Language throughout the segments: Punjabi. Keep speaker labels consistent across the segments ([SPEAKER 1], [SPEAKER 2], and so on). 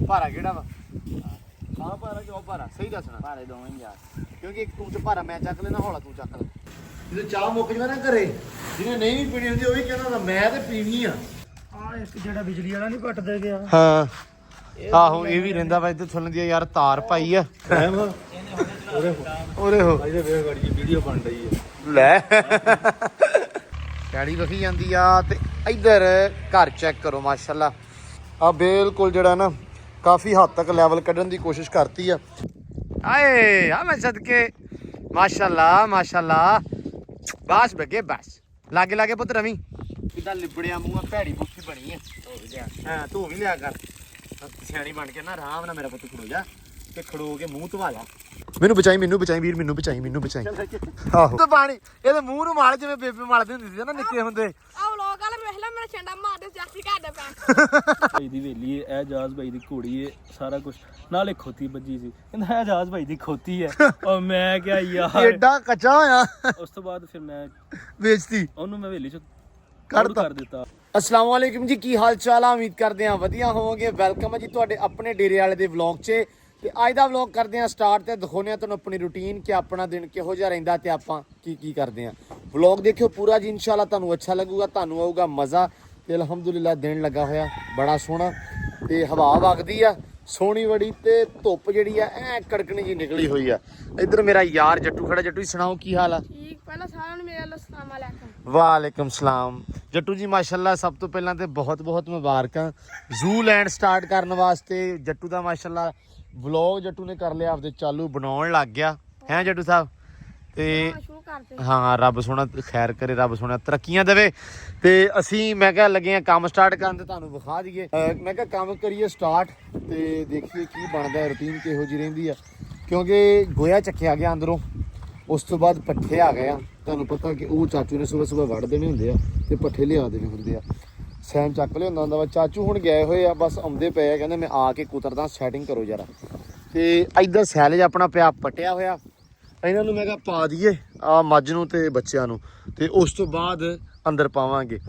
[SPEAKER 1] ਭਾਰਾ ਕਿਹੜਾ ਵਾ? ਆਹ ਭਾਰਾ ਕਿ ਉਹ ਭਾਰਾ? ਸਹੀ ਦੱਸਣਾ।
[SPEAKER 2] ਭਾਰੇ ਦੋਵੇਂ ਹੀ ਯਾਰ,
[SPEAKER 1] ਕਿਉਂਕਿ ਇੱਕ ਤੂੰ ਚ ਭਾਰਾ ਮੈਂ ਚੱਕ ਲੈਣਾ, ਹੌਲਾ ਤੂੰ ਚੱਕ ਲੈ। ਜਦੋਂ ਚਾਹ ਮੁੱਕ ਜਾਵੇ ਨਾ ਘਰੇ, ਜਿਹਨੇ ਨਹੀਂ ਵੀ ਪੀਣੀ ਹੁੰਦੀ ਉਹ ਵੀ ਕਹਿੰਦਾ ਮੈਂ ਤੇ ਪੀਣੀ ਆ।
[SPEAKER 2] ਆ ਇੱਕ ਜਿਹੜਾ ਬਿਜਲੀ ਵਾਲਾ ਨਹੀਂ ਕੱਟਦੇ ਗਿਆ।
[SPEAKER 1] ਹਾਂ ਆਹੋ ਇਹ ਵੀ ਰਹਿੰਦਾ ਵਾ। ਇੱਧਰ ਥੱਲੇ ਦੀ ਯਾਰ ਤਾਰ ਪਾਈ ਆ। ਉਰੇ ਹੋ
[SPEAKER 2] ਇਹਦੇ ਵੇਖ ਗੜੀ ਵੀਡੀਓ ਬਣ ਰਹੀ ਹੈ।
[SPEAKER 1] ਲੈ ਪੈੜੀ ਵਖੀ ਜਾਂਦੀ ਆ। ਤੇ ਇੱਧਰ ਘਰ ਚੈੱਕ ਕਰੋ ਮਾਸ਼ਾਅੱਲਾ। ਆ ਬਿਲਕੁਲ ਜਿਹੜਾ ਨਾ ਕਾਫੀ ਹੱਦ ਤੱਕ ਲੈਵਲ ਕੱਢਣ ਦੀ ਕੋਸ਼ਿਸ਼ ਕਰਤੀ ਆ। ਆਏ ਆ ਮੈਂ ਸਦਕੇ ਮਾਸ਼ਾਅੱਲਾ ਮਾਸ਼ਾਅੱਲਾ। ਬਸ ਬਗੇ ਬਸ ਲਾਗੇ ਲਾਗੇ ਪੁੱਤ ਰਵੀ ਕਿਦਾਂ ਲਿਬੜਿਆ ਮੂੰਹ ਆ। ਭੈੜੀ ਬੁੱਕੀ ਬਣੀ ਆ। ਹਾਂ ਤੂੰ ਵੀ ਲਿਆ ਕਰ ਸਿਆਣੀ ਬਣ ਕੇ ਨਾ ਆਰਾਮ ਨਾਲ ਮੇਰਾ ਪੁੱਤ ਖੜੋ ਜਾ ਤੇ ਖੜੋ ਕੇ ਮੂੰਹ ਧਵਾ ਲਾ। ਮੈਨੂੰ ਬਚਾਈ ਵੀਰ, ਮੈਨੂੰ ਬਚਾਈ। ਆਹੋ ਤੇ ਪਾਣੀ ਇਹਦੇ ਮੂੰਹ ਨੂੰ ਮਾਲ ਜਿਵੇਂ ਬੇਬੇ ਮਲਦੀ ਹੁੰਦੀ ਸੀ ਨਾ ਨਿੱਕੇ ਹੁੰਦੇ।
[SPEAKER 3] ਆਹ ਲੋਕ ਵਾਲਾ ਵੇਖ ਲੈ ਮੇਰਾ ਛੰਡਾ ਮਾਰਦੇ ਜਾਸੀ ਘਾਟੇ ਪੈ।
[SPEAKER 2] ਭਾਈ ਦੀ ਵੇਲੀ ਹੈ, ਇਹ ਜਾਜ਼ ਭਾਈ ਦੀ ਘੋੜੀ ਹੈ, ਸਾਰਾ ਕੁਝ ਨਾਲੇ ਖੋਤੀ ਵੱਜੀ ਸੀ। ਕਹਿੰਦਾ ਇਹ ਜਾਜ਼ ਭਾਈ ਦੀ ਖੋਤੀ ਹੈ। ਔਰ ਮੈਂ ਕਿਹਾ ਯਾਰ
[SPEAKER 1] ਏਡਾ ਕੱਚਾ ਹੋਇਆ।
[SPEAKER 2] ਉਸ ਤੋਂ ਬਾਅਦ ਫਿਰ ਮੈਂ
[SPEAKER 1] ਵੇਚਤੀ,
[SPEAKER 2] ਉਹਨੂੰ ਮੈਂ ਵੇਲੀ ਚ
[SPEAKER 1] ਕੱਢਤਾ।
[SPEAKER 2] ਕਰ ਦਿੱਤਾ।
[SPEAKER 1] अस्सलाम वालेकुम जी, की हाल चाल आ? उम्मीद करते हैं वधिया होवोगे। वेलकम है जी तुहाडे अपने डेरे वाले दे व्लॉग च। ते अज दा व्लॉग करते हैं स्टार्ट ते दिखाने तुहानूं अपनी रूटीन कि अपना दिन किहो जिहा रहिंदा ते आपां की करदे हां। व्लॉग देखियो पूरा जी, इंशाल्लाह तुहानूं अच्छा लगूगा, तुहानूं आऊगा मज़ा। ते अल्हम्दुलिल्लाह दिन लगा होया बड़ा सोहना ते हवा वगदी आ सोहनी बड़ी ते धुप्प जिहड़ी आ ऐ कड़कनी जी निकली हुई आ। इधर मेरा यार जट्टू खड़ा। जट्टू जी सुणाओ की हाल आ?
[SPEAKER 3] ਠੀਕ ਪਹਿਲਾਂ ਸਾਰਿਆਂ ਨੂੰ ਮੇਰੇ ਵੱਲੋਂ ਸਲਾਮ ਅਲੈਕਮ।
[SPEAKER 1] ਵਾਲੇਕਮ ਸਲਾਮ। ਜੱਟੂ ਜੀ ਮਾਸ਼ਾਅੱਲਾ ਸਭ ਤੋਂ ਪਹਿਲਾਂ ਤੇ ਬਹੁਤ ਬਹੁਤ ਮੁਬਾਰਕਾਂ ਜ਼ੂ ਲੈਂਡ ਸਟਾਰਟ ਕਰਨ ਵਾਸਤੇ। ਜੱਟੂ ਦਾ ਮਾਸ਼ਾਅੱਲਾ ਵਲੌਗ ਜੱਟੂ ਨੇ ਕਰ ਲਿਆ ਆਪਦੇ ਚਾਲੂ, ਬਣਾਉਣ ਲੱਗ ਗਿਆ ਹੈ ਜੱਟੂ ਸਾਹਿਬ। ਤੇ
[SPEAKER 3] ਸ਼ੁਰੂ ਕਰਦੇ
[SPEAKER 1] ਹਾਂ ਰੱਬ ਸੋਹਣਾ ਖੈਰ ਕਰੇ, ਰੱਬ ਸੋਹਣਾ ਤਰੱਕੀਆਂ ਦੇਵੇ। ਤੇ ਅਸੀਂ ਮੈਂ ਕਿਹਾ ਲੱਗੇ ਆ ਕੰਮ ਸਟਾਰਟ ਕਰਨ ਤੇ ਤੁਹਾਨੂੰ ਵਿਖਾ ਦਈਏ। ਮੈਂ ਕਿਹਾ ਕੰਮ ਕਰੀਏ ਸਟਾਰਟ ਤੇ ਦੇਖੀਏ ਕੀ ਬਣਦਾ, ਰੂਟੀਨ ਕਿਹੋ ਜਿਹੀ ਰਹਿੰਦੀ ਆ। ਕਿਉਂਕਿ ਗੋਇਆ ਚੱਕਿਆ ਗਿਆ ਅੰਦਰੋਂ, ਉਸ ਤੋਂ ਬਾਅਦ ਪੱਠੇ ਆ ਗਏ ਆ। ਤੁਹਾਨੂੰ ਪਤਾ ਕਿ ਉਹ ਚਾਚੂ ਨੇ ਸੁਬਹ ਵੱਢ ਦੇਣੇ ਹੁੰਦੇ ਆ ਤੇ ਪੱਠੇ ਲਿਆ ਦੇਣੇ ਹੁੰਦੇ ਆ। ਸੈਮ ਚੱਕ ਲਿਆਉਂਦਾ ਹੁੰਦਾ ਵਾ। ਚਾਚੂ ਹੁਣ ਗਏ ਹੋਏ ਆ, ਬਸ ਆਉਂਦੇ ਪਏ ਆ, ਕਹਿੰਦੇ ਮੈਂ ਆ ਕੇ ਕੁਤਰਦਾ, ਸੈਟਿੰਗ ਕਰੋ ਜਰਾ। ਤੇ ਇੱਧਰ ਸੈਲਜ ਆਪਣਾ ਪਿਆ ਪਟਿਆ ਹੋਇਆ। ਇਹਨਾਂ ਨੂੰ ਮੈਂ ਕਿਹਾ ਪਾ ਦਈਏ ਆ ਮੱਝ ਨੂੰ ਤੇ ਬੱਚਿਆਂ ਨੂੰ, ਤੇ ਉਸ ਤੋਂ ਬਾਅਦ ਅੰਦਰ ਪਾਵਾਂਗੇ।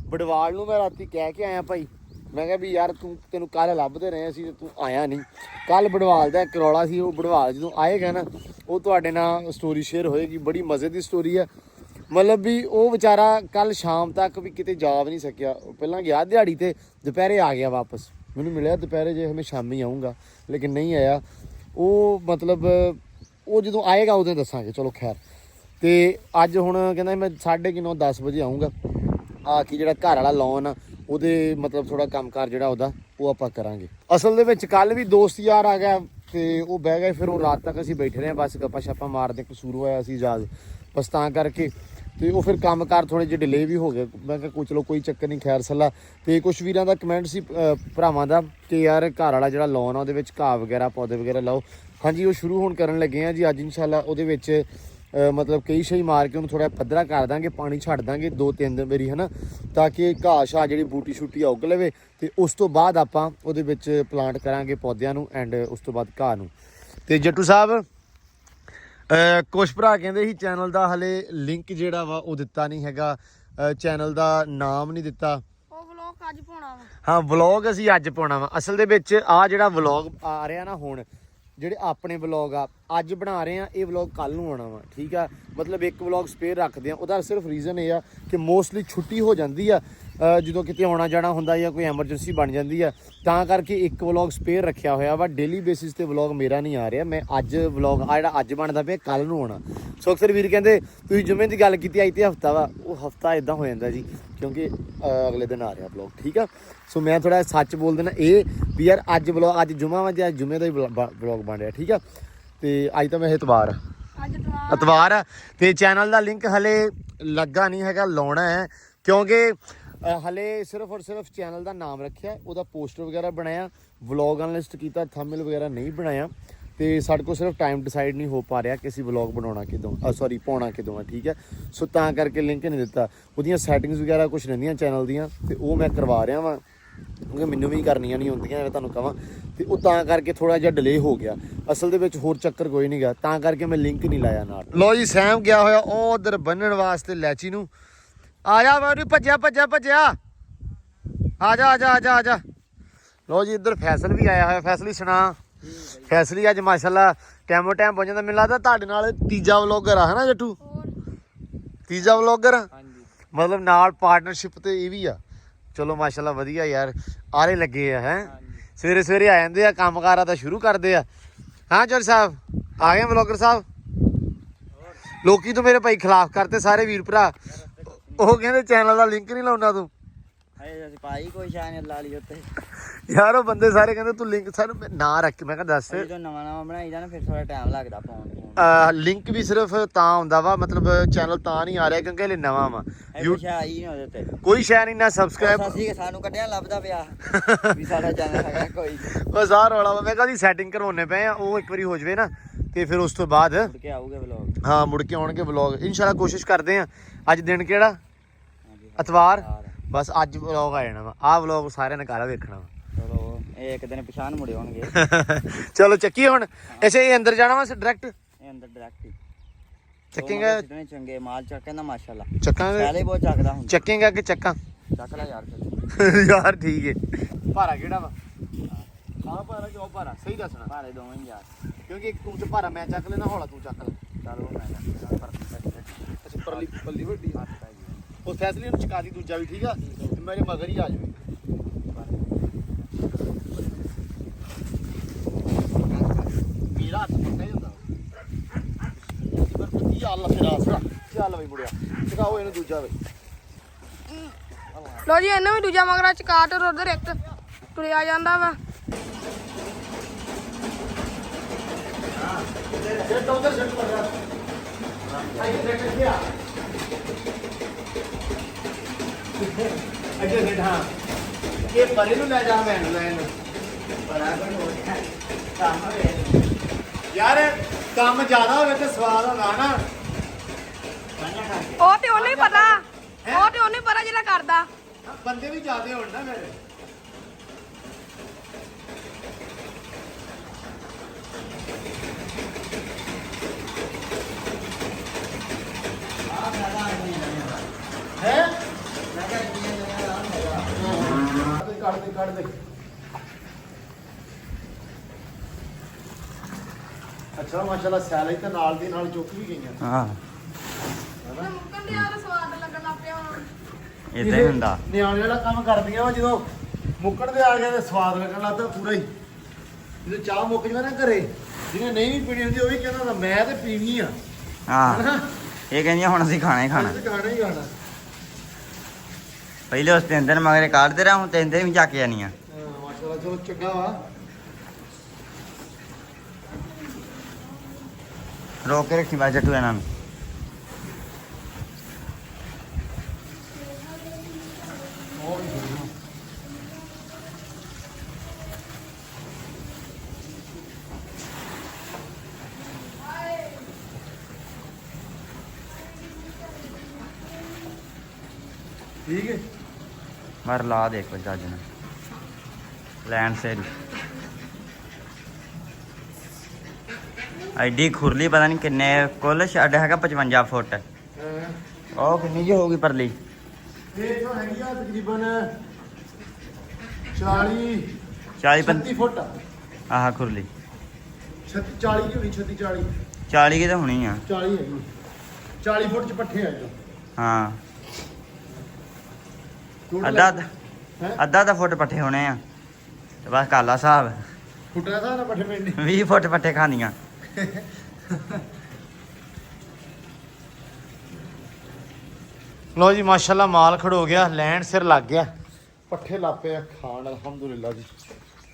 [SPEAKER 1] ਬੜਵਾਲ ਨੂੰ ਮੈਂ ਰਾਤੀ ਕਹਿ ਕੇ ਆਇਆ ਭਾਈ, ਮੈਂ ਕਿਹਾ ਵੀ ਯਾਰ ਤੈਨੂੰ ਕੱਲ੍ਹ ਲੱਭਦੇ ਰਹੇ ਸੀ ਤੇ ਤੂੰ ਆਇਆ ਨਹੀਂ। ਕੱਲ੍ਹ ਬੜਵਾਲ ਦਾ ਇੱਕ ਰੌਲਾ ਸੀ। ਉਹ ਬੜਵਾਲ ਜਦੋਂ ਆਏਗਾ ਨਾ ਉਹ ਤੁਹਾਡੇ ਨਾਲ ਸਟੋਰੀ ਸ਼ੇਅਰ ਹੋਏਗੀ, ਬੜੀ ਮਜ਼ੇ ਦੀ ਸਟੋਰੀ ਹੈ। ਮਤਲਬ ਵੀ ਉਹ ਵਿਚਾਰਾ ਕੱਲ੍ਹ ਸ਼ਾਮ ਤੱਕ ਵੀ ਕਿਤੇ ਜਾ ਵੀ ਨਹੀਂ ਸਕਿਆ। ਪਹਿਲਾਂ ਗਿਆ ਦਿਹਾੜੀ ਤੇ ਦੁਪਹਿਰੇ ਆ ਗਿਆ ਵਾਪਸ। ਮੈਨੂੰ ਮਿਲਿਆ ਦੁਪਹਿਰੇ, ਜੇ ਮੈਂ ਸ਼ਾਮੀ ਆਊਂਗਾ, ਲੇਕਿਨ ਨਹੀਂ ਆਇਆ ਉਹ। ਮਤਲਬ ਉਹ ਜਦੋਂ ਆਏਗਾ ਉਦੋਂ ਦੱਸਾਂਗੇ। ਚਲੋ ਖੈਰ। ਤੇ ਅੱਜ ਹੁਣ ਕਹਿੰਦਾ ਮੈਂ 9:30 10 ਵਜੇ ਆਊਂਗਾ। ਆ ਕਿ ਜਿਹੜਾ ਘਰ ਵਾਲਾ ਲੋਨ ਆ ਉਹਦੇ ਮਤਲਬ ਥੋੜਾ ਕੰਮਕਾਰ ਜਿਹੜਾ ਉਹਦਾ ਉਹ ਆਪਾਂ ਕਰਾਂਗੇ। ਅਸਲ ਦੇ ਵਿੱਚ ਕੱਲ ਵੀ ਦੋਸਤ ਯਾਰ ਆ ਗਿਆ ਤੇ ਉਹ ਬਹਿ ਗਏ। ਫਿਰ ਉਹ ਰਾਤ ਤੱਕ ਅਸੀਂ ਬੈਠੇ ਰਹੇ, ਬਸ ਗੱਪਾਂ ਛਾਪਾਂ ਮਾਰਦੇ। ਕਸੂਰ ਹੋਇਆ ਸੀ ਇਜਾਜ਼, ਬਸ ਤਾਂ ਕਰਕੇ। ਤੇ ਉਹ ਫਿਰ ਕੰਮਕਾਰ ਥੋੜੇ ਜਿਹੇ ਡਿਲੇ ਵੀ ਹੋ ਗਏ। ਮੈਂ ਕਿਹਾ ਚਲੋ ਕੋਈ ਚੱਕਰ ਨਹੀਂ, ਖੈਰ ਸੱਲਾ। ਤੇ ਕੁਛ ਵੀਰਾਂ ਦਾ ਕਮੈਂਟ ਸੀ ਭਰਾਵਾਂ ਦਾ ਕਿ ਯਾਰ ਘਰ ਵਾਲਾ ਜਿਹੜਾ ਲੋਨ ਆ ਉਹਦੇ ਵਿੱਚ ਘਾਹ ਵਗੈਰਾ ਪੌਦੇ ਵਗੈਰਾ ਲਾਓ। ਹਾਂਜੀ ਉਹ ਸ਼ੁਰੂ ਹੁਣ ਕਰਨ ਲੱਗੇ ਆ ਜੀ ਅੱਜ ਇੰਸ਼ਾਅੱਲਾ। ਉਹਦੇ ਵਿੱਚ ਮਤਲਬ ਕਈ ਸ਼ਈ ਮਾਰ ਕੇ ਉਹਨੂੰ ਥੋੜਾ ਪੱਧਰਾ ਕਰ ਦਾਂਗੇ, ਪਾਣੀ ਛੱਡ ਦਾਂਗੇ 2-3 ਦਿਨ ਵਾਰੀ, ਹੈ ਨਾ, ਤਾਂ ਕਿ ਘਾਹ ਸ਼ਾਹ ਜਿਹੜੀ ਬੂਟੀ ਸ਼ੂਟੀ ਉੱਗ ਲਵੇ। ਤੇ ਉਸ ਤੋਂ ਬਾਅਦ ਆਪਾਂ ਉਹਦੇ ਵਿੱਚ ਪਲਾਂਟ ਕਰਾਂਗੇ ਪੌਦਿਆਂ ਨੂੰ ਐਂਡ ਉਸ ਤੋਂ ਬਾਅਦ ਘਾਹ ਨੂੰ। ਤੇ ਜੱਟੂ ਸਾਹਿਬ ਕੁਛ ਭਰਾ ਕਹਿੰਦੇ ਸੀ ਚੈਨਲ ਦਾ ਹਲੇ ਲਿੰਕ ਜਿਹੜਾ ਵਾ ਉਹ ਦਿੱਤਾ ਨਹੀਂ ਹੈਗਾ, ਚੈਨਲ ਦਾ ਨਾਮ ਨਹੀਂ ਦਿੱਤਾ।
[SPEAKER 3] ਉਹ ਵਲੌਗ ਅੱਜ ਪਾਉਣਾ ਵਾ।
[SPEAKER 1] ਹਾਂ ਵਲੌਗ ਅਸੀਂ ਅੱਜ ਪਾਉਣਾ ਵਾ। ਅਸਲ ਦੇ ਵਿੱਚ ਆ ਜਿਹੜਾ ਵਲੌਗ ਆ ਰਿਹਾ ਨਾ ਹੁਣ, ਜਿਹੜੇ ਆਪਣੇ ਵਲੌਗ ਆ ਅੱਜ ਬਣਾ ਰਹੇ ਆ, ਇਹ ਵਲੌਗ ਕੱਲ ਨੂੰ ਆਉਣਾ ਵਾ। ਠੀਕ ਆ, ਮਤਲਬ ਇੱਕ ਵਲੌਗ ਸਪੇਅਰ ਰੱਖਦੇ ਆ। ਉਹਦਾ ਸਿਰਫ ਰੀਜ਼ਨ ਇਹ ਆ ਕਿ ਮੋਸਟਲੀ ਛੁੱਟੀ ਹੋ ਜਾਂਦੀ ਆ ਜਦੋਂ ਕਿਤੇ ਆਉਣਾ ਜਾਣਾ ਹੁੰਦਾ ਜਾਂ ਕੋਈ ਐਮਰਜੈਂਸੀ ਬਣ ਜਾਂਦੀ ਆ, ਤਾਂ ਕਰਕੇ ਇੱਕ ਵਲੌਗ ਸਪੇਅਰ ਰੱਖਿਆ ਹੋਇਆ ਵਾ। ਡੇਲੀ ਬੇਸਿਸ ਤੇ ਵਲੌਗ ਮੇਰਾ ਨਹੀਂ ਆ ਰਿਹਾ। ਮੈਂ ਅੱਜ ਵਲੌਗ ਆ ਜਿਹੜਾ ਅੱਜ ਬਣਦਾ ਪਿਆ ਕੱਲ ਨੂੰ ਆਉਣਾ। ਸੋ ਅਕਸਰ ਵੀਰ ਕਹਿੰਦੇ ਤੁਸੀਂ ਜੁਮੇ ਦੀ ਗੱਲ ਕੀਤੀ, ਅੱਜ ਤੇ ਹਫਤਾ ਵਾ। ਉਹ ਹਫਤਾ ਇਦਾਂ ਹੋ ਜਾਂਦਾ ਜੀ ਕਿਉਂਕਿ ਅਗਲੇ ਦਿਨ ਆ ਰਿਹਾ ਵਲੌਗ। ਠੀਕ ਆ, ਸੋ ਮੈਂ ਥੋੜਾ ਸੱਚ ਬੋਲ ਦੇਣਾ ਇਹ ਵੀ ਯਾਰ ਅੱਜ ਵਲੌਗ ਅੱਜ ਜੁਮਾ ਵਾ ਜਾਂ ਜੁਮੇ ਦਾ ਹੀ ਵਲੌਗ ਬਣ ਰਿਹਾ। ਠੀਕ ਆ, ਤੇ ਅੱਜ ਤਾਂ ਮੈਂ ਐਤਵਾਰ ਆ ਤੇ ਚੈਨਲ ਦਾ ਲਿੰਕ ਹਲੇ ਲੱਗਾ ਨਹੀਂ ਹੈਗਾ, ਲਾਉਣਾ ਹੈ। ਕਿਉਂਕਿ ਹਲੇ ਸਿਰਫ ਔਰ ਸਿਰਫ ਚੈਨਲ ਦਾ ਨਾਮ ਰੱਖਿਆ, ਉਹਦਾ ਪੋਸਟਰ ਵਗੈਰਾ ਬਣਾਇਆ, ਵਲੌਗ ਐਨਾਲਿਸਟ ਕੀਤਾ, ਥੰਬਨੇਲ ਵਗੈਰਾ ਨਹੀਂ ਬਣਾਇਆ। ਤੇ ਸਾਡੇ ਕੋਲ ਸਿਰਫ ਟਾਈਮ ਡਿਸਾਈਡ ਨਹੀਂ ਹੋ ਪਾ ਰਿਹਾ ਕਿ ਅਸੀਂ ਵਲੌਗ ਬਣਾਉਣਾ ਕਿਦੋਂ, ਪਾਉਣਾ ਕਿਦੋਂ ਆ। ਠੀਕ ਹੈ, ਸੋ ਤਾਂ ਕਰਕੇ ਲਿੰਕ ਨਹੀਂ ਦਿੱਤਾ। ਉਹਦੀਆਂ ਸੈਟਿੰਗਸ ਵਗੈਰਾ ਕੁਛ ਰਹਿੰਦੀਆਂ ਚੈਨਲ ਦੀਆਂ, ਤੇ ਉਹ ਮੈਂ ਕਰਵਾ ਰਿਹਾ ਵਾਂ ਕਿਉਂਕਿ ਮੈਨੂੰ ਵੀ ਕਰਨੀਆਂ ਨਹੀਂ ਹੁੰਦੀਆਂ ਐਵੇਂ ਤੁਹਾਨੂੰ ਕਹਾਂ। ਤੇ ਉਹ ਤਾਂ ਕਰਕੇ ਥੋੜਾ ਜਿਹਾ ਡਿਲੇ ਹੋ ਗਿਆ। ਅਸਲ ਦੇ ਵਿੱਚ ਹੋਰ ਚੱਕਰ ਕੋਈ ਨਹੀਂ ਗਾ, ਤਾਂ ਕਰਕੇ ਮੈਂ ਲਿੰਕ ਨਹੀਂ ਲਾਇਆ ਨਾਲ। ਲੋ ਜੀ ਸੈਮ ਗਿਆ ਹੋਇਆ ਉਹ ਉਧਰ ਬੰਨਣ ਵਾਸਤੇ ਲੈਚੀ ਨੂੰ। ਆ ਜਾ ਮੈਨੂੰ ਭੱਜਿਆ ਆ ਜਾ ਲੋ ਜੀ ਇੱਧਰ ਫੈਸਲ ਵੀ ਆਇਆ ਹੋਇਆ। ਫੈਸਲੀ ਸੁਣਾ। ਫੈਸਲੀ ਅੱਜ ਮਾਸ਼ਾਅੱਲਾ ਟਾਈਮੋ ਟਾਈਮ ਪਹੁੰਚ ਜਾਂਦਾ। ਮੈਨੂੰ ਲੱਗਦਾ ਤੁਹਾਡੇ ਨਾਲ ਤੀਜਾ ਵਲੋਗਰ ਆ ਹਨਾ ਜੱਟੂ?
[SPEAKER 3] ਹੋਰ
[SPEAKER 1] ਤੀਜਾ ਵਲੋਗਰ
[SPEAKER 2] ਹਾਂਜੀ
[SPEAKER 1] ਮਤਲਬ ਨਾਲ ਪਾਰਟਨਰਸ਼ਿਪ ਤੇ ਇਹ ਵੀ ਆ। ਚਲੋ ਮਾਸ਼ਾਅੱਲਾ ਵਧੀਆ ਯਾਰ, ਆਰੇ ਲੱਗੇ ਆ ਹੈ। ਸਵੇਰੇ ਸਵੇਰੇ ਆ ਜਾਂਦੇ ਆ, ਕੰਮਕਾਰਾਂ ਦਾ ਸ਼ੁਰੂ ਕਰਦੇ ਆ। ਹਾਂ ਚਲ ਸਾਹਿਬ ਆ ਗਏ ਵਲੋਗਰ ਸਾਹਿਬ। ਲੋਕੀ ਤੋਂ ਮੇਰੇ ਭਾਈ ਖਿਲਾਫ ਕਰਤੇ ਸਾਰੇ ਵੀਰ ਭਰਾ। ਉਹ ਕਹਿੰਦੇ ਚੈਨਲ ਦਾ ਲਿੰਕ ਨਹੀਂ ਲਾਉਣਾ ਤੂੰ।
[SPEAKER 4] ਅਸੀਂ ਪਾਈ ਕੋਈ ਸ਼ਾਇ ਨਹੀਂ ਲਾ ਲਈ ਉੱਤੇ।
[SPEAKER 1] ਯਾਰ ਉਹ ਬੰਦੇ ਸਾਰੇ ਕਹਿੰਦੇ ਤੂੰ ਲਿੰਕ ਸਾਨੂੰ ਨਾ ਰੱਖ। ਮੈਂ ਕਿਹਾ ਦੱਸ
[SPEAKER 4] ਜਦੋਂ ਨਵਾਂ ਬਣਾਈ ਜਾਣਾ ਫਿਰ ਥੋੜਾ ਟਾਈਮ ਲੱਗਦਾ ਪਾਉਣ
[SPEAKER 1] ਲਿੰਕ ਵੀ ਸਿਰਫ ਤਾਂ ਹੁੰਦਾ ਵਾ, ਮਤਲਬ ਚੈਨਲ ਤਾਂ ਨਹੀਂ ਆ ਰਿਹਾ ਕਿਉਂਕਿ ਹਲੇ ਨਵਾਂ ਵਾ।
[SPEAKER 4] ਸ਼ਾਇ ਆਈ ਨਹੀਂ ਉਹਦੇ ਤੇ
[SPEAKER 1] ਕੋਈ ਸ਼ੈ ਨਹੀਂ ਨਾ ਸਬਸਕ੍ਰਾਈਬ।
[SPEAKER 4] ਅਸੀਂ ਸਾਨੂੰ ਕੱਢਿਆ ਲੱਭਦਾ ਪਿਆ ਵੀ ਸਾਡਾ ਚੈਨਲ ਹੈਗਾ ਕੋਈ।
[SPEAKER 1] ਉਹ ਸਾਰ ਵਾਲਾ ਵਾ। ਮੈਂ ਕਹਿੰਦੀ ਸੈਟਿੰਗ ਕਰਵਾਉਣੇ ਪਏ ਆ, ਉਹ ਇੱਕ ਵਾਰੀ ਹੋ ਜਵੇ ਨਾ ਤੇ ਫਿਰ ਉਸ ਤੋਂ ਬਾਅਦ
[SPEAKER 4] ਮੁੜ ਕੇ ਆਊਗੇ ਵਲੋਗ।
[SPEAKER 1] ਹਾਂ ਮੁੜ ਕੇ ਆਉਣਗੇ ਵਲੌਗ ਇਨਸ਼ਾਅੱਲਾ। ਕੋਸ਼ਿਸ਼ ਕਰਦੇ ਆ। ਅੱਜ ਦਿਨ ਕਿਹੜਾ? ਐਤਵਾਰ। ਬਸ ਅੱਜ ਵਲੌਗ ਆ ਜਾਣਾ ਵਾ। ਆਹ ਵਲੌਗ ਸਾਰਿਆਂ ਨੇ ਕਾਲਾ ਵੇਖਣਾ ਵਾ।
[SPEAKER 4] ਚਲੋ ਇਹ ਇੱਕ ਦਿਨ ਪਛਾਣ ਮੁੜੇ ਹੋਣਗੇ।
[SPEAKER 1] ਚਲੋ ਚੱਕੀ ਹੁਣ। ਅੱਛਾ ਇਹ ਅੰਦਰ ਜਾਣਾ ਵਾ ਡਾਇਰੈਕਟ?
[SPEAKER 4] ਇਹ ਅੰਦਰ ਡਾਇਰੈਕਟ ਹੀ
[SPEAKER 1] ਚੱਕੇਗਾ?
[SPEAKER 4] ਚੰਗੇ ਮਾਲ ਚੱਕਦਾ ਮਾਸ਼ਾਅੱਲਾ।
[SPEAKER 1] ਚੱਕਾਂਗੇ।
[SPEAKER 4] ਪਹਿਲੇ ਬਹੁਤ ਚੱਕਦਾ ਹੁਣ।
[SPEAKER 1] ਚੱਕੇਗਾ ਕਿ ਚੱਕਾਂ?
[SPEAKER 4] ਚੱਕ ਲੈ ਯਾਰ ਫਿਰ।
[SPEAKER 1] ਯਾਰ ਠੀਕ ਹੈ। ਭਾਰਾ ਕਿਹੜਾ ਵਾ? ਆਹ ਭਾਰਾ ਕਿ ਉਹ ਭਾਰਾ? ਸਹੀ ਦੱਸਣਾ।
[SPEAKER 4] ਭਾਰੇ ਦੋਵੇਂ ਹੀ ਯਾਰ,
[SPEAKER 1] ਕਿਉਂਕਿ ਇੱਕ ਤੂੰ ਚ ਭਾਰਾ ਮੈਂ ਚੱਕ ਲੈਣਾ, ਹੌਲਾ ਤੂੰ ਚੱਕ ਲੈ।
[SPEAKER 4] ਚਲੋ ਮੈਂ
[SPEAKER 1] ਅੱਛਾ ਪਰਲੀ ਪੱਲੀ ਵੱਡੀ। ਉਹ ਫੈਸਲੇ ਨੂੰ ਚਕਾ ਦੀ ਦੂਜਾ ਵੀ ਠੀਕ ਆ। ਤੇ ਮੇਰੇ ਮਗਰ ਹੀ ਆ ਜਾਵੇ। ਮੇਰਾ ਹੱਥ ਪੱਕਾ ਹੀ ਹੁੰਦਾ ਪਰ ਕੀ ਹਾਲ ਫਿਰ ਆਸਰਾ। ਚੱਲ ਬਈ ਮੁੜਿਆ ਚਕਾਓ ਇਹਨੂੰ ਦੂਜਾ ਵੇ।
[SPEAKER 3] ਲੋ ਜੀ ਇਹਨੂੰ ਵੀ ਦੂਜਾ ਮਗਰਾ ਚਕਾਟ ਉਧਰ ਇੱਕ ਤੁਰਿਆ ਜਾਂਦਾ ਵਾ।
[SPEAKER 1] ਜੱਟ ਉਧਰ ਜੱਟ ਪੜਾ ਆਈ ਟਰੈਕਟਰ ਗਿਆ ਅੱਗੇ ਬੈਠਾ। ਇਹ ਪਰੇ ਨੂੰ ਲੈ ਜਾ ਮੈਂ ਲੈਣ
[SPEAKER 4] ਬਰਾਬਰ ਹੋ ਗਿਆ ਕੰਮ ਹੋਵੇ।
[SPEAKER 1] ਯਾਰ ਕੰਮ ਜ਼ਿਆਦਾ ਹੋਵੇ ਤੇ ਸਵਾਦ ਹੁੰਦਾ ਨਾ।
[SPEAKER 3] ਉਹ ਤੇ ਉਹਨੂੰ ਹੀ ਪਤਾ। ਉਹ ਤੇ ਉਹਨੂੰ ਹੀ ਪਤਾ ਜਿਹੜਾ ਕਰਦਾ।
[SPEAKER 1] ਬੰਦੇ ਵੀ ਜ਼ਿਆਦੇ ਹੋਣ ਨਾ ਮੇਰੇ। ਹੈ ਕੱਢ ਦੇ। ਅੱਛਾ ਮਾਸ਼ਾਅੱਲਾ ਸੈਲਰੀ ਤੇ ਨਾਲ ਦੀ ਨਾਲ ਚੁੱਕ ਵੀ ਗਈਆਂ।
[SPEAKER 4] ਹਾਂ
[SPEAKER 3] ਮੁੱਕਣ ਦੇ ਆ ਸਵਾਦ ਲੱਗਣ ਲੱਗ ਪਿਆ ਹੁਣ।
[SPEAKER 4] ਇਦਾਂ ਹੀ ਹੁੰਦਾ।
[SPEAKER 1] ਨਿਆਣੇ ਵਾਲਾ ਕੰਮ ਕਰਦੀਆਂ ਵਾ ਜਦੋਂ ਮੁੱਕਣ ਦੇ ਆ ਗਿਆ ਤੇ ਸਵਾਦ ਲੱਗਣ ਲੱਗਦਾ ਪੂਰਾ ਹੀ। ਜਦੋਂ ਚਾਹ ਮੁੱਕ ਜਾਵੇ ਨਾ ਘਰੇ, ਜਿਹਨੇ ਨਹੀਂ ਵੀ ਪੀਣੀ ਹੁੰਦੀ ਉਹ ਵੀ ਕਹਿੰਦਾ ਮੈਂ ਤੇ ਪੀਣੀ ਆ।
[SPEAKER 4] ਹਾਂ ਇਹ ਕਹਿੰਦੀਆਂ ਹੁਣ ਅਸੀਂ ਖਾਣਾ ਹੀ ਖਾਣਾ।
[SPEAKER 1] ਖਾਣਾ ਹੀ ਖਾਣਾ।
[SPEAKER 4] ਪਹਿਲੇ ਉਸ 3 ਦਿਨ ਮਗਰੇ ਕੱਢਦੇ ਰਹਾ, ਹੁਣ 3 ਦਿਨ ਵੀ ਚੱਕ ਜਾਣੀਆਂ।
[SPEAKER 1] ਮਾਸ਼ਾਅੱਲਾ ਚਲੋ ਚੰਗਾ ਵਾ।
[SPEAKER 4] ਰੋਕ ਕੇ ਰੱਖੀ ਬਾਜਾ ਟੂ ਇਹਨਾਂ ਨੂੰ।
[SPEAKER 1] ਠੀਕ ਹੈ।
[SPEAKER 4] ਮਰ ਲਾ ਦੇ ਕੋਈ ਚੱਜ ਨਾਲ ਲੈਂਡ ਸੇਲ। ਐਡੀ ਖੁਰਲੀ ਪਤਾ ਨਹੀਂ ਕਿੰਨੇ ਕੁੱਲ ਛੱਡ ਹੈਗਾ 55 ਫੁੱਟ। ਉਹ ਕਿੰਨੀ ਜੀ ਹੋਊਗੀ ਪਰਲੀ?
[SPEAKER 1] ਇਹ ਜੋ ਹੈਗੀ ਆ ਤਕਰੀਬਨ 40
[SPEAKER 4] 40
[SPEAKER 1] 35 ਫੁੱਟ।
[SPEAKER 4] ਆਹ ਖੁਰਲੀ
[SPEAKER 1] 40 ਕੀ ਹੋਣੀ? 36 40
[SPEAKER 4] 40 ਕੀ ਤਾਂ ਹੋਣੀ ਆ।
[SPEAKER 1] 40 ਹੈਗੀ। 40 ਫੁੱਟ ਚ ਪੱਠੇ ਆ ਜੋ।
[SPEAKER 4] ਹਾਂ
[SPEAKER 1] Total
[SPEAKER 4] ਅੱਧਾ
[SPEAKER 1] ਹੈਂ?
[SPEAKER 4] ਅੱਧਾ ਫੁੱਟ ਪੱਠੇ ਹੋਣੇ ਆ ਤੇ ਬਸ ਕਾਲਾ ਹਿਸਾਬ।
[SPEAKER 1] ਫੁੱਟਾਂ ਦਾ ਨਾ ਪੱਠੇ ਪੈਣੇ।
[SPEAKER 4] 20 ਫੁੱਟ ਪੱਠੇ ਖਾਂਦੀਆਂ।
[SPEAKER 1] ਲੋ ਜੀ ਮਾਸ਼ਾਅੱਲਾ ਮਾਲ ਖੜੋ ਗਿਆ, ਲੈਂਡ ਸਿਰ ਲੱਗ ਗਿਆ, ਪੱਠੇ ਲਾਪੇ ਆ ਖਾਣ ਅਲਹਮਦੁਲਿਲਾ ਜੀ।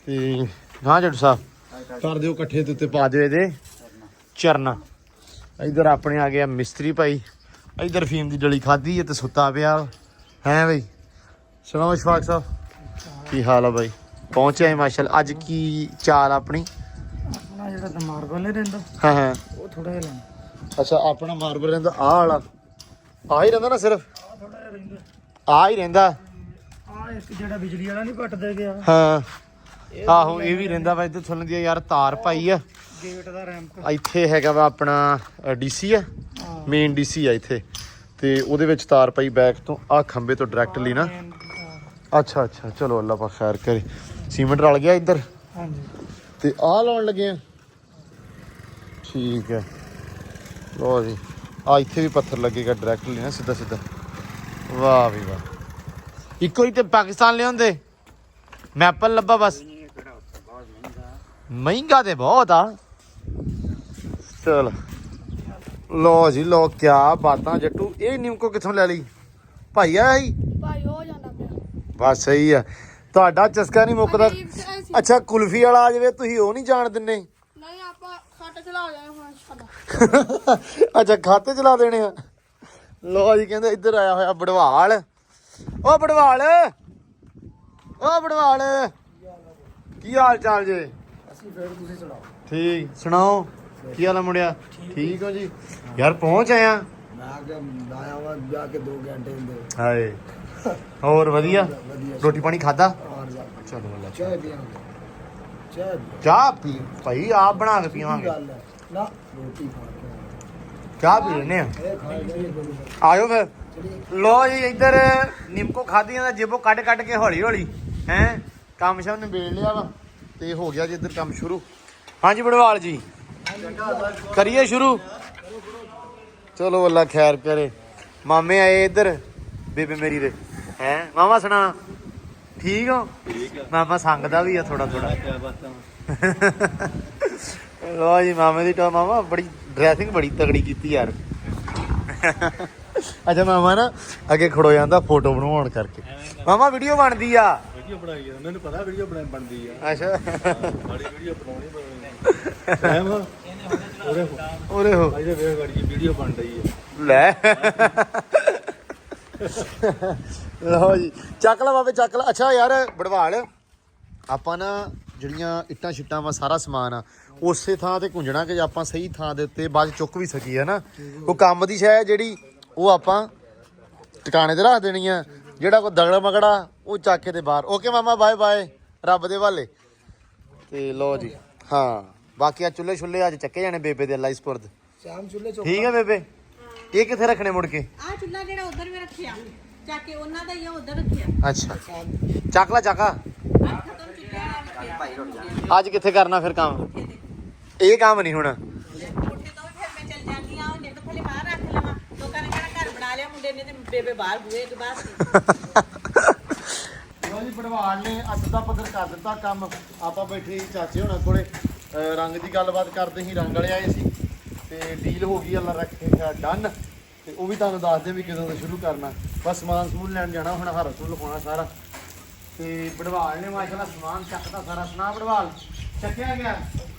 [SPEAKER 1] ਤੇ ਹਾਂ ਜੱਟੂ ਸਾਹਿਬ ਕਰ ਦਿਓ ਇਕੱਠੇ ਦੇ ਉੱਤੇ ਪਾ ਦਿਓ ਇਹਦੇ ਚਰਨਾ। ਇਧਰ ਆਪਣੇ ਆ ਗਿਆ ਮਿਸਤਰੀ ਭਾਈ। ਇਧਰ ਫੀਮ ਦੀ ਡਲੀ ਖਾਧੀ ਹੈ ਤੇ ਸੁੱਤਾ ਪਿਆ ਹੈ ਬਈ। ਸਲਾਮ ਅਸ਼ਫਾਕ ਸਾਹਿਬ ਕੀ ਹਾਲ ਆ ਬਾਈ? ਪਹੁੰਚਿਆ ਹੈ ਮਾਸ਼ਾਅੱਲਾ। ਅੱਜ ਕੀ ਚਾਲ ਆਪਣੀ?
[SPEAKER 2] ਆਪਣਾ ਜਿਹੜਾ ਦਿਮਾਗ ਵਾਲੇ ਰਹਿੰਦਾ
[SPEAKER 1] ਹਾਂ ਹਾਂ
[SPEAKER 2] ਉਹ ਥੋੜਾ ਜਿਹਾ ਲੈਣਾ।
[SPEAKER 1] ਅੱਛਾ ਆਪਣਾ ਮਾਰਬਲ ਰਹਿੰਦਾ ਆਹ ਵਾਲਾ। ਆਹ ਹੀ ਰਹਿੰਦਾ ਨਾ ਸਿਰਫ?
[SPEAKER 2] ਥੋੜਾ ਜਿਹਾ ਰਹਿੰਦਾ।
[SPEAKER 1] ਆਹ ਹੀ ਰਹਿੰਦਾ।
[SPEAKER 2] ਆ ਇੱਕ ਜਿਹੜਾ ਬਿਜਲੀ ਵਾਲਾ ਨਹੀਂ ਪੱਟਦੇ ਗਿਆ
[SPEAKER 1] ਹਾਂ ਆਹੋ ਇਹ ਵੀ ਰਹਿੰਦਾ ਵਾ। ਇੱਧਰ ਥੱਲੇ ਦੀ ਯਾਰ ਤਾਰ ਪਾਈ ਆ।
[SPEAKER 2] ਗੇਟ ਦਾ ਰੈਂਪ।
[SPEAKER 1] ਇੱਥੇ ਹੈਗਾ ਵਾ ਆਪਣਾ ਡੀਸੀ ਆ, ਮੇਨ ਡੀਸੀ ਆ ਇੱਥੇ, ਤੇ ਉਹਦੇ ਵਿੱਚ ਤਾਰ ਪਾਈ ਬੈਕ ਤੋਂ ਆਹ ਖੰਬੇ ਤੋਂ ਡਾਇਰੈਕਟਲੀ ਨਾ। ਅੱਛਾ ਅੱਛਾ ਚਲੋ ਅੱਲਾ ਪਾ ਖੈਰ ਕਰੇ। ਸੀਮੈਂਟ ਰਲ ਗਿਆ ਇੱਧਰ
[SPEAKER 2] ਹਾਂਜੀ
[SPEAKER 1] ਤੇ ਆਹ ਲਾਉਣ ਲੱਗੇ ਆ ਠੀਕ ਹੈ ਲੋ ਜੀ ਆ ਇੱਥੇ ਵੀ ਪੱਥਰ ਲੱਗੇਗਾ ਡਾਇਰੈਕਟਲੀ ਨਾ ਸਿੱਧਾ ਸਿੱਧਾ ਵਾਹ ਵੀ ਵਾਹ ਇੱਕੋ ਹੀ ਤੇ ਪਾਕਿਸਤਾਨ ਲਿਆਉਂਦੇ ਮੈਪਲ ਲੱਭਾ ਬਸ ਮਹਿੰਗਾ ਤੇ ਬਹੁਤ ਆ ਚਲ ਲੋ ਜੀ ਲੋ ਕਿਆ ਬਾਤਾਂ ਜੱਟੂ ਇਹ ਨਿੰਮਕੋ ਕਿੱਥੋਂ ਲੈ ਲਈ ਭਾਈ ਆਇਆ ਸੀ
[SPEAKER 3] ਭਾਈ ਹੋ ਜਾਂਦਾ ਪਿਆ
[SPEAKER 1] ਬਸ ਸਹੀ ਆ ਤੁਹਾਡਾ ਚਸਕਾ ਨਹੀਂ ਮੁੱਕਦਾ ਅੱਛਾ ਕੁਲਫੀ ਵਾਲਾ ਆ ਜਾਵੇ ਤੁਸੀਂ ਉਹ ਨਹੀਂ ਜਾਣ ਦਿੰਦੇ
[SPEAKER 3] ਨਹੀਂ ਆਪਾਂ ਖੱਟ ਚਲਾ ਜਾਏ ਹੁਣ ਸਾਡਾ
[SPEAKER 1] ਅੱਛਾ ਖਾਤੇ ਚਲਾ ਦੇਣੇ ਆ ਲੋ ਜੀ ਕਹਿੰਦੇ ਇੱਧਰ ਆਇਆ ਹੋਇਆ ਬੜਵਾਲ ਓ ਬੜਵਾਲ ਓ ਬੜਵਾਲ ਕੀ ਹਾਲ ਚਾਲ ਜੇ
[SPEAKER 2] ਅਸੀਂ ਫਿਰ ਤੁਸੀਂ ਸੁਣਾਓ
[SPEAKER 1] ਠੀਕ ਸੁਣਾਓ ਕੀ ਹਾਲ ਆ ਮੁੰਡਿਆ ਠੀਕ ਹੋ ਜੀ ਯਾਰ ਪਹੁੰਚ ਆਇਆ
[SPEAKER 2] ਮੈਂ ਆਇਆ ਵਾ ਜਾ ਕੇ 2 ਘੰਟੇ ਹੁੰਦੇ
[SPEAKER 1] ਹਾਏ ਹੋਰ ਵਧੀਆ ਰੋਟੀ ਪਾਣੀ ਖਾਦਾ
[SPEAKER 2] ਔਰ ਜਾ
[SPEAKER 1] ਚਲੋ ਅੱਲਾ
[SPEAKER 2] ਚਾਹ ਪੀਵਾਂਗੇ
[SPEAKER 1] ਚਾਹ ਪੀ ਭਾਈ ਆਪ ਬਣਾ ਕੇ ਪੀਵਾਂਗੇ
[SPEAKER 2] ਨਾ ਰੋਟੀ ਖਾ
[SPEAKER 1] ਚਾਹ ਪੀ ਲੈਨੇ ਆ
[SPEAKER 2] ਕੇ ਇਹ ਖਾਏ
[SPEAKER 1] ਆਇਓ ਫਿਰ ਲੋ ਜੀ ਇੱਧਰ ਨਿੰਮਕੋ ਖਾਧੀਆਂ ਦਾ ਜੇਬੋਂ ਕੱਢ ਕੱਢ ਕੇ ਹੌਲੀ ਹੌਲੀ ਹੈ ਕੰਮ ਸ਼ਾਮ ਨਿਬੇੜ ਲਿਆ ਵਾ ਤੇ ਹੋ ਗਿਆ ਜੀ ਇੱਧਰ ਕੰਮ ਸ਼ੁਰੂ ਹਾਂਜੀ ਬੜਵਾਲ ਜੀ ਕਰੀਏ ਸ਼ੁਰੂ ਚਲੋ ਅੱਲਾ ਖੈਰ ਕਰੇ ਮਾਮੇ ਆਏ ਇੱਧਰ ਬੇਬੇ ਮੇਰੀ ਦੇ ਹੈ ਮਾਮਾ ਸੁਣਾ ਠੀਕ ਹੋ ਮਾਮਾ ਸੰਗਦਾ ਵੀ ਆ ਥੋੜਾ ਥੋੜਾ ਲੋ ਜੀ ਮਾਮੇ ਦੀ ਟੋ ਮਾਮਾ ਬੜੀ ਡਰੈਸਿੰਗ ਬੜੀ ਤਗੜੀ ਕੀਤੀ ਯਾਰ ਅੱਛਾ ਮਾਮਾ ਨਾ ਅੱਗੇ ਖੜੋ ਜਾਂਦਾ ਫੋਟੋ ਬਣਵਾਉਣ ਕਰਕੇ ਮਾਮਾ ਵੀਡੀਓ ਬਣਦੀ ਆ
[SPEAKER 2] ਵੀਡੀਓ ਬਣਾਈ ਆ ਮੈਨੂੰ ਪਤਾ ਵੀਡੀਓ ਬਣਦੀ ਆ
[SPEAKER 1] ਅੱਛਾ
[SPEAKER 2] ਬੜੀ ਵੀਡੀਓ ਬਣਾਉਣੀ ਪੈਣੀ
[SPEAKER 1] ਉਰੇ ਹੋ
[SPEAKER 2] ਇਹਦੇ ਵੇਖ ਗੜੀ ਵੀਡੀਓ ਬਣ ਰਹੀ ਹੈ
[SPEAKER 1] ਲੈ ਲਓ ਜੀ ਚੱਕ ਲਾ ਬਾਬੇ ਚੱਕ ਲਾ ਅੱਛਾ ਯਾਰ ਬੜਵਾਲ ਆਪਾਂ ਨਾ ਜਿਹੜੀਆਂ ਇੱਟਾਂ ਛਿੱਟਾਂ ਵਾ ਸਾਰਾ ਸਮਾਨ ਆ ਉਸੇ ਥਾਂ ਤੇ ਗੁੰਜਣਾ ਕਿ ਆਪਾਂ ਸਹੀ ਥਾਂ ਦੇ ਉੱਤੇ ਬਾਅਦ ਚੁੱਕ ਵੀ ਸਕੀਏ ਨਾ ਉਹ ਕੰਮ ਦੀ ਸ਼ੈ ਜਿਹੜੀ ਉਹ ਆਪਾਂ ਟਿਕਾਣੇ ਤੇ ਰੱਖ ਦੇਣੀ ਆ ਜਿਹੜਾ ਕੋਈ ਦਗੜਾ ਮਗੜਾ ਉਹ ਚੱਕ ਕੇ ਤੇ ਬਾਹਰ ਓਕੇ ਮਾਮਾ ਬਾਏ ਬਾਏ ਰੱਬ ਦੇ ਹਵਾਲੇ ਤੇ ਲਓ ਜੀ ਹਾਂ ਬਾਕੀ ਆ ਚੁੱਲ੍ਹੇ ਛੁੱਲੇ ਅੱਜ ਚੱਕੇ ਜਾਣੇ ਬੇਬੇ ਦੇ ਅੱਲਾ ਇਸ ਪੁਰਦ
[SPEAKER 2] ਸ਼ਾਮ ਚੁੱਲੇ
[SPEAKER 1] ਠੀਕ ਹੈ ਬੇਬੇ ਇਹ ਕਿੱਥੇ ਰੱਖਣੇ ਮੁੜ ਕੇ
[SPEAKER 5] ਆ ਚੁੱਲਾ ਜਿਹੜਾ ਉਧਰ ਵੀ ਰੱਖਿਆ ਚੱਕ ਕੇ ਉਹਨਾਂ ਦਾ ਹੀ ਆ ਉਧਰ ਰੱਖਿਆ
[SPEAKER 1] ਅੱਛਾ ਚੱਕ ਲਾ ਚੱਕਾ
[SPEAKER 5] ਖਤਮ ਚੁੱਲਿਆ
[SPEAKER 1] ਅੱਜ ਕਿੱਥੇ ਕਰਨਾ ਫਿਰ ਕੰਮ ਇਹ ਕੰਮ ਨਹੀਂ ਹੋਣਾ
[SPEAKER 5] ਮੁੰਡੇ ਤੋਂ ਵੀ ਫਿਰ ਮੈਂ ਚੱਲ ਜਾਂਦੀ ਆ ਉਹਨੇ ਤਾਂ ਥੱਲੇ ਬਾਹਰ ਰੱਖ ਲਵਾਂ ਲੋਕਾਂ ਨੇ ਕਹਿਣਾ ਘਰ ਬਣਾ ਲਿਆ ਮੁੰਡੇ ਨੇ ਤੇ ਬੇਬੇ ਬਾਹਰ ਬੂਏ ਕੇ ਬਾਹਰ
[SPEAKER 1] ਲੋ ਜੀ ਪੜਵਾਲ ਨੇ ਅੱਜ ਦਾ ਪੱਧਰ ਕਰ ਦਿੱਤਾ ਕੰਮ ਆਪਾਂ ਬੈਠੇ ਸੀ ਚਾਚੇ ਹੋਣਾ ਕੋਲੇ ਰੰਗ ਦੀ ਗੱਲਬਾਤ ਕਰਦੇ ਸੀ ਰੰਗ ਵਾਲੇ ਆਏ ਸੀ ਤੇ ਡੀਲ ਹੋ ਗਈ ਅੱਲਾ ਰੱਖੇ ਡਨ ਤੇ ਉਹ ਵੀ ਤੁਹਾਨੂੰ ਦੱਸ ਦੇ ਵੀ ਕਦੋਂ ਤੋਂ ਸ਼ੁਰੂ ਕਰਨਾ ਬਸ ਸਮਾਨ ਸਮੂਨ ਲੈਣ ਜਾਣਾ ਹੁਣ ਹਰ ਤੋਂ ਲਗਾਉਣਾ ਸਾਰਾ ਤੇ ਪੜਵਾਲ ਨੇ ਮਾਸ਼ਾਅੱਲਾ ਸਮਾਨ ਚੱਕਦਾ ਸਾਰਾ ਸੁਣਾ ਪੜਵਾਲ ਚੱਕਿਆ ਗਿਆ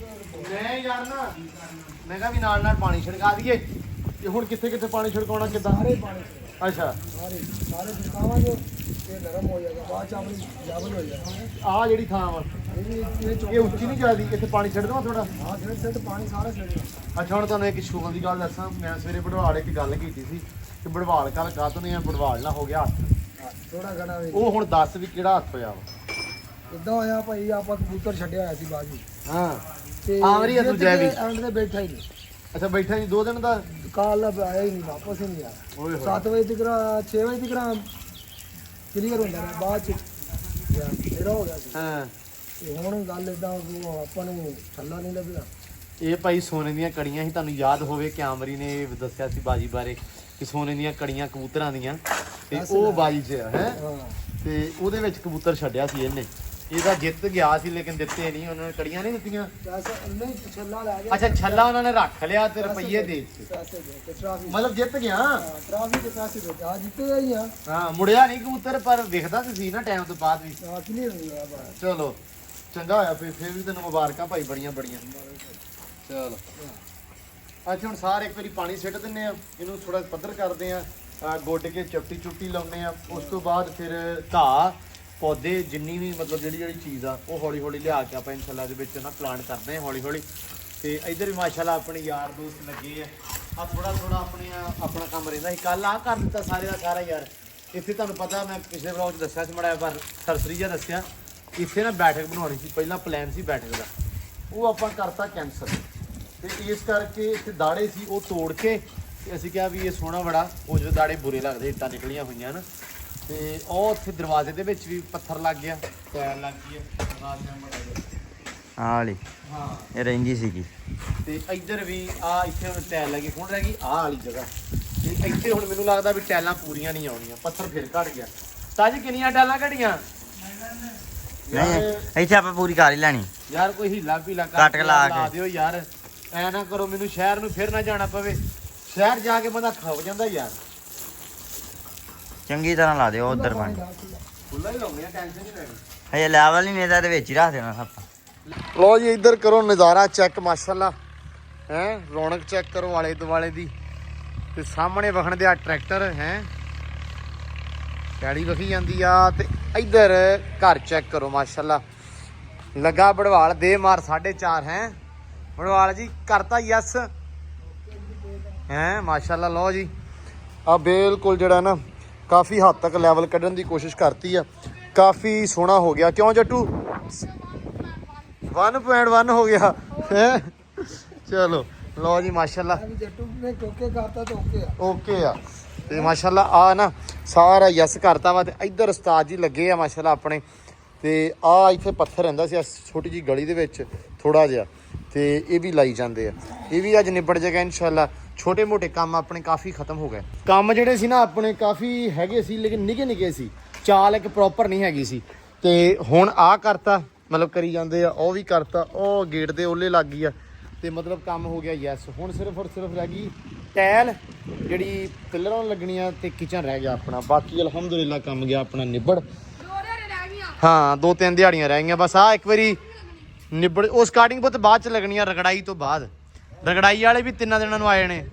[SPEAKER 1] ਮੈਂ ਯਾਰ ਨਾ ਮੈਂ ਕਿਹਾ ਵੀ ਨਾਲ ਨਾਲ ਪਾਣੀ ਛਿੜਕਾ ਦਈਏ ਤੇ ਹੁਣ ਕਿੱਥੇ ਕਿੱਥੇ ਪਾਣੀ ਛਿੜਕਾਉਣਾ ਕਿੱਦਾਂ ਸਾਰੇ ਪਾਣੀ ਅੱਛਾ
[SPEAKER 2] ਸਾਰੇ ਛਿੜਕਾਵਾਂਗੇ ਤੇ ਨਰਮ ਹੋ ਜਾਏਗਾ ਬਾਅਦ ਚ ਆਪਣੀ ਜਾਬਲ ਹੋ ਜਾਏਗਾ
[SPEAKER 1] ਆਹ ਜਿਹੜੀ ਥਾਂ ਵਾ ਇਹ ਉੱਚੀ ਨਹੀਂ ਜਾਂਦੀ ਇੱਥੇ ਪਾਣੀ ਛੱਡ ਦੇਵਾਂ ਥੋੜਾ
[SPEAKER 2] ਹਾਂ ਜਿਹੜੇ ਪਾਣੀ ਸਾਰਾ ਛੱਡੇਗਾ
[SPEAKER 1] ਅੱਛਾ ਹੁਣ ਤੁਹਾਨੂੰ ਇੱਕ ਸ਼ੂਗਰ ਦੀ ਗੱਲ ਦੱਸਾਂ ਮੈਂ ਸਵੇਰੇ ਬੜਵਾਲ ਇੱਕ ਗੱਲ ਕੀਤੀ ਸੀ ਕਿ ਬੜਵਾਲ ਕੱਲ ਕਾਹਤੋਂ ਨਹੀਂ ਆ ਬੜਵਾਲ ਨਾ ਹੋ ਗਿਆ
[SPEAKER 2] ਥੋੜਾ ਘਣਾ ਵੀ
[SPEAKER 1] ਉਹ ਹੁਣ ਦੱਸ ਵੀ ਕਿਹੜਾ ਹੱਥ ਹੋਇਆ ਵਾ
[SPEAKER 2] ਇਦਾਂ ਹੋਇਆ ਭਾਈ ਆਪਾਂ ਕਬੂਤਰ ਛੱਡਿਆ ਹੋਇਆ ਸੀ ਬਾਜੀ
[SPEAKER 1] ਹਾਂ
[SPEAKER 2] ਤੇ
[SPEAKER 1] ਆਵਰੀ ਆ ਤੂੰ ਜੈ ਵੀ
[SPEAKER 2] ਐਂਡ ਤੇ ਬੈਠਾ ਹੀ ਨਹੀਂ
[SPEAKER 1] ਅੱਛਾ ਬੈਠਾ ਜੀ 2 ਦਿਨ ਦਾ
[SPEAKER 2] ਕਾਲ ਆਇਆ ਹੀ ਨਹੀਂ ਵਾਪਸ ਹੀ ਨਹੀਂ ਆਇਆ
[SPEAKER 1] ਓਏ
[SPEAKER 2] 7 ਵਜੇ ਤੱਕ 6 ਵਜੇ ਤੱਕ ਕਲੀਅਰ ਹੁੰਦਾ ਰਿਹਾ ਬਾਅਦ ਚ ਯਾਰ ਮੇਰਾ ਹੋ ਗਿਆ ਸੀ
[SPEAKER 1] ਹਾਂ
[SPEAKER 2] ਤੇ ਹੁਣ ਗੱਲ ਇਦਾਂ ਆਪਾਂ ਨੂੰ ਛੱਲਾ ਨਹੀਂ ਲੱਭਿਆ
[SPEAKER 1] ਇਹ ਭਾਈ ਸੋਨੇ ਦੀਆਂ ਕੜੀਆਂ ਸੀ ਤੁਹਾਨੂੰ ਯਾਦ ਹੋਵੇ ਕਿ ਆਮਰੀ ਨੇ ਦੱਸਿਆ ਸੀ ਬਾਜੀ ਬਾਰੇ ਕਿ ਸੋਨੇ ਦੀਆਂ ਕੜੀਆਂ ਕਬੂਤਰਾਂ ਦੀਆਂ ਤੇ ਉਹ ਬਾਜੀ 'ਚ ਹੈ
[SPEAKER 2] ਹਾਂ
[SPEAKER 1] ਤੇ ਉਹਦੇ ਵਿੱਚ ਕਬੂਤਰ ਛੱਡਿਆ ਸੀ ਇਹਨੇ ਇਹਦਾ ਜਿੱਤ ਗਿਆ ਸੀ ਲੇਕਿਨ ਦਿੱਤੇ ਨਹੀਂ ਉਹਨਾਂ ਨੇ ਕੜੀਆਂ ਨਹੀਂ ਦਿੱਤੀਆਂ
[SPEAKER 2] ਪੈਸਾ ਨਹੀਂ ਛੱਲਾ ਲੈ ਗਿਆ
[SPEAKER 1] ਅੱਛਾ ਛੱਲਾ ਉਹਨਾਂ ਨੇ ਰੱਖ ਲਿਆ ਤੇ ਰੁਪਈਏ ਦੇ ਦਿੱਤੇ
[SPEAKER 2] ਪੈਸੇ ਦੇ ਕੇ ਟਰਾਫੀ
[SPEAKER 1] ਮਤਲਬ ਜਿੱਤ ਗਿਆ
[SPEAKER 2] ਟਰਾਫੀ ਦੇ ਪੈਸੇ ਦੇ ਆ ਜਿੱਤੇ ਹੀ ਆ
[SPEAKER 1] ਹਾਂ ਮੁੜਿਆ ਨਹੀਂ ਕਬੂਤਰ ਪਰ ਵਿਖਦਾ ਤੇ ਸੀ ਨਾ ਟਾਈਮ ਤੋਂ ਬਾਅਦ ਵੀ
[SPEAKER 2] ਕਲੀਅਰ ਨਹੀਂ ਹੋਇਆ ਬਾਹਰ
[SPEAKER 1] ਚਲੋ ਚੰਗਾ ਹੋਇਆ ਫਿਰ ਵੀ ਤੈਨੂੰ ਮੁਬਾਰਕਾਂ ਭਾਈ ਬੜੀਆਂ ਚਲੋ ਅੱਛਾ ਹੁਣ ਸਾਰੇ ਇੱਕ ਵਾਰੀ ਪਾਣੀ ਸਿੱਟ ਦਿੰਨੇ ਆ ਇਹਨੂੰ ਥੋੜਾ ਪੱਧਰ ਕਰਦੇ ਆ ਗੋਡ ਕੇ ਚੁੱਟੀ ਲਾਉਨੇ ਆ ਉਸ ਤੋਂ ਬਾਅਦ ਫਿਰ ਘਾਹ ਪੌਦੇ ਜਿੰਨੀ ਵੀ ਮਤਲਬ ਜਿਹੜੀ ਚੀਜ਼ ਆ ਉਹ ਹੌਲੀ ਹੌਲੀ ਲਿਆ ਕੇ ਆਪਾਂ ਇਨਸ਼ਾਅੱਲਾ ਦੇ ਵਿੱਚ ਨਾ ਪਲਾਂਟ ਕਰਦੇ ਆ ਹੌਲੀ ਹੌਲੀ ਤੇ ਇੱਧਰ ਵੀ ਮਾਸ਼ਾਅੱਲਾ ਆਪਣੇ ਯਾਰ ਦੋਸਤ ਲੱਗੇ ਆ ਥੋੜਾ ਆਪਣਾ ਕੰਮ ਰਹਿੰਦਾ ਸੀ ਕੱਲ ਆ ਕਰ ਦਿੱਤਾ ਸਾਰੇ ਦਾ ਸਾਰਾ ਯਾਰ ਇੱਥੇ ਤੁਹਾਨੂੰ ਪਤਾ ਮੈਂ ਪਿਛਲੇ ਵਲੌਗ 'ਚ ਦੱਸਿਆ ਸੀ ਮੜਾ ਪਰ ਸਰਸਰੀ ਜਿਹਾ ਦੱਸਿਆ ਇੱਥੇ ਨਾ ਬੈਠਕ ਬਣਾਉਣੀ ਸੀ ਪਹਿਲਾਂ ਪਲਾਨ ਸੀ ਬੈਠਕ ਦਾ ਉਹ ਆਪਾਂ ਕਰਤਾ ਕੈਂਸਲ ਤੇ ਇਸ ਕਰਕੇ ਇੱਥੇ ਦਾੜੇ ਸੀ ਉਹ ਤੋੜ ਕੇ ਤੇ ਅਸੀਂ ਕਿਹਾ ਵੀ ਇਹ ਸੋਹਣਾ ਬੜਾ ਉਹ ਜਿਹੜੇ ਦਾੜੇ ਬੁਰੇ ਲੱਗਦੇ ਇੱਟਾਂ ਨਿਕਲੀਆਂ ਹੋਈਆਂ ਨਾ ਤੇ ਉਹ ਉੱਥੇ ਦਰਵਾਜ਼ੇ ਦੇ ਵਿੱਚ ਵੀ ਪੱਥਰ ਲੱਗ ਗਿਆ ਟਾਇਲ ਲੱਗ ਗਈ ਹੈ
[SPEAKER 4] ਆਹ ਵਾਲੀ
[SPEAKER 1] ਹਾਂ
[SPEAKER 4] ਇਹ ਰਹਿੰਦੀ ਸੀਗੀ।
[SPEAKER 1] ਤੇ ਇੱਧਰ ਵੀ ਆ ਇੱਥੇ ਹੁਣ ਟੈਲ ਲੱਗੀ, ਹੁਣ ਰਹਿ ਗਈ ਆਹ ਵਾਲੀ ਜਗ੍ਹਾ। ਤੇ ਇੱਥੇ ਹੁਣ ਮੈਨੂੰ ਲੱਗਦਾ ਵੀ ਟੈਲਾਂ ਪੂਰੀਆਂ ਨਹੀਂ ਆਉਣੀਆਂ, ਪੱਥਰ ਫਿਰ ਘਟ ਗਿਆ। ਤਾਜੀ ਕਿੰਨੀਆਂ ਟੈਲਾਂ ਘਟੀਆਂ?
[SPEAKER 4] ਨਹੀਂ ਇੱਥੇ ਆਪਾਂ ਪੂਰੀ ਕਰ ਹੀ ਲੈਣੀ।
[SPEAKER 1] ਯਾਰ ਕੋਈ ਹੀਲਾ ਪੀਲਾ
[SPEAKER 4] ਕੱਟ ਕੇ ਲਾ ਕੇ।
[SPEAKER 1] ਦਿਓ ਯਾਰ, ਐ ਨਾ ਕਰੋ ਮੈਨੂੰ ਸ਼ਹਿਰ ਨੂੰ ਫਿਰ ਨਾ ਜਾਣਾ ਪਵੇ। ਸ਼ਹਿਰ ਜਾ ਕੇ ਬੰਦਾ ਖੱਪ ਜਾਂਦਾ ਯਾਰ।
[SPEAKER 4] ਚੰਗੀ ਤਰ੍ਹਾਂ ਲਾ ਦਿਓ ਉਧਰ ਪਾਣੀ।
[SPEAKER 1] ਖੁੱਲਾ ਹੀ ਲਾਉਂਦੇ ਆ, ਟੈਨਸ਼ਨ ਨਹੀਂ ਲੈਣੀ।
[SPEAKER 4] ਹਜੇ ਲੈਵਲ ਨਹੀਂ ਮੇਰਾ, ਇਹਦੇ ਵਿੱਚ ਹੀ ਰੱਖ ਦੇਣਾ ਆਪਾਂ।
[SPEAKER 1] ਲੋ ਜੀ ਇੱਧਰ ਕਰੋ ਨਜ਼ਾਰਾ ਚੈੱਕ, ਮਾਸ਼ਾਅੱਲਾ ਹੈ। ਰੌਣਕ ਚੈੱਕ ਕਰੋ ਆਲੇ ਦੁਆਲੇ ਦੀ। ਤੇ ਸਾਹਮਣੇ ਵਖਣ ਦੇ ਆ ਟਰੈਕਟਰ ਹੈ, ਪੈੜੀ ਵਖੀ ਜਾਂਦੀ ਆ। ਤੇ ਇੱਧਰ ਘਰ ਚੈੱਕ ਕਰੋ ਮਾਸ਼ਾਅੱਲਾ, ਲੱਗਾ ਬੜਵਾਲ ਦੇ ਮਾਰ 4.5 ਹੈ। ਬੜਵਾਲ ਜੀ ਕਰਤਾ ਯਸ ਹੈ ਮਾਸ਼ਾਅੱਲਾ। ਲੋ ਜੀ ਆ ਬਿਲਕੁਲ ਜਿਹੜਾ ਨਾ ਕਾਫੀ ਹੱਦ ਤੱਕ ਲੈਵਲ ਕੱਢਣ ਦੀ ਕੋਸ਼ਿਸ਼ ਕਰਤੀ ਆ, ਕਾਫੀ ਸੋਹਣਾ ਹੋ ਗਿਆ। ਕਿਉਂ ਜੱਟੂ 1.1 ਹੋ ਗਿਆ ਹੈ। ਚਲੋ ਲਓ ਜੀ ਮਾਸ਼ਾਅੱਲਾ
[SPEAKER 6] ਜੱਟੂ ਨੇ ਕੋਕੇ ਕਰਤਾ ਤਾਂ
[SPEAKER 1] ਓਕੇ ਆ। ਤੇ ਮਾਸ਼ਾਅੱਲਾ ਆ ਨਾ ਸਾਰਾ ਯਸ ਕਰਤਾ ਵਾ। ਤੇ ਇੱਧਰ ਉਸਤਾਦ ਜੀ ਲੱਗੇ ਆ ਮਾਸ਼ਾਅੱਲਾ ਆਪਣੇ। ਤੇ ਆ ਇੱਥੇ ਪੱਥਰ ਰਹਿੰਦਾ ਸੀ ਛੋਟੀ ਜੀ ਗਲੀ ਦੇ ਵਿੱਚ ਥੋੜਾ ਜਿਹਾ, ਤੇ ਇਹ ਵੀ ਲਾਈ ਜਾਂਦੇ ਆ। ਇਹ ਵੀ ਅੱਜ ਨਿਬੜ ਜਾਏਗਾ ਇਨਸ਼ਾਅੱਲਾ। ਛੋਟੇ ਮੋਟੇ ਕੰਮ ਆਪਣੇ ਕਾਫੀ ਖਤਮ ਹੋ ਗਏ। ਕੰਮ ਜਿਹੜੇ ਸੀ ਨਾ ਆਪਣੇ ਕਾਫੀ ਹੈਗੇ ਸੀ, ਲੇਕਿਨ ਨਿੱਕੇ ਨਿੱਕੇ ਸੀ, ਚਾਲ ਇੱਕ ਪ੍ਰੋਪਰ ਨਹੀਂ ਹੈਗੀ ਸੀ। ਤੇ ਹੁਣ ਆ ਕਰਤਾ, ਮਤਲਬ ਕਰੀ ਜਾਂਦੇ ਆ। ਉਹ ਵੀ ਕਰਤਾ, ਉਹ ਗੇਟ ਦੇ ਓਲੇ ਲੱਗ ਗਈ ਆ। ਤੇ ਮਤਲਬ ਕੰਮ ਹੋ ਗਿਆ ਯੈਸ। ਹੁਣ ਸਿਰਫ ਔਰ ਸਿਰਫ ਰਹਿ ਗਈ ਟੈਲ ਜਿਹੜੀ ਪਿੱਲਰਾਂ ਨੂੰ ਲੱਗਣੀਆਂ, ਤੇ ਕਿਚਨ ਰਹਿ ਗਿਆ ਆਪਣਾ। ਬਾਕੀ ਅਲਹਮਦੁਲਿਲਾ ਕੰਮ ਗਿਆ ਆਪਣਾ ਨਿਬੜ। ਹਾਂ 2-3 ਦਿਹਾੜੀਆਂ ਰਹਿ ਗਈਆਂ ਬਸ। ਆ ਇੱਕ ਵਾਰੀ ਨਿਬੜ, ਉਹ ਸਟਾਰਟਿੰਗ ਬਹੁਤ ਬਾਅਦ ਚ ਲੱਗਣੀਆਂ, ਰਗੜਾਈ ਤੋਂ ਬਾਅਦ। ਰਗੜਾਈ ਵਾਲੇ ਵੀ 3 ਦਿਨਾਂ ਨੂੰ ਆਏ ਨੇ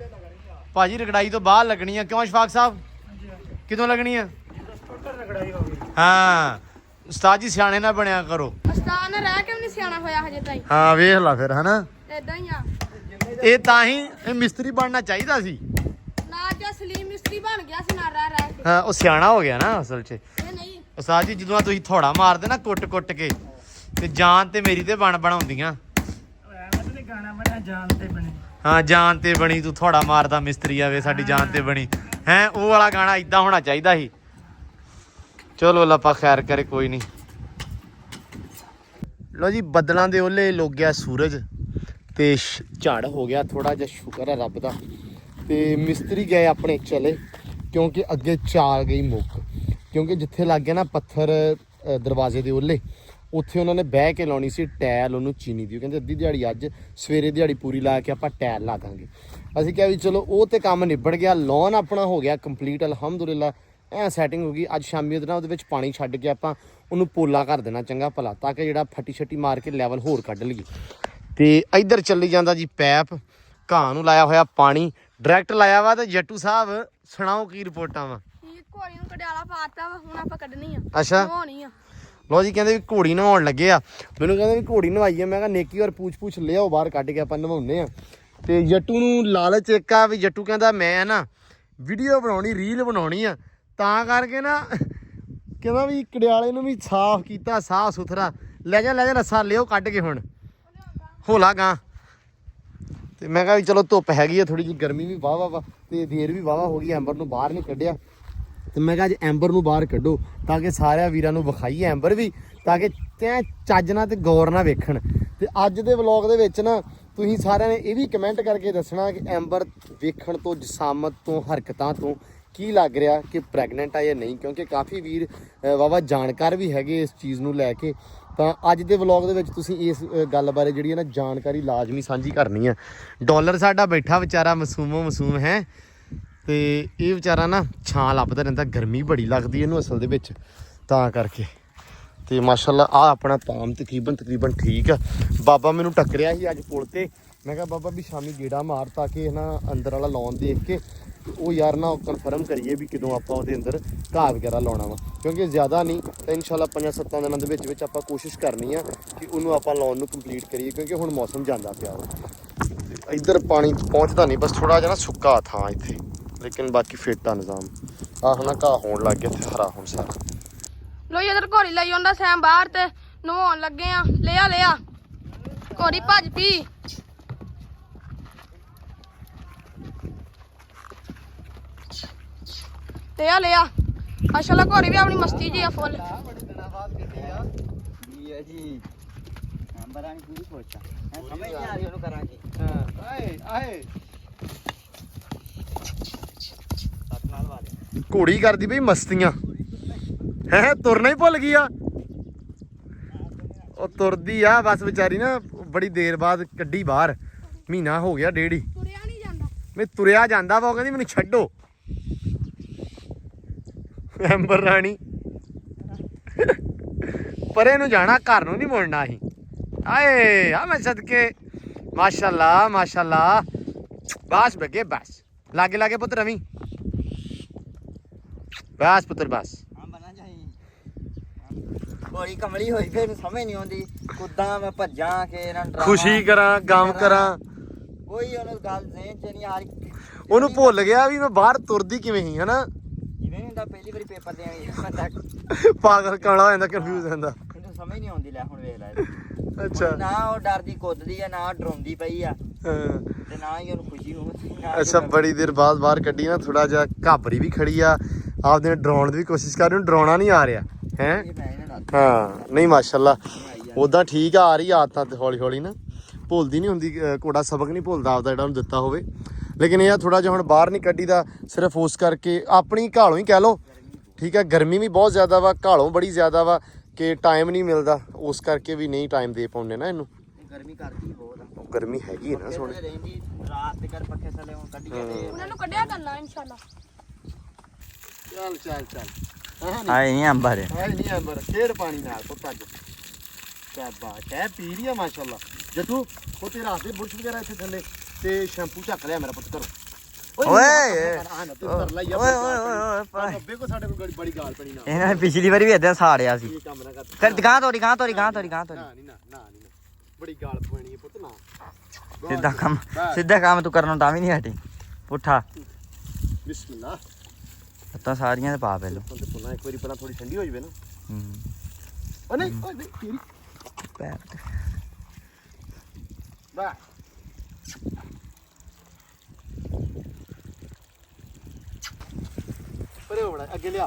[SPEAKER 1] ਭਾਜੀ। ਰਗੜਾਈ ਤੋਂ ਬਾਅਦ ਲੱਗਣੀਆਂ। ਕਿਉਂ ਸ਼ਫਾਕ ਸਾਹਿਬ ਕਿਦੋਂ ਲੱਗਣੀਆਂ? ਹਾਂ ਉਸਤਾਦ ਜੀ ਸਿਆਣੇ ਨਾ ਬਣਿਆ ਕਰੋ।
[SPEAKER 3] ਉਸਤਾਦ ਨੇ ਰਹਿ ਕੇ ਵੀ ਨਹੀਂ ਸਿਆਣਾ ਹੋਇਆ ਹਜੇ ਤਾਈਂ।
[SPEAKER 1] ਹਾਂ ਵੇਖ ਲਾ ਫਿਰ ਹਨਾ,
[SPEAKER 3] ਇਦਾਂ ਹੀ ਆ।
[SPEAKER 1] ਇਹ ਤਾਂ ਹੀ ਇਹ ਮਿਸਤਰੀ ਬਣਨਾ ਚਾਹੀਦਾ ਸੀ
[SPEAKER 3] ਨਾ ਜੇ ਸਲੀਮ ਮਿਸਤਰੀ ਬਣ ਗਿਆ ਸੀ ਨਾ ਰਹਿ ਕੇ।
[SPEAKER 1] ਹਾਂ। ਉਹ ਸਿਆਣਾ ਹੋ ਗਿਆ ਨਾ ਅਸਲ 'ਚ।
[SPEAKER 3] ਇਹ ਨਹੀਂ
[SPEAKER 1] ਉਸਤਾਦ ਜੀ ਜਦੋਂ ਤੁਸੀਂ ਥੋੜਾ ਮਾਰਦੇ ਨਾ ਕੁੱਟ ਕੇ, ਤੇ ਜਾਨ ਤੇ ਮੇਰੀ ਤੇ ਬਣਾਉਂਦੀਆਂ। ਹਾਂ ਜਾਨ ਤੇ ਬਣੀ, ਤੂੰ ਥੋੜਾ ਮਾਰਦਾ ਮਿਸਤਰੀ ਆਵੇ ਸਾਡੀ ਜਾਨ ਤੇ ਬਣੀ ਹੈ। ਉਹ ਵਾਲਾ ਗਾਣਾ ਇਦਾਂ ਹੋਣਾ ਚਾਹੀਦਾ ਸੀ। ਚਲੋ ਅੱਲਾ ਖੈਰ ਕਰੇ, ਕੋਈ ਨਹੀਂ। ਲੋ ਜੀ ਬੱਦਲਾਂ ਦੇ ਓਲੇ ਲੁੱਗ ਗਿਆ ਸੂਰਜ, ਤੇ ਝੜ ਹੋ ਗਿਆ ਥੋੜਾ ਜਿਹਾ, ਸ਼ੁਕਰ ਹੈ ਰੱਬ ਦਾ। ਤੇ ਮਿਸਤਰੀ ਗਏ ਆਪਣੇ ਚਲੇ, ਕਿਉਂਕਿ ਅੱਗੇ ਚਾਲ ਗਈ ਮੁੱਕ। ਕਿਉਂਕਿ ਜਿੱਥੇ ਲੱਗ ਗਿਆ ਨਾ ਪੱਥਰ ਦਰਵਾਜ਼ੇ ਦੇ ਓਲੇ, ਉੱਥੇ ਉਹਨਾਂ ਨੇ ਬਹਿ ਕੇ ਲਾਉਣੀ ਸੀ ਟੈਲ ਉਹਨੂੰ ਚੀਨੀ ਦੀ। ਉਹ ਕਹਿੰਦੇ ਅੱਧੀ ਦਿਹਾੜੀ ਅੱਜ, ਸਵੇਰੇ ਦਿਹਾੜੀ ਪੂਰੀ ਲਾ ਕੇ ਆਪਾਂ ਟੈਲ ਲਾ ਦਾਂਗੇ। ਅਸੀਂ ਕਿਹਾ ਵੀ ਚਲੋ ਉਹ ਤੇ ਕੰਮ ਨਿਬੜ ਗਿਆ। ਲੋਨ ਆਪਣਾ ਹੋ ਗਿਆ ਕੰਪਲੀਟ ਅਲਹਮਦੁਲਿਲਾ। ਐ ਸੈਟਿੰਗ ਹੋ ਗਈ। ਅੱਜ ਸ਼ਾਮੀ ਉਹਦੇ ਨਾਲ ਉਹਦੇ ਵਿੱਚ ਪਾਣੀ ਛੱਡ ਕੇ ਆਪਾਂ ਉਹਨੂੰ ਪੋਲਾ ਕਰ ਦੇਣਾ ਚੰਗਾ ਭਲਾ, ਤਾਂ ਕਿ ਜਿਹੜਾ ਫੱਟੀ ਛੱਟੀ ਮਾਰ ਕੇ ਲੈਵਲ ਹੋਰ ਕੱਢ ਲਈਏ। ਤੇ ਇੱਧਰ ਚੱਲੀ ਜਾਂਦਾ ਜੀ ਪੈਪ, ਘਾਹ ਨੂੰ ਲਾਇਆ ਹੋਇਆ ਪਾਣੀ ਡਾਇਰੈਕਟ ਲਾਇਆ ਵਾ। ਤੇ ਜੱਟੂ ਸਾਹਿਬ ਸੁਣਾਓ ਕੀ ਰਿਪੋਰਟਾਂ ਵਾ?
[SPEAKER 3] ਘੋੜੀ ਨੂੰ ਕਡਿਆਲਾ ਪਾਤਾ ਵਾ, ਹੁਣ ਆਪਾਂ ਕੱਢਣੀ ਆ।
[SPEAKER 1] ਅੱਛਾ
[SPEAKER 3] ਨਹਾਉਣੀ ਆ।
[SPEAKER 1] ਲੋ ਜੀ ਕਹਿੰਦੇ ਵੀ ਘੋੜੀ ਨਵਾਉਣ ਲੱਗੇ ਆ। ਮੈਨੂੰ ਕਹਿੰਦੇ ਵੀ ਘੋੜੀ ਨਵਾਈਏ। ਮੈਂ ਕਿਹਾ ਨੇਕੀ ਔਰ ਪੂਛ ਲਿਆਓ ਬਾਹਰ ਕੱਢ ਕੇ ਆਪਾਂ ਨਵਾਉਂਦੇ ਆ। ਤੇ ਜੱਟੂ ਨੂੰ ਲਾਲਚ ਇੱਕ ਆ ਵੀ ਜੱਟੂ ਕਹਿੰਦਾ ਮੈਂ ਨਾ ਵੀਡੀਓ ਬਣਾਉਣੀ, ਰੀਲ ਬਣਾਉਣੀ ਆ, ਤਾਂ ਕਰਕੇ ਨਾ ਕਹਿੰਦਾ ਵੀ ਕੜਿਆਲੇ ਨੂੰ ਵੀ ਸਾਫ਼ ਕੀਤਾ, ਸਾਫ਼ ਸੁਥਰਾ। ਲੈ ਜਾ ਰੱਸਾ ਲਿਓ ਕੱਢ ਕੇ ਹੁਣ ਹੋਲਾ ਗਾਂ। ਤੇ ਮੈਂ ਕਿਹਾ ਵੀ ਚਲੋ ਧੁੱਪ ਹੈਗੀ ਆ ਥੋੜੀ ਜਿਹੀ, ਗਰਮੀ ਵੀ ਵਾਹਵਾ ਵਾ ਤੇ ਦੇਰ ਵੀ ਵਾਹਵਾ ਹੋ ਗਈ। ਐਂਬਰ ਨੂੰ ਬਾਹਰ ਨਹੀਂ ਕੱਢਿਆ। ਤੇ ਮੈਂ ਕਿਹਾ ਅੱਜ ਐਂਬਰ ਨੂੰ ਬਾਹਰ ਕੱਢੋ, ਤਾਂ ਕਿ ਸਾਰਿਆਂ ਵੀਰਾਂ ਨੂੰ ਵਿਖਾਈਏ ਐਂਬਰ ਵੀ, ਤਾਂ ਕਿ ਤੈਂ ਚੱਜ ਨਾਲ ਤੇ ਗੌਰ ਨਾਲ ਵੇਖਣ। ਤੇ ਅੱਜ ਦੇ ਵਲੌਗ ਦੇ ਵਿੱਚ ਨਾ ਤੁਸੀਂ ਸਾਰਿਆਂ ਨੇ ਇਹ ਵੀ ਕਮੈਂਟ ਕਰਕੇ ਦੱਸਣਾ ਕਿ ਐਂਬਰ ਵੇਖਣ ਤੋਂ, ਜਸਾਮਤ ਤੋਂ, ਹਰਕਤਾਂ ਤੋਂ ਕੀ ਲੱਗ ਰਿਹਾ ਕਿ ਪ੍ਰੈਗਨੈਂਟ ਆ ਜਾਂ ਨਹੀਂ। ਕਿਉਂਕਿ ਕਾਫੀ ਵੀਰ ਵਾਹਵਾ ਜਾਣਕਾਰ ਵੀ ਹੈਗੇ ਇਸ ਚੀਜ਼ ਨੂੰ ਲੈ ਕੇ। ਤਾਂ ਅੱਜ ਦੇ ਵਲੌਗ ਦੇ ਵਿੱਚ ਤੁਸੀਂ ਇਸ ਗੱਲ ਬਾਰੇ ਜਿਹੜੀ ਹੈ ਨਾ ਜਾਣਕਾਰੀ ਲਾਜ਼ਮੀ ਸਾਂਝੀ ਕਰਨੀ ਆ। ਡਾਲਰ ਸਾਡਾ ਬੈਠਾ ਵਿਚਾਰਾ ਮਾਸੂਮ ਹੈ, ਤੇ ਇਹ ਵਿਚਾਰਾ ਨਾ ਛਾਂ ਲੱਭਦਾ ਰਹਿੰਦਾ। ਗਰਮੀ ਬੜੀ ਲੱਗਦੀ ਇਹਨੂੰ ਅਸਲ ਦੇ ਵਿੱਚ, ਤਾਂ ਕਰਕੇ। ਤੇ ਮਾਸ਼ਾਅੱਲਾ ਆ ਆਪਣਾ ਪਾਮ ਤਕਰੀਬਨ ਠੀਕ ਆ। ਬਾਬਾ ਮੈਨੂੰ ਟੱਕਰਿਆ ਸੀ ਅੱਜ ਪੁਲ ਤੇ। ਮੈਂ ਕਿਹਾ ਬਾਬਾ ਵੀ ਸ਼ਾਮੀ ਗੇੜਾ ਮਾਰ, ਤਾਂ ਕਿ ਨਾ ਅੰਦਰ ਵਾਲਾ ਲਾਉਣ ਦੇਖ ਕੇ ਉਹ ਯਾਰ ਨਾ ਕਨਫਰਮ ਕਰੀਏ ਵੀ ਕਦੋਂ ਆਪਾਂ ਉਹਦੇ ਅੰਦਰ ਘਾਹ ਵਗੈਰਾ ਲਾਉਣਾ ਵਾ। ਕਿਉਂਕਿ ਜ਼ਿਆਦਾ ਨਹੀਂ ਤਾਂ ਇਨਸ਼ਾਅੱਲਾ 5-7 ਦਿਨਾਂ ਦੇ ਵਿੱਚ ਆਪਾਂ ਕੋਸ਼ਿਸ਼ ਕਰਨੀ ਆ ਕਿ ਉਹਨੂੰ ਆਪਾਂ ਲਾਉਣ ਨੂੰ ਕੰਪਲੀਟ ਕਰੀਏ। ਕਿਉਂਕਿ ਹੁਣ ਮੌਸਮ ਜਾਂਦਾ ਪਿਆ ਵਾ। ਇੱਧਰ ਪਾਣੀ ਪਹੁੰਚਦਾ ਨਹੀਂ, ਬਸ ਥੋੜਾ ਜਿਹਾ ਨਾ ਸੁੱਕਾ ਥਾਂ ਇੱਥੇ, ਲੇਕਿਨ ਬਾਕੀ ਫਿੱਟ ਆ ਨਿਜ਼ਾਮ। ਆਹ ਨਾ ਘਾਹ ਹੋਣ ਲੱਗ ਗਿਆ ਇੱਥੇ, ਹਰਾ ਹੁਣ ਸਾਰਾ।
[SPEAKER 3] ਲੋ ਇਧਰ ਘੋੜੀ ਲਈ ਆਉਂਦਾ ਸੈਮ ਬਾਹਰ, ਤੇ ਨਵਾਉਣ ਲੱਗੇ ਆ। ਲਿਆ ਘੋੜੀ ਭੱਜ ਪੀ। ਲਿਆ ਮਾਸ਼ਾਅੱਲਾ ਘੋੜੀ ਵੀ ਆਪਣੀ ਮਸਤੀ ਜੀ ਆ ਫੁੱਲ।
[SPEAKER 4] ਇਹ ਜੀ ਨੰਬਰਾਂ ਨਹੀਂ ਪੂਰੀ ਪਹੁੰਚਾ ਸਮਝ ਨਹੀਂ ਆ ਰਹੀ ਉਹਨੂੰ ਕਰਾਂਗੇ
[SPEAKER 1] ਆਏ ਆਏ
[SPEAKER 4] ਸੱਤ ਨਾਲ ਵਾਲੇ
[SPEAKER 1] ਘੋੜੀ ਕਰਦੀ ਬਈ ਮਸਤੀਆਂ ਹੈ ਤੁਰਨਾ ਹੀ ਭੁੱਲ ਗਈ ਆ ਉਹ ਤੁਰਦੀ ਆ ਬਸ ਵਿਚਾਰੀ ਨਾ ਬੜੀ ਦੇਰ ਬਾਅਦ ਕੱਢੀ ਬਾਹਰ ਮਹੀਨਾ ਹੋ ਗਿਆ ਡੇਢ ਹੀ
[SPEAKER 3] ਤੁਰਿਆ ਨਹੀਂ ਜਾਂਦਾ
[SPEAKER 1] ਮੈਂ ਤੁਰਿਆ ਜਾਂਦਾ ਵਾ ਉਹ ਕਹਿੰਦੀ ਮੈਨੂੰ ਛੱਡੋ ਐਂਬਰ ਰਾਣੀ ਪਰੇ ਨੂੰ ਜਾਣਾ ਘਰ ਨੂੰ ਨਹੀਂ ਮੁੜਨਾ ਅਸੀਂ ਆਏ ਆ ਮੈਂ ਸਦਕੇ ਮਾਸ਼ਾਅੱਲਾ ਮਾਸ਼ਾਅੱਲਾ ਬਸ ਬੱਗੇ ਬਸ ਲਾਗੇ ਲਾਗੇ ਪੁੱਤ ਰਵੀ ਬਸ ਪੁੱਤਰ ਬਸ
[SPEAKER 4] ਹਾਂ ਬਣਾ ਚਾਹੀ ਬੜੀ ਕਮਲੀ ਹੋਈ ਫਿਰ ਸਮਝ ਨਹੀਂ ਆਉਂਦੀ ਕੁੱਦਾਂ ਮੈਂ ਭੱਜਾਂ ਕਿ ਇਹਨਾਂ ਨੂੰ ਡਰਾਵਾਂ।
[SPEAKER 1] ਖੁਸ਼ੀ ਕਰਾਂ ਗਮ ਕਰਾਂ
[SPEAKER 4] ਕੋਈ ਉਹਨੂੰ ਗੱਲ ਨਹੀਂ ਚ ਨਹੀਂ ਆ ਰਹੀ
[SPEAKER 1] ਉਹਨੂੰ ਭੁੱਲ ਗਿਆ ਵੀ ਮੈਂ ਬਾਹਰ ਤੁਰਦੀ ਕਿਵੇਂ ਸੀ ਹਨਾ
[SPEAKER 4] ਜਿਵੇਂ ਨਹੀਂ ਹੁੰਦਾ ਪਹਿਲੀ ਵਾਰੀ ਪੇਪਰ ਦੇ ਆਈ ਮੈਂ ਤੱਕ
[SPEAKER 1] ਪਾਗਲ ਕਾਲਾ ਹੋ ਜਾਂਦਾ ਕਨਫਿਊਜ਼ ਹੋ ਜਾਂਦਾ
[SPEAKER 4] ਮੈਨੂੰ ਸਮਝ ਨਹੀਂ ਆਉਂਦੀ ਲੈ ਹੁਣ ਵੇਖ ਲੈ ਇਹਦੀ।
[SPEAKER 1] ਅੱਛਾ
[SPEAKER 4] ਨਾ ਉਹ ਡਰਦੀ ਕੁੱਦਦੀ ਆ ਨਾ ਉਹ ਡਰਾਉਂਦੀ ਪਈ ਆ
[SPEAKER 1] ਹਾਂ।
[SPEAKER 4] ਤੇ ਨਾ ਹੀ ਉਹਨੂੰ ਖੁਸ਼ੀ ਹੋਊਗੀ ਨਾ
[SPEAKER 1] ਅੱਛਾ ਬੜੀ ਦੇਰ ਬਾਅਦ ਬਾਹਰ ਕੱਢੀ ਨਾ ਥੋੜਾ ਜਿਹਾ ਘਾਬਰੀ ਵੀ ਖੜੀ ਆ ਆਪਦੇ ਡਰਾਉਣ ਦੀ ਵੀ ਕੋਸ਼ਿਸ਼ ਕਰ ਰਹੀ ਉਹਨੂੰ ਡਰਾਉਣਾ ਨਹੀਂ ਆ ਰਿਹਾ ਹੈ
[SPEAKER 4] ਇਹ ਮੈਂ ਇਹਨਾਂ ਨਾਲ
[SPEAKER 1] ਹਾਂ ਨਹੀਂ ਮਾਸ਼ਾਅੱਲਾ ਉਦਾਂ ਠੀਕ ਆ ਰਹੀ ਆਦਤਾਂ ਤੇ ਹੌਲੀ ਹੌਲੀ ਨਾ ਭੁੱਲਦੀ ਨਹੀਂ ਹੁੰਦੀ ਘੋੜਾ ਸਬਕ ਨਹੀਂ ਭੁੱਲਦਾ ਆਪਦਾ ਜਿਹੜਾ ਉਹਨੂੰ ਦਿੱਤਾ ਹੋਵੇ ਲੇਕਿਨ ਇਹ ਆ ਥੋੜਾ ਜਿਹਾ ਹੁਣ ਬਾਹਰ ਨਹੀਂ ਕੱਢੀਦਾ ਸਿਰਫ ਉਸ ਕਰਕੇ ਆਪਣੀ ਘਾਲੋਂ ਹੀ ਕਹਿ ਲਓ ਠੀਕ ਹੈ ਗਰਮੀ ਵੀ ਬਹੁਤ ਜ਼ਿਆਦਾ ਵਾ ਘਾਲੋਂ ਬੜੀ ਜ਼ਿਆਦਾ ਵਾ ਕਿ ਟਾਈਮ ਨਹੀਂ ਮਿਲਦਾ ਉਸ ਕਰਕੇ ਵੀ ਨਹੀਂ ਟਾਈਮ ਦੇ ਪਾਉਂਦੇ ਨਾ ਇਹਨੂੰ
[SPEAKER 4] ਗਰਮੀ ਕਰਦੀ ਬਹੁਤ ਆ
[SPEAKER 1] ਗਰਮੀ ਹੈਗੀ ਹੈ ਨਾ ਸੋਹਣੀ
[SPEAKER 4] ਪੱਖੇ ਥੱਲੇ ਰਹਿੰਦੀ ਰਾਤ ਦੇ ਕਰ ਪੱਖੇ ਥੱਲੇ ਹੁਣ ਕੱਢੀ ਜਾਂਦੇ
[SPEAKER 3] ਉਹਨਾਂ ਨੂੰ ਕੱਢਿਆ ਕਰਨਾ ਇਨਸ਼ਾਅੱਲਾ
[SPEAKER 1] ਚੱਲ ਚੱਲ ਚੱਲ
[SPEAKER 4] ਆਏ ਨਹੀਂ ਅੰਬਰ
[SPEAKER 1] ਹੈ ਨਹੀਂ ਅੰਬਰ ਖੇਡ ਪਾਣੀ ਨਾਲ ਪੁੱਤ ਅੱਜ ਸ਼ਾਬਾਸ਼ ਹੈ ਪੀ ਰਹੀ ਆ ਮਾਸ਼ਾਅੱਲਾ ਜੱਟੂ ਉਹ ਤੇਰਾ ਹੱਥ ਦੇ ਬੁਰਸ਼ ਵਗੈਰਾ ਇੱਥੇ ਥੱਲੇ ਤੇ ਸ਼ੈਂਪੂ ਚੱਕ ਲਿਆ ਮੇਰਾ ਪੁੱਤ ਕਰੋ
[SPEAKER 4] ਓਏ
[SPEAKER 1] ਅੱਬੇ ਕੋ ਸਾਡੇ ਕੋਲ ਬੜੀ ਗਾਲ ਪਣੀ ਨਾ
[SPEAKER 4] ਇਹਨਾਂ ਨੇ ਪਿਛਲੀ ਵਾਰੀ ਵੀ ਇਦਾਂ ਸਾੜਿਆ ਸੀ
[SPEAKER 1] ਇਹ ਕੰਮ ਨਾ ਕਰ
[SPEAKER 4] ਫਿਰ ਗਾਂ ਤੋਰੀ ਗਾਂ ਤੋਰੀ ਗਾਂ ਤੋਰੀ ਗਾਂ ਤੋਰੀ
[SPEAKER 1] ਨਾ ਨਹੀਂ ਬੜੀ ਗਾਲ ਪਣੀ ਹੈ ਪੁੱਤ ਨਾ
[SPEAKER 4] ਸਿੱਧਾ ਕੰਮ ਤੂੰ ਕਰਨੋਂ ਤਾਂ ਵੀ ਨਹੀਂ ਹਟੀ ਪੁੱਠਾ
[SPEAKER 1] ਬਿਸਮਿਲ੍ਲਾ
[SPEAKER 4] ਤਾਂ ਸਾਰੀਆਂ ਦੇ ਪਾ ਪਹਿਲੋ
[SPEAKER 1] ਤੇ ਪੁੱਲਾ ਇੱਕ ਵਾਰੀ ਪਹਿਲਾਂ ਥੋੜੀ ਠੰਡੀ ਹੋ ਜਾਵੇ ਨਾ
[SPEAKER 4] ਹੂੰ
[SPEAKER 1] ਉਹ ਨਹੀਂ ਤੇਰੀ
[SPEAKER 4] ਪੈਰ ਤੇ
[SPEAKER 1] ਬਾ ਪਰੇ ਹੋਣਾ ਅੱਗੇ ਲਿਆ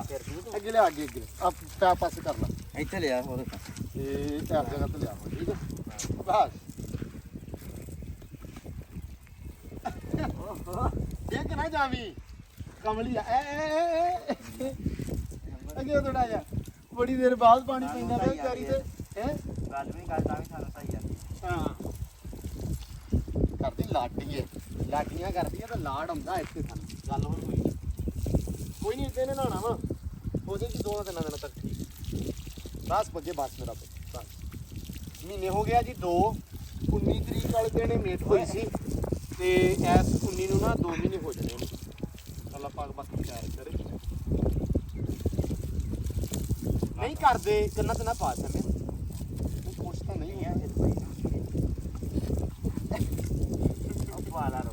[SPEAKER 1] ਅੱਗੇ ਲਿਆ ਅੱਗੇ ਆ ਪਾ ਪਾਸੇ ਕਰ ਲਾ
[SPEAKER 4] ਇੱਥੇ ਲਿਆ ਹੋਰ
[SPEAKER 1] ਇਹ ਚਾਰ ਜਗ੍ਹਾ ਤੇ ਲਿਆ ਠੀਕ ਹੈ ਬਸ ਦੇਖ ਨਾ ਜਾਵੀਂ ਕਮਲੀ ਆ ਅੱਗੇ ਥੋੜਾ ਜਿਹਾ ਬੜੀ ਦੇਰ ਬਾਅਦ ਪਾਣੀ ਪੈਂਦਾ ਪਿਆ ਵਿਚਾਰੀ ਤੇ ਹੈ
[SPEAKER 4] ਗੱਲ ਵੀ ਤਾਂ ਵੀ ਸਾਨੂੰ ਸਹੀ ਆ
[SPEAKER 1] ਹਾਂ ਕਰਦੀ ਲਾਡੀਏ ਲਾਡੀਆਂ ਕਰਦੀ ਆ ਤਾਂ ਲਾੜ ਆਉਂਦਾ ਇੱਥੇ ਸਾਨੂੰ ਗੱਲ ਹੋਰ ਕੋਈ ਨਹੀਂ ਇੱਥੇ ਨੇ ਨਹਾਉਣਾ ਵਾ ਹੋ ਜਾਏਗੀ 2-3 ਦਿਨਾਂ ਤੱਕ ਠੀਕ ਬਸ ਬੱਗੇ ਬਸ ਮੇਰਾ ਪੁੱਤ ਬਸ ਮਹੀਨੇ ਹੋ ਗਿਆ ਜੀ 19 ਤਰੀਕ ਵਾਲੇ ਦਿਨ ਮੇਟ ਹੋਈ ਸੀ ਤੇ ਐਸ 19 ਨੂੰ ਨਾ 2 ਮਹੀਨੇ ਹੋ ਜਾਣੇ ਨੇ ਅੱਲਾ ਪਾਕ ਬਾਕੀ ਖੈਰ ਕਰੇ ਨਹੀਂ ਕਰਦੇ ਕੰਨਾਂ ਤੇ ਨਾ ਪਾ ਸਮੇਂ ਉਹ ਕੁਛ ਤਾਂ ਨਹੀਂ ਹੈ ਵਾਲਾ ਰੋ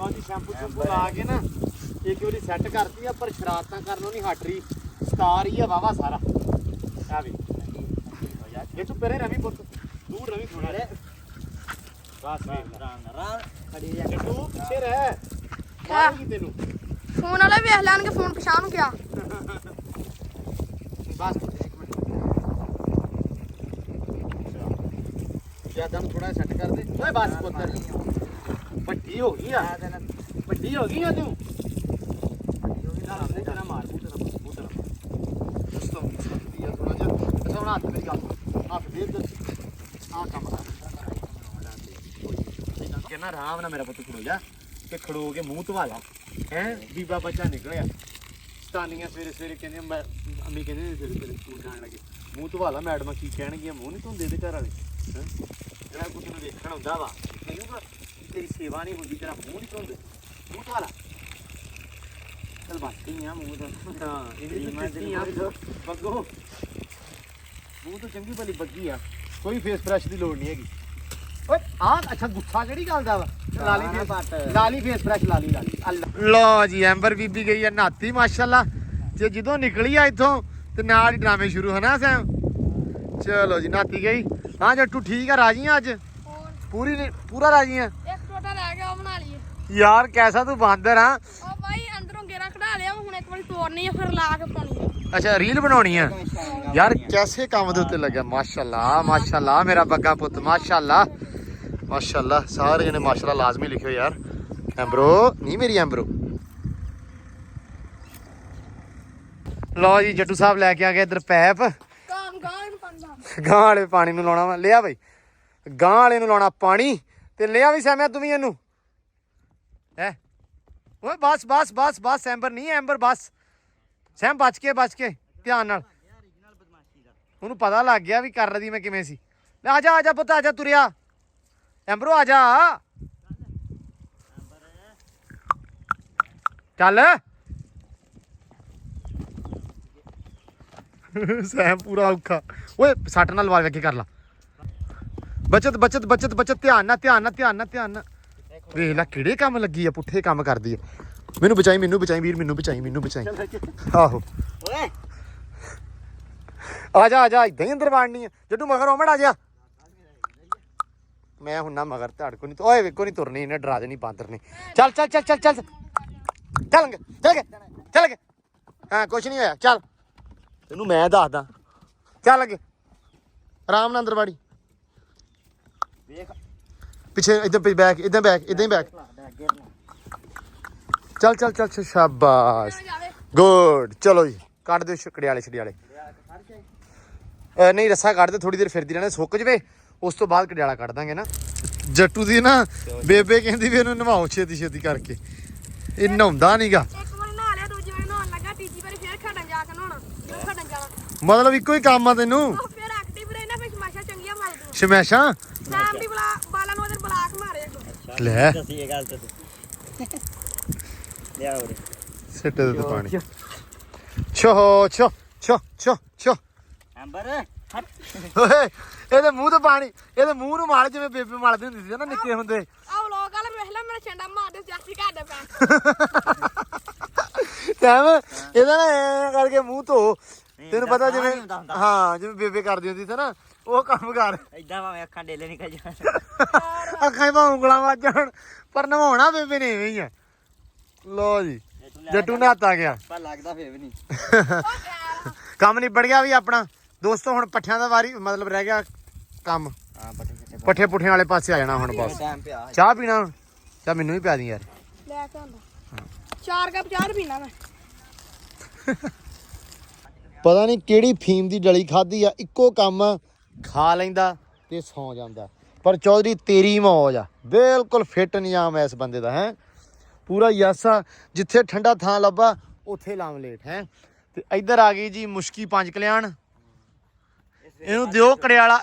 [SPEAKER 1] ਜੀ ਸ਼ੈਂਪੂ ਚੁੰਪੂ ਲਾ ਕੇ ਨਾ ਇੱਕ ਵਾਰੀ ਸੈੱਟ ਕਰਤੀ ਆ ਪਰ ਸ਼ਰਾਰਤਾਂ ਕਰਨੋਂ ਨਹੀਂ ਹਟ ਰਹੀ ਸਟਾਰ ਹੀ ਆ ਵਾਵਾ ਸਾਰਾ ਆ ਵੀ ਇਹ ਤੂੰ ਪਰੇ ਰਵੀ ਪੁੱਤ ਦੂਰ ਰਵੀ ਥੋੜਾ ਬਸ
[SPEAKER 4] ਰਾਮ ਖੜੀ ਜਾ
[SPEAKER 1] ਜੇ ਤੂੰ ਪਿੱਛੇ ਰਹਿ ਮਾਰੂਗੀ ਤੈਨੂੰ
[SPEAKER 3] ਫੋਨ ਵਾਲੇ ਵੇਖ ਲੈਣਗੇ ਫੋਨ ਪਛਾਣ ਨੂੰ ਗਿਆ
[SPEAKER 1] ਬਸ ਇੱਕ ਮਿੰਟ ਜਿਆਦਾ ਨੂੰ ਥੋੜਾ ਸੈੱਟ ਕਰ ਦੇ ਓਏ ਬਸ ਪੁੱਤਰ ਵੱਡੀ ਹੋ ਗਈ ਆ ਵੱਡੀ ਹੋ ਗਈ ਆ ਤੂੰ ਨਾ ਮਾਰ ਪੁੱਤਰ ਦੋਸਤੋ ਇਹ ਥੋੜਾ ਜਿਹਾ ਅੱਛਾ ਹੁਣ ਹੱਥ ਮੇਰੀ ਗੱਲ ਹੱਥ ਦੇ ਦੇ ਆ ਕੰਮ ਕਰ ਕਿੰਨਾ ਆਰਾਮ ਨਾਲ ਮੇਰਾ ਪੁੱਤ ਖੜੋ ਜਾ ਤੇ ਖੜੋ ਕੇ ਮੂੰਹ ਧਵਾ ਲਾ ਹੈ ਬੀਬਾ ਬੱਚਾ ਨਿਕਲਿਆ ਸਤਾਨੀਆਂ ਸਵੇਰੇ ਸਵੇਰੇ ਕਹਿੰਦੇ ਅੰਮੀ ਕਹਿੰਦੇ ਸਵੇਰੇ ਸਵੇਰੇ ਸਕੂਲ ਜਾਣ ਲੱਗੇ ਮੂੰਹ ਧਵਾ ਲਾ ਮੈਡਮਾਂ ਕੀ ਕਹਿਣਗੀਆਂ ਮੂੰਹ ਨਹੀਂ ਧੋਂਦੇ ਦੇ ਘਰ ਵਾਲੇ ਹੈ ਜਿਹੜਾ ਕੁਝ ਨੂੰ ਦੇਖਣ ਹੁੰਦਾ ਵਾ ਕਹਿੰਦਾ ਤੇਰੀ ਸੇਵਾ ਨਹੀਂ ਹੁੰਦੀ ਤੇਰਾ ਮੂੰਹ ਨਹੀਂ ਧੋਂਦੇ ਮੂੰਹ ਧਵਾ ਲਾ ਚਲ ਬਾਕੀ ਆ ਮੂੰਹ ਦਾ ਹਾਂ ਇਹ ਮੈਂ ਤੇਰੀ ਬੱਗੋ ਮੂੰਹ ਤੋਂ ਚੰਗੀ ਭਲੀ ਬੱਗੀ ਆ ਕੋਈ ਫੇਸ ਫਰੈਸ਼ ਦੀ ਲੋੜ ਨਹੀਂ ਹੈਗੀ ਓਏ ਆ ਅੱਛਾ ਗੁੱਸਾ ਕਿਹੜੀ ਗੱਲ ਦਾ ਵਾ ਲਾਲੀ ਫੇਸ ਫਰੈਸ਼ ਲਾਲੀ ਅੱਲਾ ਲੋ ਜੀ ਐਂਬਰ ਬੀਬੀ ਗਈ ਆ ਨਾਤੀ ਮਾਸ਼ਾਅੱਲਾ ਤੇ ਜਦੋਂ ਨਿਕਲੀ ਆ ਇੱਥੋਂ ਤੇ ਨਾਲ ਹੀ ਡਰਾਮੇ ਸ਼ੁਰੂ ਹਨਾ ਸੈਮ ਚਲੋ ਜੀ ਨਾਤੀ ਗਈ ਹਾਂ ਜੱਟੂ ਠੀਕ ਆ ਰਾਜੀ ਆ ਅੱਜ ਪੂਰਾ ਰਾਜੀ ਆ
[SPEAKER 3] ਇੱਕ ਟੋਟਾ ਰਹਿ ਗਿਆ ਉਹ ਬਣਾ ਲਈਏ
[SPEAKER 1] ਯਾਰ ਕੈਸਾ ਤੂੰ ਬਾਂਦਰ ਆ
[SPEAKER 3] ਉਹ ਬਾਈ ਅੰਦਰੋਂ ਗੇਰਾ ਕਢਾ ਲਿਆ ਹੁਣ ਇੱਕ ਵਾਰੀ ਤੋੜਨੀ ਆ ਫਿਰ ਲਾ ਕੇ ਪਾਉਣੀ ਆ
[SPEAKER 1] ਅੱਛਾ ਰੀਲ ਬਣਾਉਣੀ ਆ ਯਾਰ ਕੈਸੇ ਕੰਮ ਦੇ ਉੱਤੇ ਲੱਗਿਆ ਮਾਸ਼ਾਅੱਲਾ ਮਾਸ਼ਾਅੱਲਾ ਮੇਰਾ ਬੱਗਾ ਪੁੱਤ ਮਾਸ਼ਾਅੱਲਾ ਮਾਸ਼ਾਅੱਲਾ ਸਾਰੇ ਜਣੇ ਮਾਸ਼ਾਅੱਲਾ ਲਾਜ਼ਮੀ ਲਿਖਿਓ ਯਾਰ ਐਂਬਰੋ ਨਹੀਂ ਮੇਰੀ ਐਂਬਰੋ ਲਓ ਜੀ ਜੱਟੂ ਸਾਹਿਬ ਲੈ ਕੇ ਆ ਗਏ ਇੱਧਰ ਪੈਪ ਗਾਂ ਵਾਲੇ ਪਾਣੀ ਨੂੰ ਲਾਉਣਾ ਵਾ ਲਿਆ ਬਈ ਗਾਂ ਵਾਲੇ ਨੂੰ ਲਾਉਣਾ ਪਾਣੀ ਤੇ ਲਿਆ ਵੀ ਸੈਮਿਆ ਤੂੰ ਵੀ ਇਹਨੂੰ ਹੈ ਓਏ ਬਸ ਬਸ ਬਸ ਬਸ ਐਂਬਰ ਨਹੀਂ ਐਂਬਰ ਬਸ ਸੈਮ ਬਚ ਕੇ ਧਿਆਨ ਨਾਲ ਉਹਨੂੰ ਪਤਾ ਲੱਗ ਗਿਆ ਵੀ ਕਰ ਰਹੀ ਮੈਂ ਕਿਵੇਂ ਸੀ ਲੈ ਆ ਜਾ ਪੁੱਤ ਆ ਜਾ ਤੁਰਿਆ ਐਂਬਰੋ ਆ ਜਾ ਚੱਲ ਸੈਮ ਪੂਰਾ ਔਖਾ ਓਏ ਸੱਟ ਨਾਲ ਵਾਲ ਵੇਖੇ ਕਰ ਲਾ ਬਚਤ ਧਿਆਨ ਨਾਲ ਵੇਖ ਲੈ ਕਿਹੜੇ ਕੰਮ ਲੱਗੀ ਆ ਪੁੱਠੇ ਕੰਮ ਕਰਦੀ ਆ ਮੈਨੂੰ ਬਚਾਈ ਵੀਰ ਮੈਨੂੰ ਬਚਾਈ ਆਹੋ
[SPEAKER 4] ਓਏ
[SPEAKER 1] ਆ ਜਾ ਇਦਾਂ ਹੀ ਅੰਦਰ ਵੜਨੀ ਆ ਜੱਟੂ ਮਗਰ ਆਮੜ ਆ ਜਾ ਮੈਂ ਹੁਣ ਨਾ ਮਗਰ ਧੜ ਕੋ ਨਹੀਂ ਓਏ ਵੇਖੋ ਨਹੀਂ ਤੁਰਨੀ ਇਹਨੇ ਡਰਾ ਦੇਣੀ ਬਾਂਦਰ ਨੇ ਚੱਲ ਹਾਂ ਕੁਛ ਨਹੀਂ ਹੋਇਆ ਚੱਲ ਤੈਨੂੰ ਮੈਂ ਦੱਸਦਾ ਚੱਲ ਅੱਗੇ ਆਰਾਮ ਨਾਲ ਅੰਦਰ ਵਾੜੀ
[SPEAKER 4] ਵੇਖ
[SPEAKER 1] ਪਿੱਛੇ ਇਦਾਂ ਬੈਕ ਇਦਾਂ ਹੀ ਬੈਕ ਚੱਲ ਸ਼ਾਬਾਸ਼ ਗੁੱਡ ਚਲੋ ਜੀ ਕੱਢ ਦਿਓ ਛਕੜਿਆਲੇ ਨਹੀਂ ਰੱਸਾ ਕੱਢ ਦੇ ਥੋੜੀ ਦੇਰ ਫਿਰਦੀ ਰਹਿਣਾ ਸੁੱਕ ਜਵੇ ਉਸ ਤੋਂ ਬਾਅਦ ਕੜਿਆਲਾ ਕੱਢ ਦਾਂਗੇ ਨਾ ਜੱਟੂ ਦੀ ਨਾ ਬੇਬੇ ਕਹਿੰਦੀ ਵੀ ਇਹਨੂੰ ਨਵਾਓ ਛੇਤੀ ਕਰਕੇ ਇਹ ਨਹਾਉਂਦਾ ਨਹੀਂਗਾ
[SPEAKER 3] ਇੱਕ ਵਾਰ ਨਹਾ ਲਿਆ ਦੂਜੀ ਵਾਰ ਨਹਾਉਣ ਲੱਗਾ ਤੀਜੀ ਵਾਰੀ ਫੇਰ ਖੜਨ ਜਾ ਕੇ ਨਹਾਉਣਾ ਖੜਨ ਜਾਣਾ
[SPEAKER 1] ਮਤਲਬ ਇੱਕੋ ਹੀ ਕੰਮ ਆ ਤੈਨੂੰ
[SPEAKER 3] ਉਹ ਫੇਰ ਐਕਟਿਵ ਰਹਿਣਾ ਫੇਰ ਸਮਾਸ਼ਾ ਚੰਗੀਆਂ ਮਾਰਦੇ
[SPEAKER 1] ਸ਼ਮੈਸ਼ਾਂ
[SPEAKER 3] ਸੈਮ ਦੀ ਬਾਲਾਂ ਨੂੰ ਉਹਦੇ ਬਲਾਕ ਮਾਰੇ
[SPEAKER 1] ਲੈ
[SPEAKER 4] ਦੱਸੀ ਇਹ ਗੱਲ ਤੇ ਲਿਆ ਉਰੇ
[SPEAKER 1] ਸਿੱਟ ਦੇ ਪਾਣੀ ਛੋ
[SPEAKER 4] ਐਂਬਰ ਹਟ
[SPEAKER 1] ਓਏ ਇਹਦੇ ਮੂੰਹ ਤੇ ਪਾਣੀ ਇਹਦੇ ਮੂੰਹ ਨੂੰ ਮਾਰ ਜਿਵੇਂ ਬੇਬੇ ਮਲਦੀ ਹੁੰਦੀ ਸੀ ਨਾ ਨਿੱਕੇ ਹੁੰਦੇ
[SPEAKER 3] ਆਹ ਲੋਕ ਵਾਲਾ ਵੇਖ ਲੈ ਮੇਰਾ ਛੰਡਾ ਮਾਰਦੇ ਜਾਸੀ ਘਾਟੇ ਪੈ
[SPEAKER 1] ਟਾਈਮ ਇਹਦਾ ਨਾ ਐਂ ਕਰਕੇ ਮੂੰਹ ਧੋ ਤੈਨੂੰ ਪਤਾ ਜਿਵੇਂ
[SPEAKER 4] ਹੁੰਦਾ ਹੁੰਦਾ।
[SPEAKER 1] ਹਾਂ ਜਿਵੇਂ ਬੇਬੇ ਕਰਦੀ ਹੁੰਦੀ ਸੀ ਨਾ ਉਹ ਕੰਮ ਕਰ
[SPEAKER 4] ਏਦਾਂ ਭਾਵੇਂ ਅੱਖਾਂ ਡੇਲੇ ਨਿਕਲ ਜਾਣ
[SPEAKER 1] ਅੱਖਾਂ 'ਚ ਭਾਵੇਂ ਉਂਗਲਾਂ ਵੱਜ ਜਾਣ ਪਰ ਨਵਾਉਣਾ ਬੇਬੇ ਨੇ ਐਵੇਂ ਹੀ ਆ ਲੋ ਜੀ ਜੱਟੂ ਨਹਾਤਾ ਗਿਆ
[SPEAKER 4] ਪਰ ਲੱਗਦਾ ਫੇਰ ਵੀ ਨਹੀਂ
[SPEAKER 1] ਕੰਮ ਨਿਬੜ ਗਿਆ ਵੀ ਆਪਣਾ ਦੋਸਤੋ ਹੁਣ ਪੱਠਿਆਂ ਦਾ ਵਾਰੀ ਮਤਲਬ ਰਹਿ ਗਿਆ ਕੰਮ
[SPEAKER 4] ਹਾਂ
[SPEAKER 1] ਪੱਠੇ ਪੁੱਠਿਆਂ ਵਾਲੇ ਪਾਸੇ ਆ ਜਾਣਾ ਹੁਣ ਬਸ
[SPEAKER 4] ਟਾਈਮ ਪਿਆ
[SPEAKER 1] ਚਾਹ ਪੀਣਾ ਹੁਣ ਚਾਹ ਮੈਨੂੰ ਵੀ ਪਿਆ ਦੀ ਯਾਰ
[SPEAKER 3] ਲੈ ਕੇ ਆਂਦਾ 4 ਕੱਪ ਚਾਹ ਪੀਣਾ ਮੈਂ
[SPEAKER 1] ਪਤਾ ਨਹੀਂ ਕਿਹੜੀ ਫੀਮ ਦੀ ਡਲੀ ਖਾਧੀ ਆ ਇੱਕੋ ਕੰਮ ਖਾ ਲੈਂਦਾ ਤੇ ਸੌ ਜਾਂਦਾ ਪਰ ਚੌਧਰੀ ਤੇਰੀ ਮੌਜ ਆ ਬਿਲਕੁਲ ਫਿੱਟ ਨਿਜ਼ਾਮ ਐ ਇਸ ਬੰਦੇ ਦਾ ਹੈ ਪੂਰਾ ਯਸ ਆ ਜਿੱਥੇ ਠੰਡਾ ਥਾਂ ਲੱਭਾ ਉੱਥੇ ਲਾਮਲੇਟ ਹੈ ਤੇ ਇੱਧਰ ਆ ਗਈ ਜੀ ਮੁਸ਼ਕੀ 5 ਕਲਿਆਣ ਇਹਨੂੰ ਦਿਓ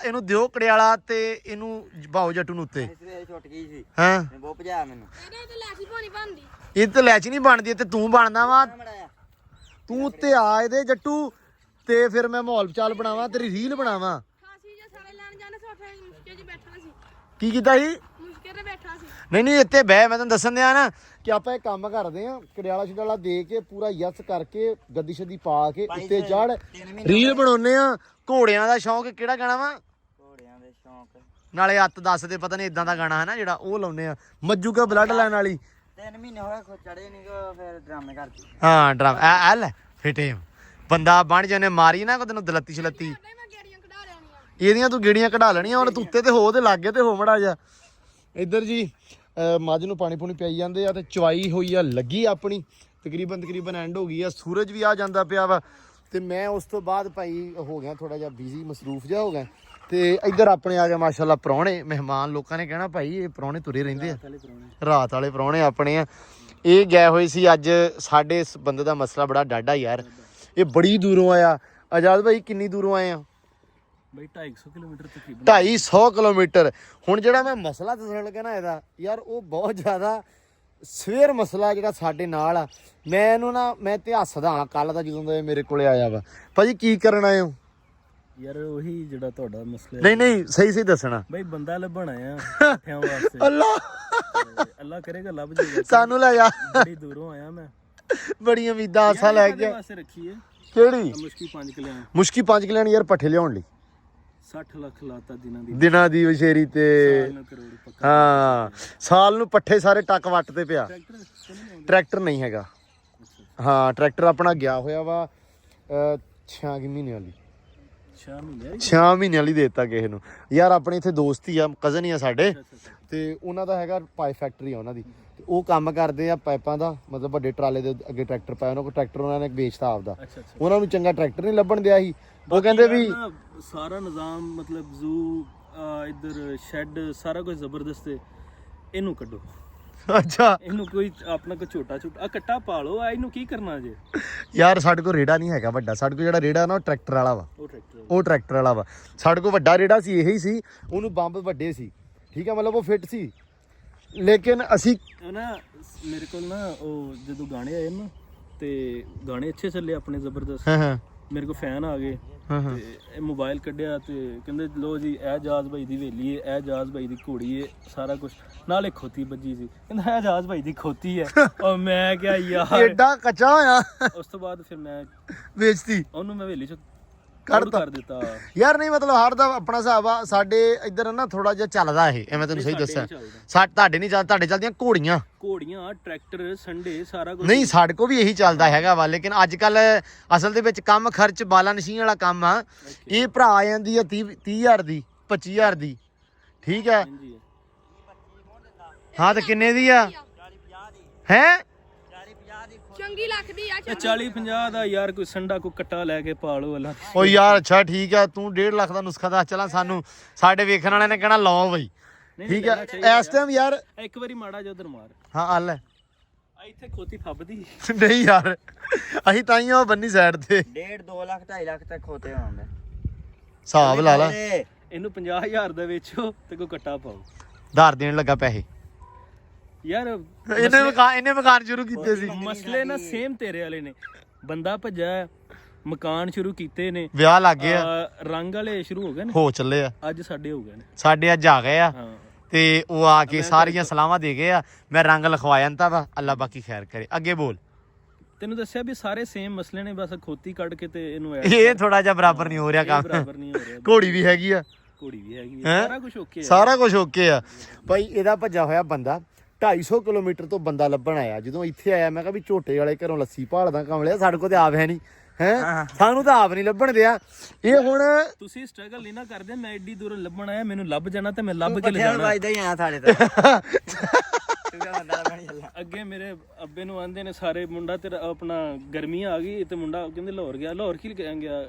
[SPEAKER 1] ਕੜਿਆਲਾ ਤੇ ਇਹਨੂੰ ਭਾਓ ਜੱਟੂ ਨੂੰ ਉੱਤੇ
[SPEAKER 4] ਸਵੇਰੇ ਛੁੱਟ ਗਈ ਸੀ
[SPEAKER 1] ਹਾਂ
[SPEAKER 4] ਬਹੁਤ ਭਜਾ ਮੈਨੂੰ
[SPEAKER 3] ਇਹਦੇ ਤੇ ਲੈਸੀ ਪਾਣੀ ਬਣਦੀ
[SPEAKER 1] ਇਹ ਤੇ ਲੈਚ ਨਹੀਂ ਬਣਦੀ ਤੇ ਤੂੰ ਬਣਦਾ ਵਾ
[SPEAKER 4] ਮੜਾਇਆ
[SPEAKER 1] ਤੂੰ ਉੱਤੇ ਆ ਇਹਦੇ ਜੱਟੂ ਤੇ ਫਿਰ ਮੈਂ ਮਾਹੌਲ ਚਾਲ ਬਣਾਵਾਂ ਤੇਰੀ ਰੀਲ ਬਣਾਵਾਂ
[SPEAKER 3] ਖਾਸੀ ਜੇ ਸਾਰੇ ਲੈਣ ਜਾਣੇ ਸੋਫੇ ਮੁਸ਼ਕੇ 'ਚ ਬੈਠਾ ਸੀ
[SPEAKER 1] ਕੀ ਕੀਤਾ ਸੀ
[SPEAKER 3] ਮੁਸ਼ਕੇ ਤੇ ਬੈਠਾ ਸੀ
[SPEAKER 1] ਨਹੀਂ ਇੱਥੇ ਬਹਿ ਮੈਂ ਤੈਨੂੰ ਦੱਸਣ ਦਿਆ ਨਾ ਕਿ ਆਪਾਂ ਇਹ ਕੰਮ ਕਰਦੇ ਆ ਕੜਿਆਲਾ ਛਡਾਲਾ ਦੇ ਕੇ ਪੂਰਾ ਯਸ ਕਰਕੇ ਗੱਦੀ ਛੱਦੀ ਪਾ ਕੇ ਉੱਤੇ ਚੜ ਰੀਲ ਬਣਾਉਨੇ ਆ ਘੋੜਿਆਂ ਦਾ ਸ਼ੌਂਕ ਕਿਹੜਾ ਗਾਣਾ ਵਾ
[SPEAKER 4] ਘੋੜਿਆਂ ਦੇ ਸ਼ੌਂਕ
[SPEAKER 1] ਨਾਲੇ ਅੱਤ ਦੱਸ ਦੇ ਪਤਾ ਨਹੀਂ ਇਦਾਂ ਦਾ ਗਾਣਾ ਹੈ ਨਾ ਜਿਹੜਾ ਉਹ ਲਾਉਨੇ ਆ ਮੱਜੂਗਾ ਬਲੱਡ ਲਾਈਨ ਵਾਲੀ
[SPEAKER 4] 3 ਮਹੀਨੇ ਹੋਏ ਚੜੇ ਨਹੀਂ ਫਿਰ ਡਰਾਮੇ ਕਰਦੀ
[SPEAKER 1] ਹਾਂ ਡਰਾਮ ਐ ਲੈ ਫਿਟੇ ਬੰਦਾ ਬਣ ਜਾਨੇ ਮਾਰੀ ਨਾ ਕੋ ਤੈਨੂੰ ਦਲੱਤੀ ਛਲੱਤੀ
[SPEAKER 3] ਮੈਂ ਗੇੜੀਆਂ ਕਢਾ ਲੈਣੀਆਂ
[SPEAKER 1] ਇਹਦੀਆਂ ਤੂੰ ਗੇੜੀਆਂ ਕਢਾ ਲੈਣੀਆਂ ਹੁਣ ਤੂੰ ਉੱਤੇ ਤੇ ਹੋ ਤੇ ਲੱਗ ਗਿਆ ਤੇ ਹੋ ਮੜਾ ਜਾ ਇੱਧਰ ਜੀ ਮੱਝ ਨੂੰ ਪਾਣੀ ਪੂਣੀ ਪਿਆਈ ਜਾਂਦੇ ਆ ਤੇ ਚਵਾਈ ਹੋਈ ਆ ਲੱਗੀ ਆਪਣੀ ਤਕਰੀਬਨ ਐਂਡ ਹੋ ਗਈ ਆ ਸੂਰਜ ਵੀ ਆ ਜਾਂਦਾ ਪਿਆ ਵਾ ਤੇ ਮੈਂ ਉਸ ਤੋਂ ਬਾਅਦ ਭਾਈ ਹੋ ਗਿਆ ਥੋੜਾ ਜਿਹਾ ਬਿਜ਼ੀ ਮਸਰੂਫ ਜਿਹਾ ਹੋ ਗਿਆ ਤੇ ਇੱਧਰ ਆਪਣੇ ਆ ਗਏ ਮਾਸ਼ਾਅੱਲਾ ਪ੍ਰਾਹੁਣੇ ਮਹਿਮਾਨ ਲੋਕਾਂ ਨੇ ਕਹਿਣਾ ਭਾਈ ਇਹ ਪ੍ਰਾਹੁਣੇ ਤੁਰੇ ਰਹਿੰਦੇ ਆ ਰਾਤ ਵਾਲੇ ਪ੍ਰਾਹੁਣੇ ਆਪਣੇ ਆ ਇਹ ਗਏ ਹੋਏ ਸੀ ਅੱਜ ਸਾਡੇ ਇਸ ਬੰਦੇ ਦਾ ਮਸਲਾ ਬੜਾ ਡਾਢਾ ਯਾਰ ਇਹ ਬੜੀ ਦੂਰੋਂ ਆਇਆ ਆਜ਼ਾਦ ਭਾਈ ਕਿੰਨੀ ਦੂਰੋਂ ਆਏ ਆ
[SPEAKER 2] ਬਈ 250 ਕਿਲੋਮੀਟਰ ਤਕਰੀਬਨ
[SPEAKER 1] 250 ਕਿਲੋਮੀਟਰ ਹੁਣ ਜਿਹੜਾ ਮੈਂ ਮਸਲਾ ਦੱਸਣ ਲੱਗਾ ਨਾ ਇਹਦਾ ਯਾਰ ਉਹ ਬਹੁਤ ਜ਼ਿਆਦਾ ਸਵੇਰ ਮਸਲਾ ਜਿਹੜਾ ਸਾਡੇ ਨਾਲ ਆ ਮੈਂ ਇਹਨੂੰ ਨਾ ਮੈਂ ਤੇ ਹੱਸਦਾ ਹਾਂ ਕੱਲ ਦਾ ਜਦੋਂ ਦਾ ਇਹ ਮੇਰੇ ਕੋਲੇ ਆਇਆ ਵਾ ਭਾਜੀ ਕੀ ਕਰਨ ਆਏ ਹੋ
[SPEAKER 2] ਯਾਰ ਉਹੀ ਜਿਹੜਾ ਤੁਹਾਡਾ ਮਸਲਾ
[SPEAKER 1] ਨਹੀਂ ਸਹੀ ਦੱਸਣਾ
[SPEAKER 2] ਬਈ ਬੰਦਾ ਲੱਭਣ ਆਇਆ ਪੱਠਿਆਂ ਵਾਸਤੇ
[SPEAKER 1] ਅੱਲਾ
[SPEAKER 2] ਅੱਲਾ ਕਰੇਗਾ ਲੱਭ ਜਾਏਗਾ
[SPEAKER 1] ਸਾਨੂੰ ਲੈ ਜਾ
[SPEAKER 2] ਬੜੀ ਦੂਰੋਂ ਆਇਆ ਮੈਂ
[SPEAKER 1] ਬੜੀ ਉਮੀਦਾਂ ਆਸਾਂ ਲੈ ਕੇ
[SPEAKER 2] ਵਾਸਤੇ ਰੱਖੀ ਹੈ
[SPEAKER 1] ਕਿਹੜੀ
[SPEAKER 2] ਮੁਸ਼ਕੀ 5 ਕਿਲਿਆਂ
[SPEAKER 1] ਮੁਸ਼ਕੀ 5 ਕਿਲਿਆਂ ਯਾਰ ਪੱਠੇ ਲਿਆਉਣ ਲਈ
[SPEAKER 2] 60 ਲੱਖ ਲਾਤਾ
[SPEAKER 1] ਦਿਨਾਂ ਦੀ ਵਿਸ਼ੇਰੀ ਤੇ
[SPEAKER 2] ਕਰੋੜ ਪੱਕਾ
[SPEAKER 1] ਹਾਂ ਸਾਲ ਨੂੰ ਪੱਠੇ ਸਾਰੇ ਟੱਕ ਵੱਟ ਤੇ ਪਿਆ ਟਰੈਕਟਰ ਨਹੀਂ ਹੈਗਾ ਹਾਂ ਟਰੈਕਟਰ ਆਪਣਾ ਗਿਆ ਹੋਇਆ ਵਾ 6 ਮਹੀਨੇ ਵਾਲੀ
[SPEAKER 2] 6 ਮਹੀਨੇ
[SPEAKER 1] 6 ਮਹੀਨੇ ਵਾਲੀ ਦੇ ਦਿੱਤਾ ਕਿਸੇ ਨੂੰ ਯਾਰ। ਆਪਣੇ ਇੱਥੇ ਦੋਸਤ ਹੀ ਆ, ਕਜ਼ਨ ਹੀ ਆ ਸਾਡੇ, ਤੇ ਉਹਨਾਂ ਦਾ ਹੈਗਾ ਪਾਈਪ ਫੈਕਟਰੀ ਆ ਉਹਨਾਂ ਦੀ, ਤੇ ਉਹ ਕੰਮ ਕਰਦੇ ਆ ਪਾਈਪਾਂ ਦਾ, ਮਤਲਬ ਵੱਡੇ ਟਰਾਲੇ ਦੇ ਅੱਗੇ ਟਰੈਕਟਰ ਪਾਇਆ, ਉਹਨਾਂ ਕੋਲ ਟਰੈਕਟਰ ਉਹਨਾਂ ਨੇ ਵੇਚਤਾ ਆਪਦਾ। ਉਹਨਾਂ ਨੂੰ ਚੰਗਾ ਟਰੈਕਟਰ ਨਹੀਂ ਲੱਭਣ ਦਿਆ ਸੀ, ਉਹ ਕਹਿੰਦੇ ਵੀ
[SPEAKER 2] ਸਾਰਾ ਨਿਜ਼ਾਮ ਮਤਲਬ ਜ਼ੂ ਇੱਧਰ ਸ਼ੈੱਡ ਸਾਰਾ ਕੁਝ ਜ਼ਬਰਦਸਤ ਹੈ, ਇਹਨੂੰ ਕੱਢੋ।
[SPEAKER 1] ਅੱਛਾ
[SPEAKER 2] ਇਹਨੂੰ ਕੋਈ ਆਪਣਾ ਕੋਈ ਛੋਟਾ ਆ ਕੱਟਾ ਪਾ ਲਓ, ਆ ਇਹਨੂੰ ਕੀ ਕਰਨਾ ਜੇ?
[SPEAKER 1] ਯਾਰ ਸਾਡੇ ਕੋਲ ਰੇੜਾ ਨਹੀਂ ਹੈਗਾ ਵੱਡਾ, ਸਾਡੇ ਕੋਲ ਜਿਹੜਾ ਰੇੜਾ ਨਾ ਉਹ ਟਰੈਕਟਰ ਵਾਲਾ ਵਾ,
[SPEAKER 2] ਉਹ
[SPEAKER 1] ਟਰੈਕਟਰ ਵਾਲਾ ਵਾ। ਸਾਡੇ ਕੋਲ ਵੱਡਾ ਰੇੜਾ ਸੀ, ਇਹੀ ਸੀ, ਉਹਨੂੰ ਬੰਬ ਵੱਡੇ ਸੀ, ਠੀਕ ਆ, ਮਤਲਬ ਉਹ ਫਿੱਟ ਸੀ, ਲੇਕਿਨ ਅਸੀਂ
[SPEAKER 2] ਨਾ ਮੇਰੇ ਕੋਲ ਨਾ ਉਹ ਜਦੋਂ ਗਾਣੇ ਆਏ ਨਾ ਤੇ ਗਾਣੇ ਅੱਛੇ ਚੱਲੇ ਆਪਣੇ ਜ਼ਬਰਦਸਤ,
[SPEAKER 1] ਹਾਂ
[SPEAKER 2] ਮੇਰੇ ਕੋਲ ਫੈਨ ਆ ਗਏ ਤੇ ਇਹ ਮੋਬਾਈਲ ਕੱਢਿਆ ਤੇ ਕਹਿੰਦੇ ਲੋ ਜੀ ਇਹ ਜਾਜ਼ ਭਾਈ ਦੀ ਹਵੇਲੀ ਹੈ, ਇਹ ਜਾਜ਼ ਭਾਈ ਦੀ ਘੋੜੀ ਹੈ, ਸਾਰਾ ਕੁਝ ਨਾਲ ਇੱਕ ਖੋਤੀ ਵੱਜੀ ਸੀ, ਕਹਿੰਦਾ ਇਹ ਜਾਜ਼ ਭਾਈ ਦੀ ਖੋਤੀ ਹੈ। ਔਰ ਮੈਂ ਕਿਹਾ ਯਾਰ
[SPEAKER 1] ਐਡਾ ਕੱਚਾ ਹੋਇਆ,
[SPEAKER 2] ਉਸ ਤੋਂ ਬਾਅਦ ਫਿਰ ਮੈਂ
[SPEAKER 1] ਵੇਚਤੀ,
[SPEAKER 2] ਉਹਨੂੰ ਮੈਂ ਹਵੇਲੀ ਚ
[SPEAKER 1] ਕੱਢਤਾ।
[SPEAKER 2] ਕਰ ਦਿੱਤਾ।
[SPEAKER 1] ਯਾਰ ਨਹੀਂ ਮਤਲਬ ਹਰ ਦਾ ਆਪਣਾ ਹਿਸਾਬ ਆ, ਸਾਡੇ ਇੱਧਰ ਨਾ ਥੋੜਾ ਜਿਹਾ ਚੱਲਦਾ ਇਹ, ਐਵੇਂ ਤੈਨੂੰ ਸਹੀ ਦੱਸਾਂ, ਤੁਹਾਡੇ ਨਹੀਂ ਚੱਲ, ਤੁਹਾਡੇ ਚੱਲਦੀਆਂ ਘੋੜੀਆਂ,
[SPEAKER 2] ਟਰੈਕਟਰ, ਸੰਡੇ, ਸਾਰਾ ਕੁਝ।
[SPEAKER 1] ਨਹੀਂ ਸਾਡੇ ਕੋ ਵੀ ਇਹੀ ਚੱਲਦਾ ਹੈਗਾ ਵਾ, ਲੇਕਿਨ ਅੱਜ ਕੱਲ ਅਸਲ ਦੇ ਵਿੱਚ ਕੰਮ ਖਰਚ ਬਾਲਾਨਸ਼ੀ ਵਾਲਾ ਕੰਮ ਆ। ਇਹ ਭਰਾ ਆ ਜਾਂਦੀ ਆ 30,000 ਦੀ, 25,000 ਦੀ, ਠੀਕ ਹੈ। ਹਾਂ ਤੇ ਕਿੰਨੇ ਦੀ ਆ ਹੈ?
[SPEAKER 3] ਚੰਗੀ ਲੱਗਦੀ ਆ
[SPEAKER 2] 40-50 ਦਾ ਯਾਰ, ਕੋਈ ਸੰਡਾ ਕੋ ਕੱਟਾ ਲੈ ਕੇ ਪਾ ਲਓ ਵਾਲਾ।
[SPEAKER 1] ਓ ਯਾਰ ਅੱਛਾ ਠੀਕ ਆ, ਤੂੰ 1.5 ਲੱਖ ਦਾ ਨੁਸਖਾ ਦੱਸ ਚਲਾ ਸਾਨੂੰ, ਸਾਡੇ ਵੇਖਣ ਵਾਲਿਆਂ ਨੇ ਕਹਿਣਾ ਲਓ ਬਈ, ਠੀਕ ਹੈ। ਇਸ ਟਾਈਮ ਯਾਰ
[SPEAKER 2] ਇੱਕ ਵਾਰੀ ਮਾੜਾ ਜਿਹਾ ਉਧਰ ਮਾਰ,
[SPEAKER 1] ਹਾਂ ਆ ਲੈ,
[SPEAKER 2] ਇੱਥੇ ਖੋਤੀ ਫੱਬਦੀ
[SPEAKER 1] ਨਹੀਂ ਯਾਰ ਅਸੀਂ ਤਾਂ ਹੀ ਉਹ ਬੰਨੀ ਸਾਈਡ ਤੇ
[SPEAKER 4] 1.5-2 ਲੱਖ 2.5 ਲੱਖ ਤੱਕ ਖੋਤੇ ਹੋਣਗੇ,
[SPEAKER 1] ਹਿਸਾਬ ਲਾ ਲਾ।
[SPEAKER 2] ਇਹਨੂੰ 50,000 ਦਾ ਵੇਚੋ ਤੇ ਕੋਈ ਕੱਟਾ ਪਾਓ।
[SPEAKER 1] ਧਾਰ ਦੇਣ ਲੱਗਾ ਪੈਸੇ
[SPEAKER 2] ਯਾਰ
[SPEAKER 1] ਇਹਨੇ ਮਕਾਨ ਸ਼ੁਰੂ ਕੀਤੇ ਸੀ,
[SPEAKER 2] ਮਸਲੇ ਨਾ ਸੇਮ ਤੇਰੇ ਵਾਲੇ ਨੇ, ਬੰਦਾ ਭੱਜਾ ਮਕਾਨ ਸ਼ੁਰੂ ਕੀਤੇ ਨੇ,
[SPEAKER 1] ਵਿਆਹ ਲੱਗ ਗਿਆ,
[SPEAKER 2] ਰੰਗ ਵਾਲੇ ਸ਼ੁਰੂ ਹੋ ਗਏ ਨੇ,
[SPEAKER 1] ਹੋ ਚੱਲੇ ਆ,
[SPEAKER 2] ਅੱਜ ਸਾਡੇ ਹੋ ਗਏ ਨੇ,
[SPEAKER 1] ਸਾਡੇ ਅੱਜ ਆ ਗਏ ਆ,
[SPEAKER 2] ਹਾਂ।
[SPEAKER 1] ਤੇ ਉਹ ਆ ਕੇ ਸਾਰੀਆਂ ਸਲਾਹਾਂ ਦੇ ਗਏ ਆ, ਮੈਂ ਰੰਗ ਲਿਖਵਾ ਜਾਂਦਾ ਵਾ, ਅੱਲਾ ਬਾਕੀ ਖੈਰ ਕਰੇ। ਅੱਗੇ ਬੋਲ।
[SPEAKER 2] ਤੈਨੂੰ ਦੱਸਿਆ ਵੀ ਸਾਰੇ ਸੇਮ ਮਸਲੇ ਨੇ, ਬਸ ਖੋਤੀ ਕੱਢ ਕੇ ਤੇ ਇਹਨੂੰ
[SPEAKER 1] ਇਹ ਥੋੜਾ ਜਿਹਾ ਬਰਾਬਰ ਨਹੀਂ ਹੋ ਰਿਹਾ ਕੰਮ,
[SPEAKER 2] ਬਰਾਬਰ ਨਹੀਂ ਹੋ ਰਿਹਾ।
[SPEAKER 1] ਘੋੜੀ ਵੀ ਹੈਗੀ ਆ,
[SPEAKER 2] ਘੋੜੀ ਵੀ ਹੈਗੀ,
[SPEAKER 1] ਹੈਂ?
[SPEAKER 2] ਸਾਰਾ ਕੁਝ ਓਕੇ ਆ,
[SPEAKER 1] ਸਾਰਾ ਕੁਝ ਓਕੇ ਆ ਭਾਈ। ਇਹਦਾ ਭੱਜਾ ਹੋਇਆ ਬੰਦਾ 250 ਕਿਲੋਮੀਟਰ ਤੋਂ ਬੰਦਾ ਲੱਭਣ ਆਇਆ, ਜਦੋਂ ਇੱਥੇ ਆਇਆ ਮੈਂ ਕਿਹਾ ਵੀ ਝੋਟੇ ਵਾਲੇ ਘਰੋਂ ਲੱਸੀ ਭਾਲਦਾ ਕਮਲਿਆ, ਸਾਡੇ ਕੋਲ ਤੇ ਆਪ ਹੈ ਨਹੀਂ ਹੈ, ਸਾਨੂੰ ਤਾਂ ਆਪ ਨਹੀਂ ਲੱਭਣ ਦਿਆ। ਇਹ ਹੁਣ
[SPEAKER 2] ਤੁਸੀਂ ਸਟਰਗਲ ਨਹੀਂ ਨਾ ਕਰਦੇ, ਮੈਂ ਐਡੀ ਦੂਰੋਂ ਲੱਭਣ ਆਇਆ, ਮੈਨੂੰ ਲੱਭ ਜਾਣਾ ਤੇ ਮੈਂ ਲੱਭ ਕੇ ਲੈ ਜਾਣਾ।
[SPEAKER 4] ਵਾਜਦਾ ਹੀ ਆ ਸਾਡੇ ਤੇ
[SPEAKER 2] ਅੱਗੇ ਮੇਰੇ ਅੱਬੇ ਨੂੰ ਆਂਦੇ ਨੇ ਸਾਰੇ, ਮੁੰਡਾ ਤੇਰਾ ਆਪਣਾ ਗਰਮੀ ਆ ਗਈ ਤੇ ਮੁੰਡਾ ਕਹਿੰਦੇ ਲਾਹੌਰ ਗਿਆ, ਲਾਹੌਰ ਕੀ ਗਿਆ,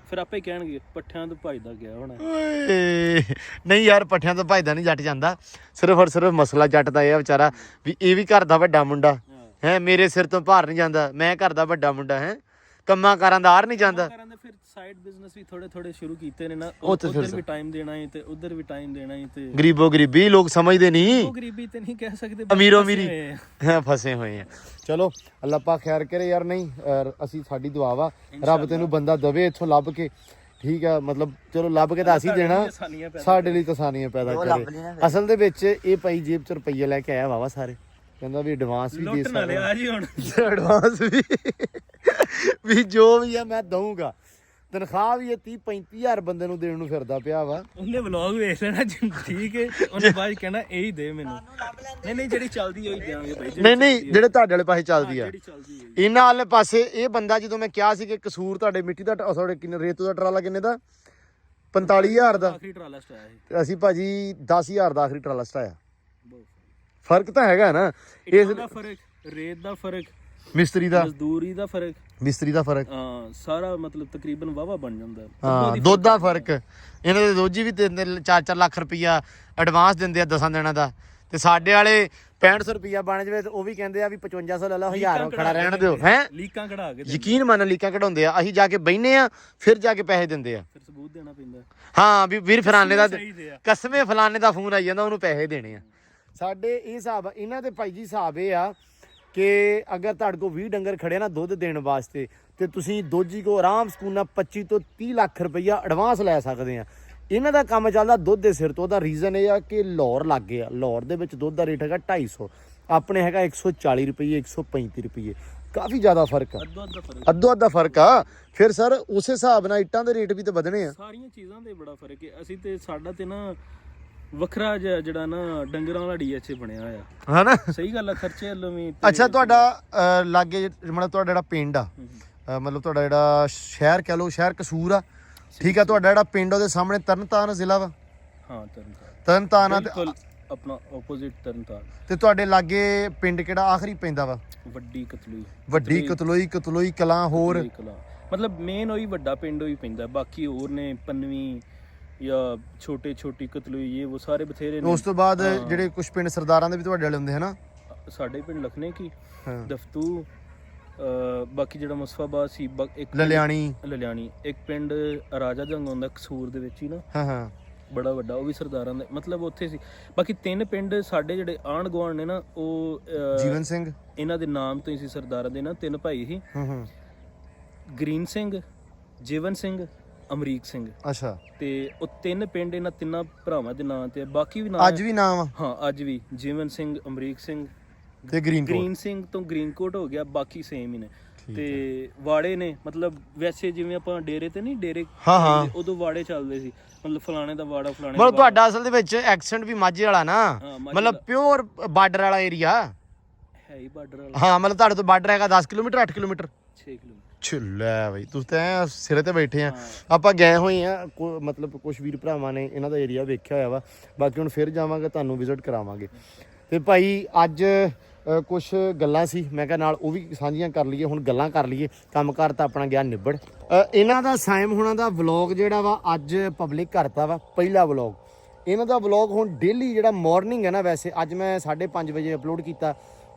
[SPEAKER 2] ਫਿਰ ਆਪੇ ਕਹਿਣਗੇ ਪੱਠਿਆਂ ਤੋਂ ਭੱਜਦਾ ਗਿਆ ਹੋਣਾ।
[SPEAKER 1] ਓਏ ਨਹੀਂ ਯਾਰ, ਪੱਠਿਆਂ ਤੋਂ ਭੱਜਦਾ ਨਹੀਂ ਜੱਟ ਜਾਂਦਾ, ਸਿਰਫ ਔਰ ਸਿਰਫ ਮਸਲਾ ਜੱਟ ਦਾ ਇਹ ਆ ਵਿਚਾਰਾ ਵੀ ਇਹ ਵੀ ਘਰ ਦਾ ਵੱਡਾ ਮੁੰਡਾ ਹੈ, ਮੇਰੇ ਸਿਰ ਤੋਂ ਭਾਰ ਨਹੀਂ ਜਾਂਦਾ, ਮੈਂ ਘਰ ਦਾ ਵੱਡਾ ਮੁੰਡਾ ਹੈ, ਕੰਮਾਂ ਕਾਰਾਂ ਦਾ ਆਰ ਨਹੀਂ ਜਾਂਦਾ।
[SPEAKER 2] ਫਿਰ ਸਾਈਡ ਬਿਜ਼ਨਸ ਵੀ ਥੋੜੇ ਸ਼ੁਰੂ ਕੀਤੇ ਨੇ ਨਾ,
[SPEAKER 1] ਉੱਧਰ
[SPEAKER 2] ਵੀ ਟਾਈਮ ਦੇਣਾ ਹੈ ਤੇ ਉਧਰ ਵੀ ਟਾਈਮ ਦੇਣਾ ਹੈ, ਤੇ
[SPEAKER 1] ਗਰੀਬੋ ਗਰੀਬੀ ਲੋਕ ਸਮਝਦੇ ਨਹੀਂ,
[SPEAKER 2] ਉਹ ਗਰੀਬੀ ਤੇ ਨਹੀਂ ਕਹਿ ਸਕਦੇ,
[SPEAKER 1] ਅਮੀਰੋ ਅਮੀਰੀ ਫਸੇ ਹੋਏ ਆ। ਚਲੋ ਅੱਲਾ ਪਾ ਖੈਰ ਕਰੇ ਯਾਰ। ਨਹੀਂ ਅਸੀਂ ਸਾਡੀ ਦੁਆ ਵਾ ਰੱਬ ਤੈਨੂੰ ਬੰਦਾ ਦਵੇ ਇੱਥੋਂ ਲੱਭ ਕੇ, ਠੀਕ ਆ, ਮਤਲਬ ਚਲੋ ਲੱਭ ਕੇ ਤਾਂ ਅਸੀਂ ਦੇਣਾ, ਸਾਡੇ ਲਈ ਤਾਂ ਆਸਾਨੀਆਂ ਪੈਦਾ ਕਰੇ। ਅਸਲ ਦੇ ਵਿੱਚ ਇਹ ਭਾਈ ਜੇਬ ਚ ਰੁਪਈਆ ਲੈ ਕੇ ਆਇਆ ਵਾਵਾ ਸਾਰੇ, ਕਹਿੰਦਾ ਵੀ ਐਡਵਾਂਸ ਵੀ ਦੇ ਸਕਦਾ, ਐਡਵਾਂਸ ਵੀ ਜੋ ਵੀ ਆ ਮੈਂ ਦਊਂਗਾ, ਤਨਖਾਹ ਵੀ ਇਹ 30-35,000 ਬੰਦੇ ਨੂੰ ਦੇਣ ਨੂੰ ਫਿਰਦਾ ਪਿਆ ਵਾ।
[SPEAKER 2] ਉਹਨੇ ਵਲੌਗ ਵੇਖ ਲੈਣਾ, ਠੀਕ ਹੈ, ਉਹਨੇ ਬਾਅਦ ਕਹਿਣਾ ਇਹੀ ਦੇ ਮੈਨੂੰ, ਨਹੀਂ ਜਿਹੜੀ ਚੱਲਦੀ ਉਹੀ ਦੇਵਾਂਗੇ ਭਾਈ,
[SPEAKER 1] ਨਹੀਂ ਜਿਹੜੇ ਤੁਹਾਡੇ ਵਾਲੇ ਪਾਸੇ ਚੱਲਦੀ ਆ,
[SPEAKER 2] ਜਿਹੜੀ ਚੱਲਦੀ ਹੈ
[SPEAKER 1] ਇਹਨਾਂ ਵਾਲੇ ਪਾਸੇ। ਇਹ ਬੰਦਾ ਜਦੋਂ ਮੈਂ ਕਿਹਾ ਸੀ ਕਿ ਕਸੂਰ ਤੁਹਾਡੇ ਮਿੱਟੀ ਦਾ ਤੁਹਾਡੇ ਕਿੰਨੇ ਰੇਤੂ ਦਾ ਟਰਾਲਾ ਕਿੰਨੇ ਦਾ, 45,000 ਦਾ,
[SPEAKER 2] ਆਖਰੀ ਟਰਾਲਾ ਸਟਾਇਆ ਸੀ,
[SPEAKER 1] ਤੇ ਅਸੀਂ ਭਾਜੀ 10,000 ਦਾ ਆਖਰੀ ਟਰਾਲਾ ਸਟਾਇਆ। ਫਰਕ ਤਾਂ ਹੈਗਾ ਨਾ, ਇਸ
[SPEAKER 2] ਦਾ ਫਰਕ, ਰੇਤ ਦਾ ਫਰਕ,
[SPEAKER 1] ਮਿਸਤਰੀ ਦਾ,
[SPEAKER 2] ਮਜ਼ਦੂਰੀ ਦਾ ਫਰਕ,
[SPEAKER 1] ਮਿਸਤਰੀ ਦਾ ਫਰਕ,
[SPEAKER 2] ਹਾਂ ਸਾਰਾ ਮਤਲਬ ਤਕਰੀਬਨ ਵਾਵਾ ਬਣ ਜਾਂਦਾ।
[SPEAKER 1] ਹਾਂ ਦੁੱਧ ਦਾ ਫਰਕ, ਇਹਨਾਂ ਦੇ ਦੋਜੀ ਵੀ 3-4 ਲੱਖ ਰੁਪਈਆ ਐਡਵਾਂਸ ਦਿੰਦੇ ਆ 10 ਦਿਨਾਂ ਦਾ, ਤੇ ਸਾਡੇ ਵਾਲੇ 6500 ਰੁਪਈਆ ਬਣ ਜਾਵੇ ਤੇ ਉਹ ਵੀ ਕਹਿੰਦੇ ਆ ਵੀ 5500 ਲੈ ਲਓ, 1000 ਖੜਾ ਰਹਿਣ ਦਿਓ ਹੈ।
[SPEAKER 2] ਲੀਕਾਂ ਕਢਾ ਕੇ
[SPEAKER 1] ਯਕੀਨ ਮੰਨ, ਲੀਕਾਂ ਕਢਾਉਂਦੇ ਆ, ਅਸੀਂ ਜਾ ਕੇ ਬਹਿਨੇ ਆ, ਫਿਰ ਜਾ ਕੇ ਪੈਸੇ ਦਿੰਦੇ ਆ,
[SPEAKER 2] ਫਿਰ ਸਬੂਤ ਦੇਣਾ ਪੈਂਦਾ,
[SPEAKER 1] ਹਾਂ ਵੀ ਵੀਰ ਫਲਾਣੇ ਦਾ
[SPEAKER 2] ਸਹੀ ਆ।
[SPEAKER 1] ਕਸਮੇ ਫਲਾਣੇ ਦਾ ਫੋਨ ਆਈ ਜਾਂਦਾ, ਉਹਨੂੰ ਪੈਸੇ ਦੇਣੇ ਆ। ਸਾਡੇ ਇਹ ਹਿਸਾਬ, ਇਹਨਾਂ ਦੇ ਭਾਈ ਜੀ ਹਿਸਾਬ ਇਹ ਆ ਕਿ ਅਗਰ ਤੁਹਾਡੇ ਕੋਲ 20 ਡੰਗਰ ਖੜੇ ਨਾ ਦੁੱਧ ਦੇਣ ਵਾਸਤੇ, ਤੇ ਤੁਸੀਂ ਦੋਜੀ ਕੋ ਆਰਾਮ ਸਕੂਨ ਨਾਲ 25 ਤੋਂ 30 ਲੱਖ ਰੁਪਈਆ ਐਡਵਾਂਸ ਲੈ ਸਕਦੇ ਆ। ਇਹਨਾਂ ਦਾ ਕੰਮ ਚੱਲਦਾ ਦੁੱਧ ਦੇ ਸਿਰ ਤੋਂ। ਉਹਦਾ ਰੀਜ਼ਨ ਇਹ ਆ ਕਿ ਲਾਹੌਰ ਲੱਗ ਗਿਆ, ਲਾਹੌਰ ਦੇ ਵਿੱਚ ਦੁੱਧ ਦਾ ਰੇਟ ਹੈਗਾ 250, ਆਪਣੇ ਹੈਗਾ 140 ਰੁਪਏ, 135 ਰੁਪਏ, ਕਾਫੀ ਜ਼ਿਆਦਾ ਫਰਕ ਆ, ਅੱਧੋ ਅੱਧਾ ਫਰਕ ਆ। ਫਿਰ ਸਰ ਉਸ ਹਿਸਾਬ ਨਾਲ ਇੱਟਾਂ ਦੇ ਰੇਟ ਵੀ ਤਾਂ ਵਧਣੇ ਆ,
[SPEAKER 2] ਸਾਰੀਆਂ ਚੀਜ਼ਾਂ ਦੇ ਬੜਾ ਫਰਕ ਹੈ। ਅਸੀਂ ਤੇ ਸਾਡਾ ਤੇ ਨਾ ਵੱਖਰਾ ਜਿਹੜਾ ਨਾ ਡੰਗਰਾਂ ਵਾਲਾ ਡੀਐਚਏ ਬਣਿਆ ਹੋਇਆ,
[SPEAKER 1] ਹਨਾ
[SPEAKER 2] ਸਹੀ ਗੱਲ ਆ, ਖਰਚੇ ਵੱਲੋਂ ਵੀ।
[SPEAKER 1] ਅੱਛਾ ਤੁਹਾਡਾ ਲਾਗੇ ਮਤਲਬ ਤੁਹਾਡਾ ਜਿਹੜਾ ਪਿੰਡ ਆ, ਮਤਲਬ ਤੁਹਾਡਾ ਜਿਹੜਾ ਸ਼ਹਿਰ ਕਹਿ ਲਓ, ਸ਼ਹਿਰ ਕਸੂਰ ਆ, ਠੀਕ ਆ। ਤੁਹਾਡਾ ਜਿਹੜਾ ਪਿੰਡ ਉਹਦੇ ਸਾਹਮਣੇ ਤਰਨਤਾਰਨ ਜ਼ਿਲ੍ਹਾ ਵਾ।
[SPEAKER 2] ਹਾਂ
[SPEAKER 1] ਤਰਨਤਾਰਨ ਆ ਤੇ
[SPEAKER 2] ਬਿਲਕੁਲ ਆਪਣਾ ਆਪੋਜ਼ਿਟ ਤਰਨਤਾਰਨ।
[SPEAKER 1] ਤੇ ਤੁਹਾਡੇ ਲਾਗੇ ਪਿੰਡ ਕਿਹੜਾ ਆਖਰੀ ਪੈਂਦਾ ਵਾ?
[SPEAKER 2] ਵੱਡੀ ਕਤਲੂਈ।
[SPEAKER 1] ਵੱਡੀ ਕਤਲੋਈ ਕਲਾਂ। ਹੋਰ
[SPEAKER 2] ਕਤਲੋਈ ਕਲਾਂ ਮਤਲਬ ਮੇਨ ਉਹੀ ਵੱਡਾ ਪਿੰਡ ਉਹੀ ਪੈਂਦਾ, ਬਾਕੀ ਹੋਰ ਨੇ ਪੰਨਵੀਂ ਜਾਂ ਛੋਟੀ ਕਤਲੋਈ, ਇਹ ਉਹ ਸਾਰੇ ਬਥੇਰੇ ਨੇ।
[SPEAKER 1] ਉਸ ਤੋਂ ਬਾਅਦ ਜਿਹੜੇ ਕੁਝ ਪਿੰਡ ਸਰਦਾਰਾਂ ਦੇ ਵੀ ਤੁਹਾਡੇ ਵਾਲੇ ਹੁੰਦੇ ਹਨਾ?
[SPEAKER 2] ਸਾਡੇ ਪਿੰਡ ਲਖਨੇ ਕੀ,
[SPEAKER 1] ਹਾਂ।
[SPEAKER 2] ਦਫਤੂ, ਬਾਕੀ ਜਿਹੜਾ ਮੁਸਫਾਬਾਦ ਸੀ, ਇੱਕ ਲਲਿਆਣੀ, ਇੱਕ ਪਿੰਡ ਰਾਜਾ ਜੰਗ ਹੁੰਦਾ ਕਸੂਰ ਦੇ ਵਿੱਚ ਹੀ ਨਾ।
[SPEAKER 1] ਹਾਂ
[SPEAKER 2] ਬੜਾ ਵੱਡਾ, ਉਹ ਵੀ ਸਰਦਾਰਾਂ ਦਾ, ਮਤਲਬ ਉੱਥੇ ਸੀ। ਬਾਕੀ 3 ਪਿੰਡ ਸਾਡੇ ਜਿਹੜੇ ਆਂਢ ਗੁਆਂਢ ਨੇ ਨਾ, ਉਹ
[SPEAKER 1] ਜੀਵਨ ਸਿੰਘ
[SPEAKER 2] ਇਹਨਾਂ ਦੇ ਨਾਮ ਤੋਂ ਹੀ ਸੀ ਸਰਦਾਰਾਂ ਦੇ ਨਾ। 3 ਭਾਈ ਸੀ, ਗਰੀਨ ਸਿੰਘ, ਜੀਵਨ ਸਿੰਘ, ਅਮਰੀਕ ਸਿੰਘ।
[SPEAKER 1] ਅੱਛਾ।
[SPEAKER 2] ਤੇ ਉਹ 3 ਪਿੰਡ ਇਹਨਾਂ 3 ਭਰਾਵਾਂ ਦੇ ਨਾਂ ਤੇ, ਬਾਕੀ ਵੀ ਨਾਮ
[SPEAKER 1] ਅੱਜ ਵੀ ਨਾਮ ਆ?
[SPEAKER 2] ਹਾਂ ਅੱਜ ਵੀ ਜੀਵਨ ਸਿੰਘ, ਅਮਰੀਕ ਸਿੰਘ
[SPEAKER 1] ਤੇ ਗ੍ਰੀਨ
[SPEAKER 2] ਸਿੰਘ ਤੋਂ ਗ੍ਰੀਨਕੋਟ ਹੋ ਗਿਆ, ਬਾਕੀ ਸੇਮ ਹੀ ਨੇ। ਤੇ ਵਾੜੇ ਨੇ, ਮਤਲਬ ਵੈਸੇ ਜਿਵੇਂ ਆਪਾਂ ਡੇਰੇ ਤੇ ਨਹੀਂ ਡੇਰੇ,
[SPEAKER 1] ਹਾਂ
[SPEAKER 2] ਉਦੋਂ ਵਾੜੇ ਚੱਲਦੇ ਸੀ, ਮਤਲਬ ਫਲਾਣੇ ਦਾ ਵਾੜਾ ਫਲਾਣੇ
[SPEAKER 1] ਮਤਲਬ ਤੁਹਾਡਾ ਅਸਲ ਦੇ ਵਿੱਚ ਐਕਸੈਂਟ ਵੀ ਮਾਝੇ ਵਾਲਾ ਨਾ, ਮਤਲਬ ਪਿਓਰ ਬਾਰਡਰ ਵਾਲਾ ਏਰੀਆ
[SPEAKER 2] ਹੈ ਹੀ ਬਾਰਡਰ ਵਾਲਾ।
[SPEAKER 1] ਹਾਂ ਮਤਲਬ ਤੁਹਾਡੇ ਤੋਂ ਬਾਰਡਰ ਹੈਗਾ 10 ਕਿਲੋਮੀਟਰ 8 ਕਿਲੋਮੀਟਰ
[SPEAKER 2] 6 ਕਿਲੋਮੀਟਰ।
[SPEAKER 1] ਲੈ ਬਈ ਤੁਸੀਂ ਤਾਂ ਸਿਰੇ ਤੇ ਬੈਠੇ ਆ। ਆਪਾਂ ਗਏ ਹੋਏ ਆ, ਮਤਲਬ ਕੁਝ ਵੀਰ ਭਰਾਵਾਂ ਨੇ ਇਹਨਾਂ ਦਾ ਏਰੀਆ ਵੇਖਿਆ ਹੋਇਆ ਵਾ, ਬਾਕੀ ਹੁਣ ਫਿਰ ਜਾਵਾਂਗੇ, ਤੁਹਾਨੂੰ ਵਿਜ਼ਿਟ ਕਰਾਵਾਂਗੇ। ਤੇ ਭਾਈ ਅੱਜ ਕੁਝ ਗੱਲਾਂ ਸੀ, ਮੈਂ ਕਿਹਾ ਨਾਲ ਉਹ ਵੀ ਸਾਂਝੀਆਂ ਕਰ ਲਈਏ। ਹੁਣ ਗੱਲਾਂ ਕਰ ਲਈਏ, ਕੰਮਕਾਰ ਤਾਂ ਆਪਣਾ ਗਿਆ ਨਿਬੜ। ਇਹਨਾਂ ਦਾ ਸਾਇਮ ਹੋਣਾ ਦਾ ਵਲੌਗ ਜਿਹੜਾ ਵਾ ਅੱਜ ਪਬਲਿਕ ਕਰਤਾ ਵਾ, ਪਹਿਲਾ ਵਲੌਗ ਇਹਨਾਂ ਦਾ। ਵਲੌਗ ਹੁਣ ਡੇਲੀ ਜਿਹੜਾ ਮਾਰਨਿੰਗ ਹੈ ਨਾ, ਵੈਸੇ ਅੱਜ ਮੈਂ 5:30 ਵਜੇ ਅਪਲੋਡ ਕੀਤਾ,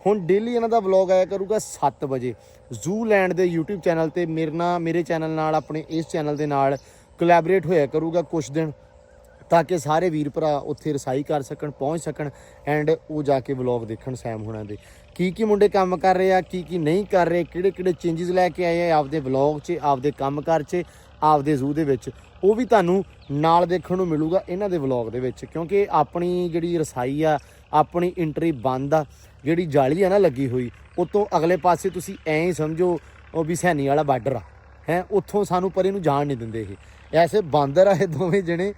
[SPEAKER 1] ਹੁਣ ਡੇਲੀ ਇਹਨਾਂ ਦਾ ਵਲੌਗ ਆਇਆ ਕਰੂਗਾ 7 ਵਜੇ ਜ਼ੂਲੈਂਡ ਦੇ YouTube ਚੈਨਲ ਤੇ। ਮੇਰੇ ਚੈਨਲ ਨਾਲ, ਆਪਣੇ ਇਸ ਚੈਨਲ ਦੇ ਨਾਲ ਕੋਲੈਬੋਰੇਟ ਹੋਇਆ ਕਰੂਗਾ ਕੁਝ ਦਿਨ, ਤਾਂ ਕਿ ਸਾਰੇ ਵੀਰ ਭਰਾ ਉੱਥੇ ਰਸਾਈ ਕਰ ਸਕਣ, ਪਹੁੰਚ ਸਕਣ, ਐਂਡ ਉਹ ਜਾ ਕੇ ਵਲੌਗ ਦੇਖਣ ਸੈਮ ਹੋਣਾ ਦੇ ਕੀ ਮੁੰਡੇ ਕੰਮ ਕਰ ਰਹੇ ਆ, ਕੀ ਨਹੀਂ ਕਰ ਰਹੇ, ਕਿਹੜੇ ਚੇਂਜਸ ਲੈ ਕੇ ਆਏ ਆ ਆਪਦੇ ਵਲੌਗ 'ਚ, ਆਪਦੇ ਕੰਮਕਾਰ 'ਚ, ਆਪਦੇ ਜ਼ੂ ਦੇ ਵਿੱਚ, ਉਹ ਵੀ ਤੁਹਾਨੂੰ ਨਾਲ ਦੇਖਣ ਨੂੰ ਮਿਲੂਗਾ ਇਹਨਾਂ ਦੇ ਵਲੌਗ ਦੇ ਵਿੱਚ। ਕਿਉਂਕਿ ਆਪਣੀ ਜਿਹੜੀ ਰਸਾਈ ਆ, ਆਪਣੀ ਐਂਟਰੀ ਬੰਦ ਆ, ਜਿਹੜੀ ਜਾਲੀ ਆ ਨਾ ਲੱਗੀ ਹੋਈ, ਉਤੋਂ ਅਗਲੇ ਪਾਸੇ ਤੁਸੀਂ ਐਂ ਹੀ ਸਮਝੋ ਉਹ ਵੀ ਸੈਣੀ ਵਾਲਾ ਬਾਰਡਰ ਆ ਹੈ, ਉੱਥੋਂ ਸਾਨੂੰ ਪਰੇ ਨੂੰ ਜਾਣ ਨਹੀਂ ਦਿੰਦੇ ਇਹ। ਐਸੇ ਬਾਂਦਰ ਆ ਇਹ ਦੋਵੇਂ ਜਣੇ।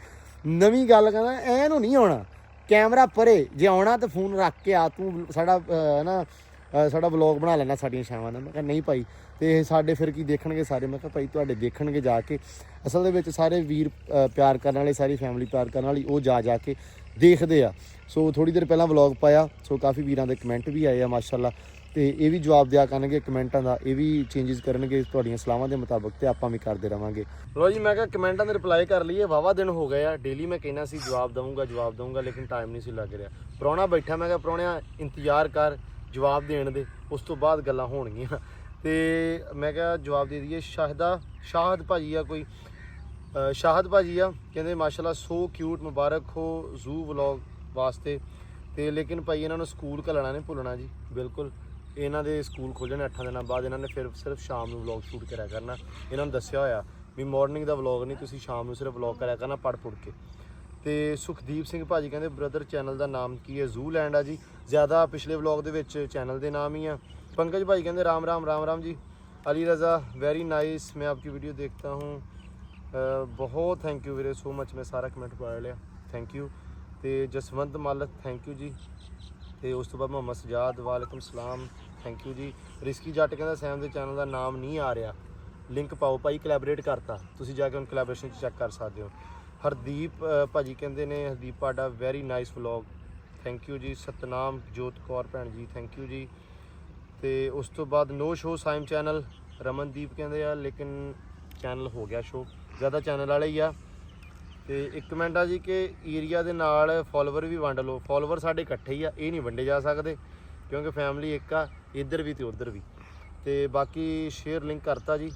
[SPEAKER 1] ਨਵੀਂ ਗੱਲ ਕਹਿੰਦਾ ਐ ਨੂੰ ਨਹੀਂ ਆਉਣਾ, ਕੈਮਰਾ ਪਰੇ, ਜੇ ਆਉਣਾ ਤਾਂ ਫੋਨ ਰੱਖ ਕੇ ਆ, ਤੂੰ ਸਾਡਾ ਵਲੌਗ ਬਣਾ ਲੈਣਾ ਸਾਡੀਆਂ ਛਾਵਾਂ ਦਾ। ਮੈਂ ਕਿਹਾ ਨਹੀਂ ਭਾਈ, ਤੇ ਸਾਡੇ ਫਿਰ ਕੀ ਦੇਖਣਗੇ ਸਾਰੇ? ਮੈਂ ਕਿਹਾ ਭਾਈ ਤੁਹਾਡੇ ਦੇਖਣਗੇ ਜਾ ਕੇ। ਅਸਲ ਦੇ ਵਿੱਚ ਸਾਰੇ ਵੀਰ ਪਿਆਰ ਕਰਨ ਵਾਲੇ, ਸਾਰੀ ਫੈਮਿਲੀ ਪਿਆਰ ਕਰਨ ਵਾਲੀ, ਉਹ ਜਾ ਕੇ ਦੇਖਦੇ ਆ। ਸੋ ਥੋੜੀ ਦੇਰ ਪਹਿਲਾਂ ਵਲੌਗ ਪਾਇਆ, ਸੋ ਕਾਫੀ ਵੀਰਾਂ ਦੇ ਕਮੈਂਟ ਵੀ ਆਏ ਆ ਮਾਸ਼ਾਅੱਲਾ, ਤੇ ਇਹ ਵੀ ਜਵਾਬ ਦਿਆ ਕਰਨਗੇ ਕਮੈਂਟਾਂ ਦਾ, ਇਹ ਵੀ ਚੇਂਜਸ ਕਰਨਗੇ ਤੁਹਾਡੀਆਂ ਸਲਾਹਾਂ ਦੇ ਮੁਤਾਬਕ, ਤੇ ਆਪਾਂ ਵੀ ਕਰਦੇ ਰਵਾਂਗੇ। ਲੋ ਜੀ, ਮੈਂ ਕਿਹਾ ਕਮੈਂਟਾਂ ਦੇ ਰਿਪਲਾਈ ਕਰ ਲਈਏ। ਵਾਵਾ ਦਿਨ ਹੋ ਗਏ ਆ, ਡੇਲੀ ਮੈਂ ਕਹਿਣਾ ਸੀ ਜਵਾਬ ਦਊਂਗਾ, ਲੇਕਿਨ ਟਾਈਮ ਨਹੀਂ ਸੀ ਲੱਗ ਰਿਹਾ। ਪ੍ਰਾਹੁਣਾ ਬੈਠਾ, ਮੈਂ ਕਿਹਾ ਪ੍ਰਾਹੁਣਿਆ ਇੰਤਜ਼ਾਰ ਕਰ ਜਵਾਬ ਦੇਣ ਦੇ, ਉਸ ਤੋਂ ਬਾਅਦ ਗੱਲਾਂ ਹੋਣਗੀਆਂ। ਤੇ ਮੈਂ ਕਿਹਾ ਜਵਾਬ ਦੇ ਦਈਏ। ਸ਼ਾਹਦ ਭਾਜੀ ਆ, ਕੋਈ ਸ਼ਾਹਦ ਭਾਜੀ ਆ, ਕਹਿੰਦੇ ਮਾਸ਼ਾਅੱਲਾ ਸੋ ਕਿਊਟ, ਮੁਬਾਰਕ ਹੋ ਜ਼ੂ ਵਲੌਗ ਵਾਸਤੇ। ਤੇ ਲੇਕਿਨ ਭਾਈ ਇਹਨਾਂ ਨੂੰ ਸਕੂਲ ਘੱਲਣਾ ਨਹੀਂ ਭੁੱਲਣਾ ਜੀ, ਬਿਲਕੁਲ। ਇਹਨਾਂ ਦੇ ਸਕੂਲ ਖੁੱਲ੍ਹਣੇ 8 ਦਿਨਾਂ ਬਾਅਦ, ਇਹਨਾਂ ਨੇ ਫਿਰ ਸਿਰਫ ਸ਼ਾਮ ਨੂੰ ਵਲੌਗ ਸ਼ੂਟ ਕਰਿਆ ਕਰਨਾ। ਇਹਨਾਂ ਨੂੰ ਦੱਸਿਆ ਹੋਇਆ ਵੀ ਮਾਰਨਿੰਗ ਦਾ ਵਲੌਗ ਨਹੀਂ, ਤੁਸੀਂ ਸ਼ਾਮ ਨੂੰ ਸਿਰਫ ਵਲੌਗ ਕਰਿਆ ਕਰਨਾ ਪੜ੍ਹ ਕੇ। ਤੇ ਸੁਖਦੀਪ ਸਿੰਘ ਭਾਜੀ ਕਹਿੰਦੇ ਬ੍ਰਦਰ ਚੈਨਲ ਦਾ ਨਾਮ ਕੀ ਹੈ? ਜ਼ੂਲੈਂਡ ਆ ਜੀ, ਜ਼ਿਆਦਾ ਪਿਛਲੇ ਵਲੌਗ ਦੇ ਵਿੱਚ ਚੈਨਲ ਦੇ ਨਾਮ ਹੀ ਆ। पंकज भाई कहते राम राम जी। अली रज़ा वेरी नाइस, मैं आपकी वीडियो देखता हूँ, बहुत thank you Veere so much, मैं सारा कमेंट पढ़ लिया, थैंक यू। तो जसवंत मालक थैंक यू जी। तो उस तो बाद मोहम्मद सजाद वालेकुम सलाम, थैंक यू जी। रिस्की जट कहता सैम के चैनल का नाम नहीं आ रहा, लिंक पाओ भाई, कोलैबोरेट करता, तुसीं जाके उन कोलैबोरेशन चैक कर सकते हो। हरदीप भाजी कहते ने हरदीप पाडा very nice vlog, thank you ji. Satnam Jot Kaur भैन जी थैंक यू जी। तो उस तो बाद नो शो साइम चैनल रमनदीप कहते हैं, लेकिन चैनल हो गया शो, ज़्यादा चैनल वाले ही आ। तो एक कमेंट आ जी कि एरिया के नाल फॉलोवर भी वंड लो, फॉलोवर साढ़े इकट्ठे ही आ, ये नहीं वंडे जा सकते क्योंकि फैमिली एक आ, इधर भी तो उधर भी। तो बाकी शेयर लिंक करता जी,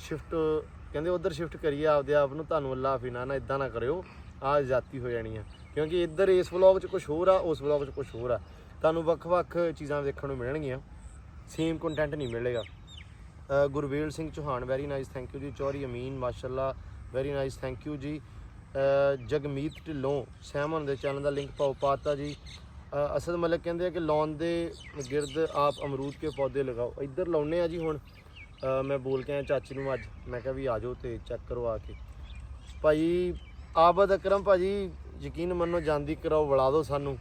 [SPEAKER 1] शिफ्ट कहते उधर शिफ्ट करिए आपदे आप नूं, तुहानूं अल्लाह हाफिज़ ना इदां ना करियो, आ जाती हो जानी है, क्योंकि इधर इस व्लॉग च कुछ होर आ, उस व्लॉग च कुछ होर आ, तुहानूं ਵੱਖ-ਵੱਖ चीज़ां देखण नूं मिलणगीਆਂ, सेम कंटेंट नहीं मिलेगा। Gurvel Singh Chauhan very nice thank you ji. चौरी अमीन माशाल्लाह very nice thank you ji. Jagmeet Dhillon सैमन के चैनल का लिंक पाओ पाता जी। असद मलिक कहते हैं कि लॉन के गिरद आप अमरूद के पौधे लगाओ, इधर लाने जी। हुण मैं बोल के आया चाची नूं अज, मैं कहा भी आ जाओ तो चेक करो आके। भाई आबद अकरम भाजी यकीन मनो जांदी कराओ, बुला दो सानू,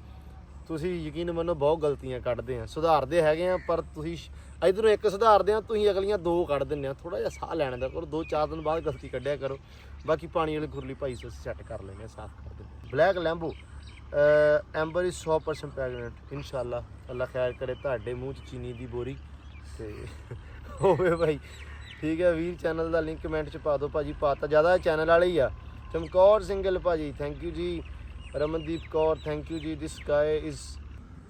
[SPEAKER 1] ਤੁਸੀਂ ਯਕੀਨ ਮੰਨੋ ਬਹੁਤ ਗਲਤੀਆਂ ਕੱਢਦੇ ਆ, ਸੁਧਾਰਦੇ ਹੈਗੇ ਆ, ਪਰ ਤੁਸੀਂ ਇਧਰੋਂ ਇੱਕ ਸੁਧਾਰਦੇ ਆ, ਤੁਸੀਂ ਅਗਲੀਆਂ 2 ਕੱਢ ਦਿੰਦੇ ਆ। ਥੋੜਾ ਜਿਹਾ ਸਾਹ ਲੈਣ ਦਾ ਕਰੋ, 2-4 ਦਿਨ ਬਾਅਦ ਗਲਤੀ ਕੱਢਿਆ ਕਰੋ। ਬਾਕੀ ਪਾਣੀ ਵਾਲੀ ਖੁਰਲੀ ਭਾਈ ਅਸੀਂ ਸੈੱਟ ਕਰ ਲੈਂਦੇ ਆ, ਸਾਫ਼ ਕਰ ਦਿੰਦੇ। ਬਲੈਕ ਲੈਂਬੋ ਐਂਬਰ ਇਜ਼ 100% ਪ੍ਰੈਗਨੈਂਟ ਇਨਸ਼ਾਅੱਲਾ, ਅੱਲਾ ਖੈਰ ਕਰੇ ਤੁਹਾਡੇ ਮੂੰਹ 'ਚ ਚੀਨੀ ਦੀ ਬੋਰੀ ਤੇ ਹੋਵੇ ਭਾਈ। ਠੀਕ ਹੈ ਵੀਰ, ਚੈਨਲ ਦਾ ਲਿੰਕ ਕਮੈਂਟ 'ਚ ਪਾ ਦਿਓ ਭਾਜੀ। ਪਾਤਾ ਜ਼ਿਆਦਾ ਚੈਨਲ ਵਾਲੇ ਹੀ ਆ। ਚਮਕੌਰ ਸਿੰਗਲ ਭਾਜੀ ਥੈਂਕ ਯੂ ਜੀ। ਰਮਨਦੀਪ ਕੌਰ ਥੈਂਕ ਯੂ ਜੀ। ਦਿਸ ਗਾਏ ਇਜ਼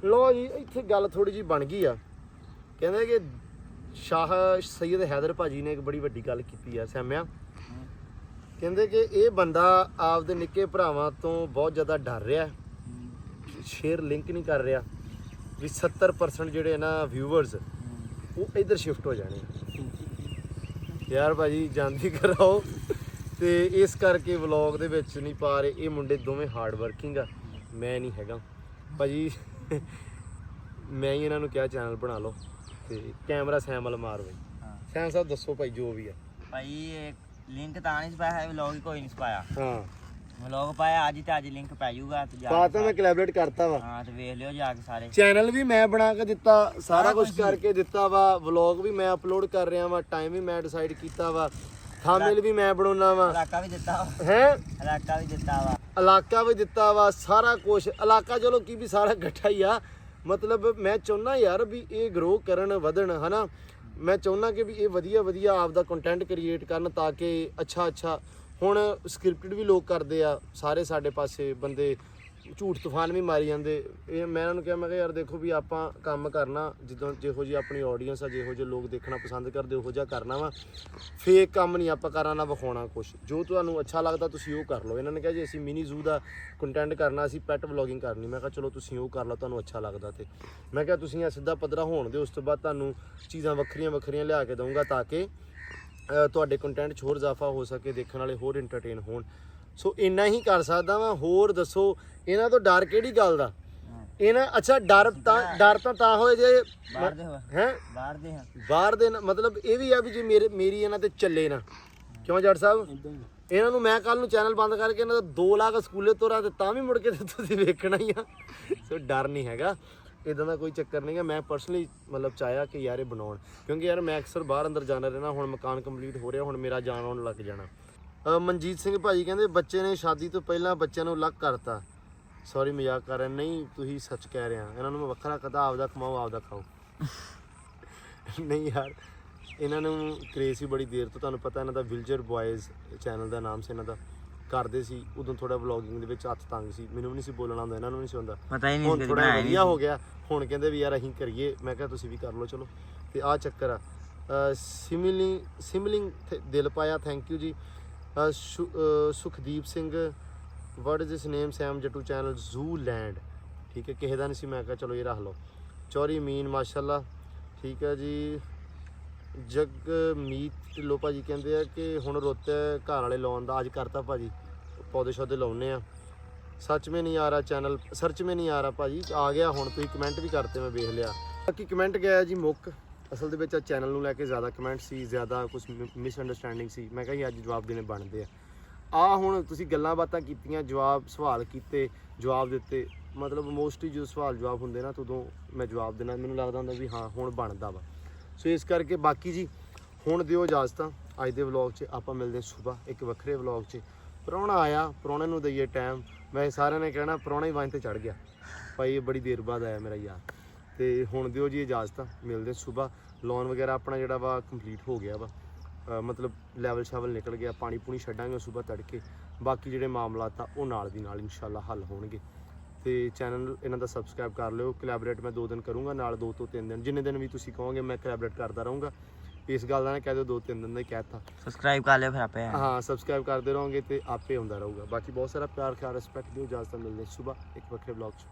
[SPEAKER 1] ਲੋ ਜੀ। ਇੱਥੇ ਗੱਲ ਥੋੜੀ ਜੀ ਬਣ ਗਈ ਆ, ਕਹਿੰਦੇ ਕਿ ਸ਼ਾਹ ਸੈਯਦ ਹੈਦਰ ਭਾਜੀ ਨੇ ਇੱਕ ਬੜੀ ਵੱਡੀ ਗੱਲ ਕੀਤੀ ਆ ਸੈਮਿਆ। ਕਹਿੰਦੇ ਕਿ ਇਹ ਬੰਦਾ ਆਪਦੇ ਨਿੱਕੇ ਭਰਾਵਾਂ ਤੋਂ ਬਹੁਤ ਜ਼ਿਆਦਾ ਡਰ ਰਿਹਾ, ਸ਼ੇਅਰ ਲਿੰਕ ਨਹੀਂ ਕਰ ਰਿਹਾ ਵੀ 70% ਜਿਹੜੇ ਨਾ ਵਿਊਵਰਸ ਉਹ ਇੱਧਰ ਸ਼ਿਫਟ ਹੋ ਜਾਣੇ ਯਾਰ ਭਾਜੀ ਜਾਂਦੀ ਕਰਾਓ। ਤੇ ਇਸ ਕਰਕੇ ਵਲੌਗ ਦੇ ਵਿੱਚ ਨਹੀਂ ਪਾ ਰਹੇ। ਇਹ ਮੁੰਡੇ ਦੋਵੇਂ ਹਾਰਡ ਵਰਕਿੰਗ ਆ, ਮੈਂ ਨਹੀਂ ਹੈਗਾ ਭਾਜੀ। ਮੈਂ ਹੀ ਇਹਨਾਂ ਨੂੰ ਕਿਹਾ ਚੈਨਲ ਬਣਾ ਲਓ ਤੇ ਕੈਮਰਾ ਸੈਮ ਵੱਲ ਮਾਰ ਬਈ। ਸੈਮ ਸਾਹਿਬ ਦੱਸੋ ਭਾਈ ਜੋ ਵੀ ਆ।
[SPEAKER 4] ਭਾਈ ਇਹ ਲਿੰਕ ਤਾਂ ਨਹੀਂ ਪਾਇਆ ਹੈ, ਵਲੌਗ ਹੀ ਕੋਈ ਨਹੀਂ ਪਾਇਆ।
[SPEAKER 1] ਹਾਂ
[SPEAKER 4] ਵਲੌਗ ਪਾਇਆ ਅੱਜ ਤੇ ਅੱਜ ਲਿੰਕ ਪੈ ਜਾਊਗਾ ਤੇ ਜਾ
[SPEAKER 1] ਬਾਤ ਤਾਂ ਮੈਂ ਕੋਲੈਬੋਰੇਟ ਕਰਤਾ ਵਾ।
[SPEAKER 4] ਹਾਂ ਤੇ ਵੇਖ ਲਿਓ ਜਾ ਕੇ ਸਾਰੇ।
[SPEAKER 1] ਚੈਨਲ ਵੀ ਮੈਂ ਬਣਾ ਕੇ ਦਿੱਤਾ, ਸਾਰਾ ਕੁਝ ਕਰਕੇ ਦਿੱਤਾ ਵਾ। ਵਲੌਗ ਵੀ ਮੈਂ ਅਪਲੋਡ ਕਰ ਰਿਹਾ ਵਾ, ਟਾਈਮ ਵੀ ਮੈਂ ਡਿਸਾਈਡ ਕੀਤਾ ਵਾ, ਥੰਬਨੇਲ ਵੀ ਮੈਂ ਬਣਾਉਣਾ ਵਾ,
[SPEAKER 4] ਇਲਾਕਾ ਵੀ ਦਿੱਤਾ ਵਾ,
[SPEAKER 1] ਹੈ
[SPEAKER 4] ਇਲਾਕਾ ਵੀ ਦਿੱਤਾ ਵਾ,
[SPEAKER 1] ਇਲਾਕਾ ਵੀ ਦਿੱਤਾ ਵਾ, ਸਾਰਾ ਕੁਝ। ਇਲਾਕਾ ਚਲੋ ਕੀ ਵੀ ਸਾਰਾ ਇਕੱਠਾ ਹੀ ਆ। ਮਤਲਬ ਮੈਂ ਚਾਹੁੰਦਾ ਯਾਰ ਵੀ ਇਹ ਗਰੋ ਕਰਨ, ਵਧਣ, ਹਨਾ। ਮੈਂ ਚਾਹੁੰਦਾ ਕਿ ਵੀ ਇਹ ਵਧੀਆ ਆਪਦਾ ਕੰਟੈਂਟ ਕ੍ਰੀਏਟ ਕਰਨ ਤਾਂ ਕਿ ਅੱਛਾ ਹੁਣ ਸਕ੍ਰਿਪਟਡ ਵੀ ਲੋਕ ਕਰਦੇ ਆ ਸਾਰੇ ਸਾਡੇ ਪਾਸੇ ਬੰਦੇ, ਝੂਠ ਤੂਫਾਨ ਵੀ ਮਾਰੀ ਜਾਂਦੇ। ਇਹ ਮੈਂ ਇਹਨਾਂ ਨੂੰ ਕਿਹਾ, ਮੈਂ ਕਿਹਾ ਯਾਰ ਦੇਖੋ ਵੀ ਆਪਾਂ ਕੰਮ ਕਰਨਾ ਜਿੱਦਾਂ ਜਿਹੋ ਜਿਹੀ ਆਪਣੀ ਆਡੀਅנס ਆ, ਜਿਹੋ ਜਿਹੇ ਲੋਕ ਦੇਖਣਾ ਪਸੰਦ ਕਰਦੇ ਉਹੋ ਜਿਹਾ ਕਰਨਾ ਵਾ। ਫੇਕ ਕੰਮ ਨਹੀਂ ਆਪਾਂ ਕਰਨਾ, ਵਿਖਾਉਣਾ ਕੁਛ। ਜੋ ਤੁਹਾਨੂੰ ਅੱਛਾ ਲੱਗਦਾ ਤੁਸੀਂ ਉਹ ਕਰ ਲਓ। ਇਹਨਾਂ ਨੇ ਕਿਹਾ ਜੀ ਅਸੀਂ ਮਿਨੀ ਜ਼ੂ ਦਾ ਕੰਟੈਂਟ ਕਰਨਾ, ਅਸੀਂ ਪੈਟ ਵਲੌਗਿੰਗ ਕਰਨੀ। ਮੈਂ ਕਿਹਾ ਚਲੋ ਤੁਸੀਂ ਉਹ ਕਰ ਲਓ, ਤੁਹਾਨੂੰ ਅੱਛਾ ਲੱਗਦਾ। ਤੇ ਮੈਂ ਕਿਹਾ ਤੁਸੀਂ ਇਹ ਸਿੱਧਾ ਪੱਧਰਾ ਹੋਣ ਦਿਓ, ਉਸ ਤੋਂ ਬਾਅਦ ਤੁਹਾਨੂੰ ਚੀਜ਼ਾਂ ਵੱਖਰੀਆਂ ਲਿਆ ਕੇ ਦਊਂਗਾ ਤਾਂ ਕਿ ਤੁਹਾਡੇ ਕੰਟੈਂਟ 'ਚ ਹੋਰ ਇਜ਼ਾਫਾ ਹੋ ਸਕੇ, ਦੇਖਣ ਵਾਲੇ ਹੋਰ ਇੰਟਰਟੇਨ ਹੋਣ। ਸੋ ਇੰਨਾ ਹੀ ਕਰ ਸਕਦਾ ਵਾਂ। ਹੋਰ ਦੱਸੋ ਇਹਨਾਂ ਤੋਂ ਡਰ ਕਿਹੜੀ ਗੱਲ ਦਾ? ਇਹਨਾਂ ਅੱਛਾ ਡਰ ਤਾਂ ਹੋਏ ਜੇ
[SPEAKER 4] ਬਾਹਰ ਦੇ
[SPEAKER 1] ਹੈ ਬਾਹਰ ਦੇ ਮਤਲਬ ਇਹ ਵੀ ਆ ਵੀ ਜੇ ਮੇਰੀ ਇਹਨਾਂ ਤੇ ਚੱਲੇ ਨਾ, ਕਿਉਂ ਜੱਟ ਸਾਹਿਬ? ਇਹਨਾਂ ਨੂੰ ਮੈਂ ਕੱਲ ਨੂੰ ਚੈਨਲ ਬੰਦ ਕਰਕੇ ਇਹਨਾਂ ਦਾ 2 ਲੱਖ ਸਕੂਲੇ ਤੋਰਾਂ ਤੇ ਤਾਂ ਵੀ ਮੁੜ ਕੇ ਤੁਸੀਂ ਵੇਖਣਾ ਹੀ ਆ। ਸੋ ਡਰ ਨਹੀਂ ਹੈਗਾ, ਇਦਾਂ ਦਾ ਕੋਈ ਚੱਕਰ ਨਹੀਂ ਹੈ। ਮੈਂ ਪਰਸਨਲੀ ਮਤਲਬ ਚਾਹਿਆ ਕਿ ਯਾਰ ਇਹ ਬਣਾਉਣ, ਕਿਉਂਕਿ ਯਾਰ ਮੈਂ ਅਕਸਰ ਬਾਹਰ ਅੰਦਰ ਜਾਣਾ ਰਹਿਣਾ। ਹੁਣ ਮਕਾਨ ਕੰਪਲੀਟ ਹੋ ਰਿਹਾ, ਹੁਣ ਮੇਰਾ ਜਾਣ ਆਉਣ ਲੱਗ ਜਾਣਾ। ਮਨਜੀਤ ਸਿੰਘ ਭਾਜੀ ਕਹਿੰਦੇ ਬੱਚੇ ਨੇ ਸ਼ਾਦੀ ਤੋਂ ਪਹਿਲਾਂ ਬੱਚਿਆਂ ਨੂੰ ਅਲੱਗ ਕਰਤਾ। ਸੌਰੀ ਮਜ਼ਾਕ ਕਰ ਰਿਹਾ, ਨਹੀਂ ਤੁਸੀਂ ਸੱਚ ਕਹਿ ਰਹੇ ਆ। ਇਹਨਾਂ ਨੂੰ ਮੈਂ ਵੱਖਰਾ ਕਹਤਾ, ਆਪਦਾ ਕਮਾਓ ਆਪਦਾ ਖਾਓ। ਨਹੀਂ ਯਾਰ, ਇਹਨਾਂ ਨੂੰ ਕ੍ਰੇਜ਼ ਸੀ ਬੜੀ ਦੇਰ ਤੋਂ। ਤੁਹਾਨੂੰ ਪਤਾ ਇਹਨਾਂ ਦਾ ਵਿਲਜਰ ਬॉयਜ਼ ਚੈਨਲ ਦਾ ਨਾਮ ਸੀ ਇਹਨਾਂ ਦਾ। ਕਰਦੇ ਸੀ ਉਦੋਂ ਥੋੜਾ ਵਲੌਗਿੰਗ ਦੇ ਵਿੱਚ ਹੱਥ ਤੰਗ ਸੀ, ਮੈਨੂੰ ਵੀ ਨਹੀਂ ਸੀ ਬੋਲਣਾ ਆਉਂਦਾ, ਇਹਨਾਂ ਨੂੰ ਨਹੀਂ ਸੀ ਆਉਂਦਾ। ਹੁਣ ਥੋੜਾ ਵਧੀਆ ਹੋ ਗਿਆ, ਹੁਣ ਕਹਿੰਦੇ ਵੀ ਯਾਰ ਅਸੀਂ ਕਰੀਏ। ਮੈਂ ਕਿਹਾ ਤੁਸੀਂ ਵੀ ਕਰ ਲਓ ਚਲੋ। ਤੇ ਆਹ ਚੱਕਰ ਆ। ਸਿਮਲਿੰਗ ਦਿਲ ਪਾਇਆ thank you ji. Sukhdeep Singh what is this name? Sam Jattu channel zoo land. ਠੀਕ ਹੈ, ਕਿਸੇ ਦਾ ਨਹੀਂ ਸੀ, ਮੈਂ ਕਿਹਾ ਚਲੋ ਇਹ ਰੱਖ ਲਓ। ਚੌਰੀ ਮੀਨ ਮਾਸ਼ਾਅੱਲਾ। ਠੀਕ ਹੈ ਜੀ। ਜਗਮੀਤ ਢਿੱਲੋਂ ਭਾਜੀ ਕਹਿੰਦੇ ਆ ਕਿ ਹੁਣ ਰੁੱਤ ਘਰ ਵਾਲੇ ਲਾਉਣ ਦਾ, ਅੱਜ ਕਰਤਾ ਭਾਜੀ, ਪੌਦੇ ਸ਼ੌਦੇ ਲਾਉਣੇ ਆ। ਸੱਚ ਮੇ ਨਹੀਂ ਆ ਰਿਹਾ ਚੈਨਲ, ਸਰਚ ਮੇ ਨਹੀਂ ਆ ਰਿਹਾ ਭਾਜੀ, ਆ ਗਿਆ ਹੁਣ। ਤੁਸੀਂ ਕਮੈਂਟ ਵੀ ਕਰਤੇ, ਮੈਂ ਵੇਖ ਲਿਆ। ਬਾਕੀ ਕਮੈਂਟ ਗਿਆ ਜੀ ਮੁੱਕ। ਅਸਲ ਦੇ ਵਿੱਚ ਆ ਚੈਨਲ ਨੂੰ ਲੈ ਕੇ ਜ਼ਿਆਦਾ ਕਮੈਂਟ ਸੀ, ਜ਼ਿਆਦਾ ਕੁਝ ਮਿਸਅੰਡਰਸਟੈਂਡਿੰਗ ਸੀ। ਮੈਂ ਕਿਹਾ ਅੱਜ ਜਵਾਬ ਦੇਣੇ ਬਣਦੇ ਆ। ਹੁਣ ਤੁਸੀਂ ਗੱਲਾਂ ਬਾਤਾਂ ਕੀਤੀਆਂ, ਸਵਾਲ ਕੀਤੇ, ਜਵਾਬ ਦਿੱਤੇ। ਮਤਲਬ ਮੋਸਟਲੀ ਜਦੋਂ ਸਵਾਲ ਜਵਾਬ ਹੁੰਦੇ ਨਾ, ਉਦੋਂ ਮੈਂ ਜਵਾਬ ਦੇਣਾ ਮੈਨੂੰ ਲੱਗਦਾ ਹੁੰਦਾ ਵੀ ਹਾਂ ਹੁਣ ਬਣਦਾ ਵਾ। ਸੋ ਇਸ ਕਰਕੇ ਬਾਕੀ ਜੀ ਹੁਣ ਦਿਓ ਇਜਾਜ਼ਤਾਂ। ਅੱਜ ਦੇ ਵਲੌਗ 'ਚ ਆਪਾਂ ਮਿਲਦੇ ਸੁਬਾ ਇੱਕ ਵੱਖਰੇ ਵਲੌਗ 'ਚ। ਪ੍ਰਾਹੁਣਾ ਆਇਆ, ਪ੍ਰਾਹੁਣੇ ਨੂੰ ਦਈਏ ਟਾਈਮ। ਮੈਂ ਸਾਰਿਆਂ ਨੇ ਕਹਿਣਾ ਪ੍ਰਾਹੁਣਾ ਹੀ ਵਾਂਝ ਤੇ ਚੜ ਗਿਆ ਭਾਈ, ਇਹ ਬੜੀ ਦੇਰ ਬਾਅਦ ਆਇਆ ਮੇਰਾ ਯਾਰ। ਤੇ ਹੁਣ ਦਿਓ ਜੀ ਇਜਾਜ਼ਤਾਂ, ਮਿਲਦੇ ਸੁਬਾ। ਲੋਨ ਵਗੈਰਾ ਆਪਣਾ ਜਿਹੜਾ ਵਾ ਕੰਪਲੀਟ ਹੋ ਗਿਆ ਵਾ, ਮਤਲਬ ਲੈਵਲ ਸ਼ੈਵਲ ਨਿਕਲ ਗਿਆ, ਪਾਣੀ ਪੂਣੀ ਛੱਡਾਂਗੇ ਸੁਬਾ ਤੜਕੇ। ਬਾਕੀ ਜਿਹੜੇ ਮਾਮਲਾਤ ਆ ਉਹ ਨਾਲ ਦੀ ਨਾਲ ਇਨਸ਼ਾਅੱਲਾ ਹੱਲ ਹੋਣਗੇ। ਤੇ ਚੈਨਲ ਇਹਨਾਂ ਦਾ ਸਬਸਕ੍ਰਾਈਬ ਕਰ ਲਿਓ। ਕੋਲੈਬੋਰੇਟ ਮੈਂ 2 ਦਿਨ ਕਰੂੰਗਾ, ਨਾਲ 2 ਤੋਂ 3 ਦਿਨ, ਜਿੰਨੇ ਦਿਨ ਵੀ ਤੁਸੀਂ ਕਹੋਗੇ ਮੈਂ ਕੋਲੈਬੋਰੇਟ ਕਰਦਾ ਰਹੂੰਗਾ। ਇਸ ਗੱਲ ਦਾ ਨਾ ਕਹਿ ਦਿਓ 2-3 ਦਿਨ ਦਾ ਹੀ ਕਹਿਤਾ।
[SPEAKER 4] ਸਬਸਕ੍ਰਾਈਬ ਕਰ ਲਿਓ ਫਿਰ ਆਪੇ।
[SPEAKER 1] ਹਾਂ ਸਬਸਕ੍ਰਾਈਬ ਕਰਦੇ ਰਹੋਗੇ ਤੇ ਆਪੇ ਹੁੰਦਾ ਰਹੂਗਾ। ਬਾਕੀ ਬਹੁਤ ਸਾਰਾ ਪਿਆਰ ਖਿਆਲ ਰਿਸਪੈਕਟ ਦਿਓ। ਇਜਾਜ਼ਤ ਮਿਲਦੇ ਸੁਬਾ ਇੱਕ ਵੱਖਰੇ ਵਲੌਗ 'ਚ।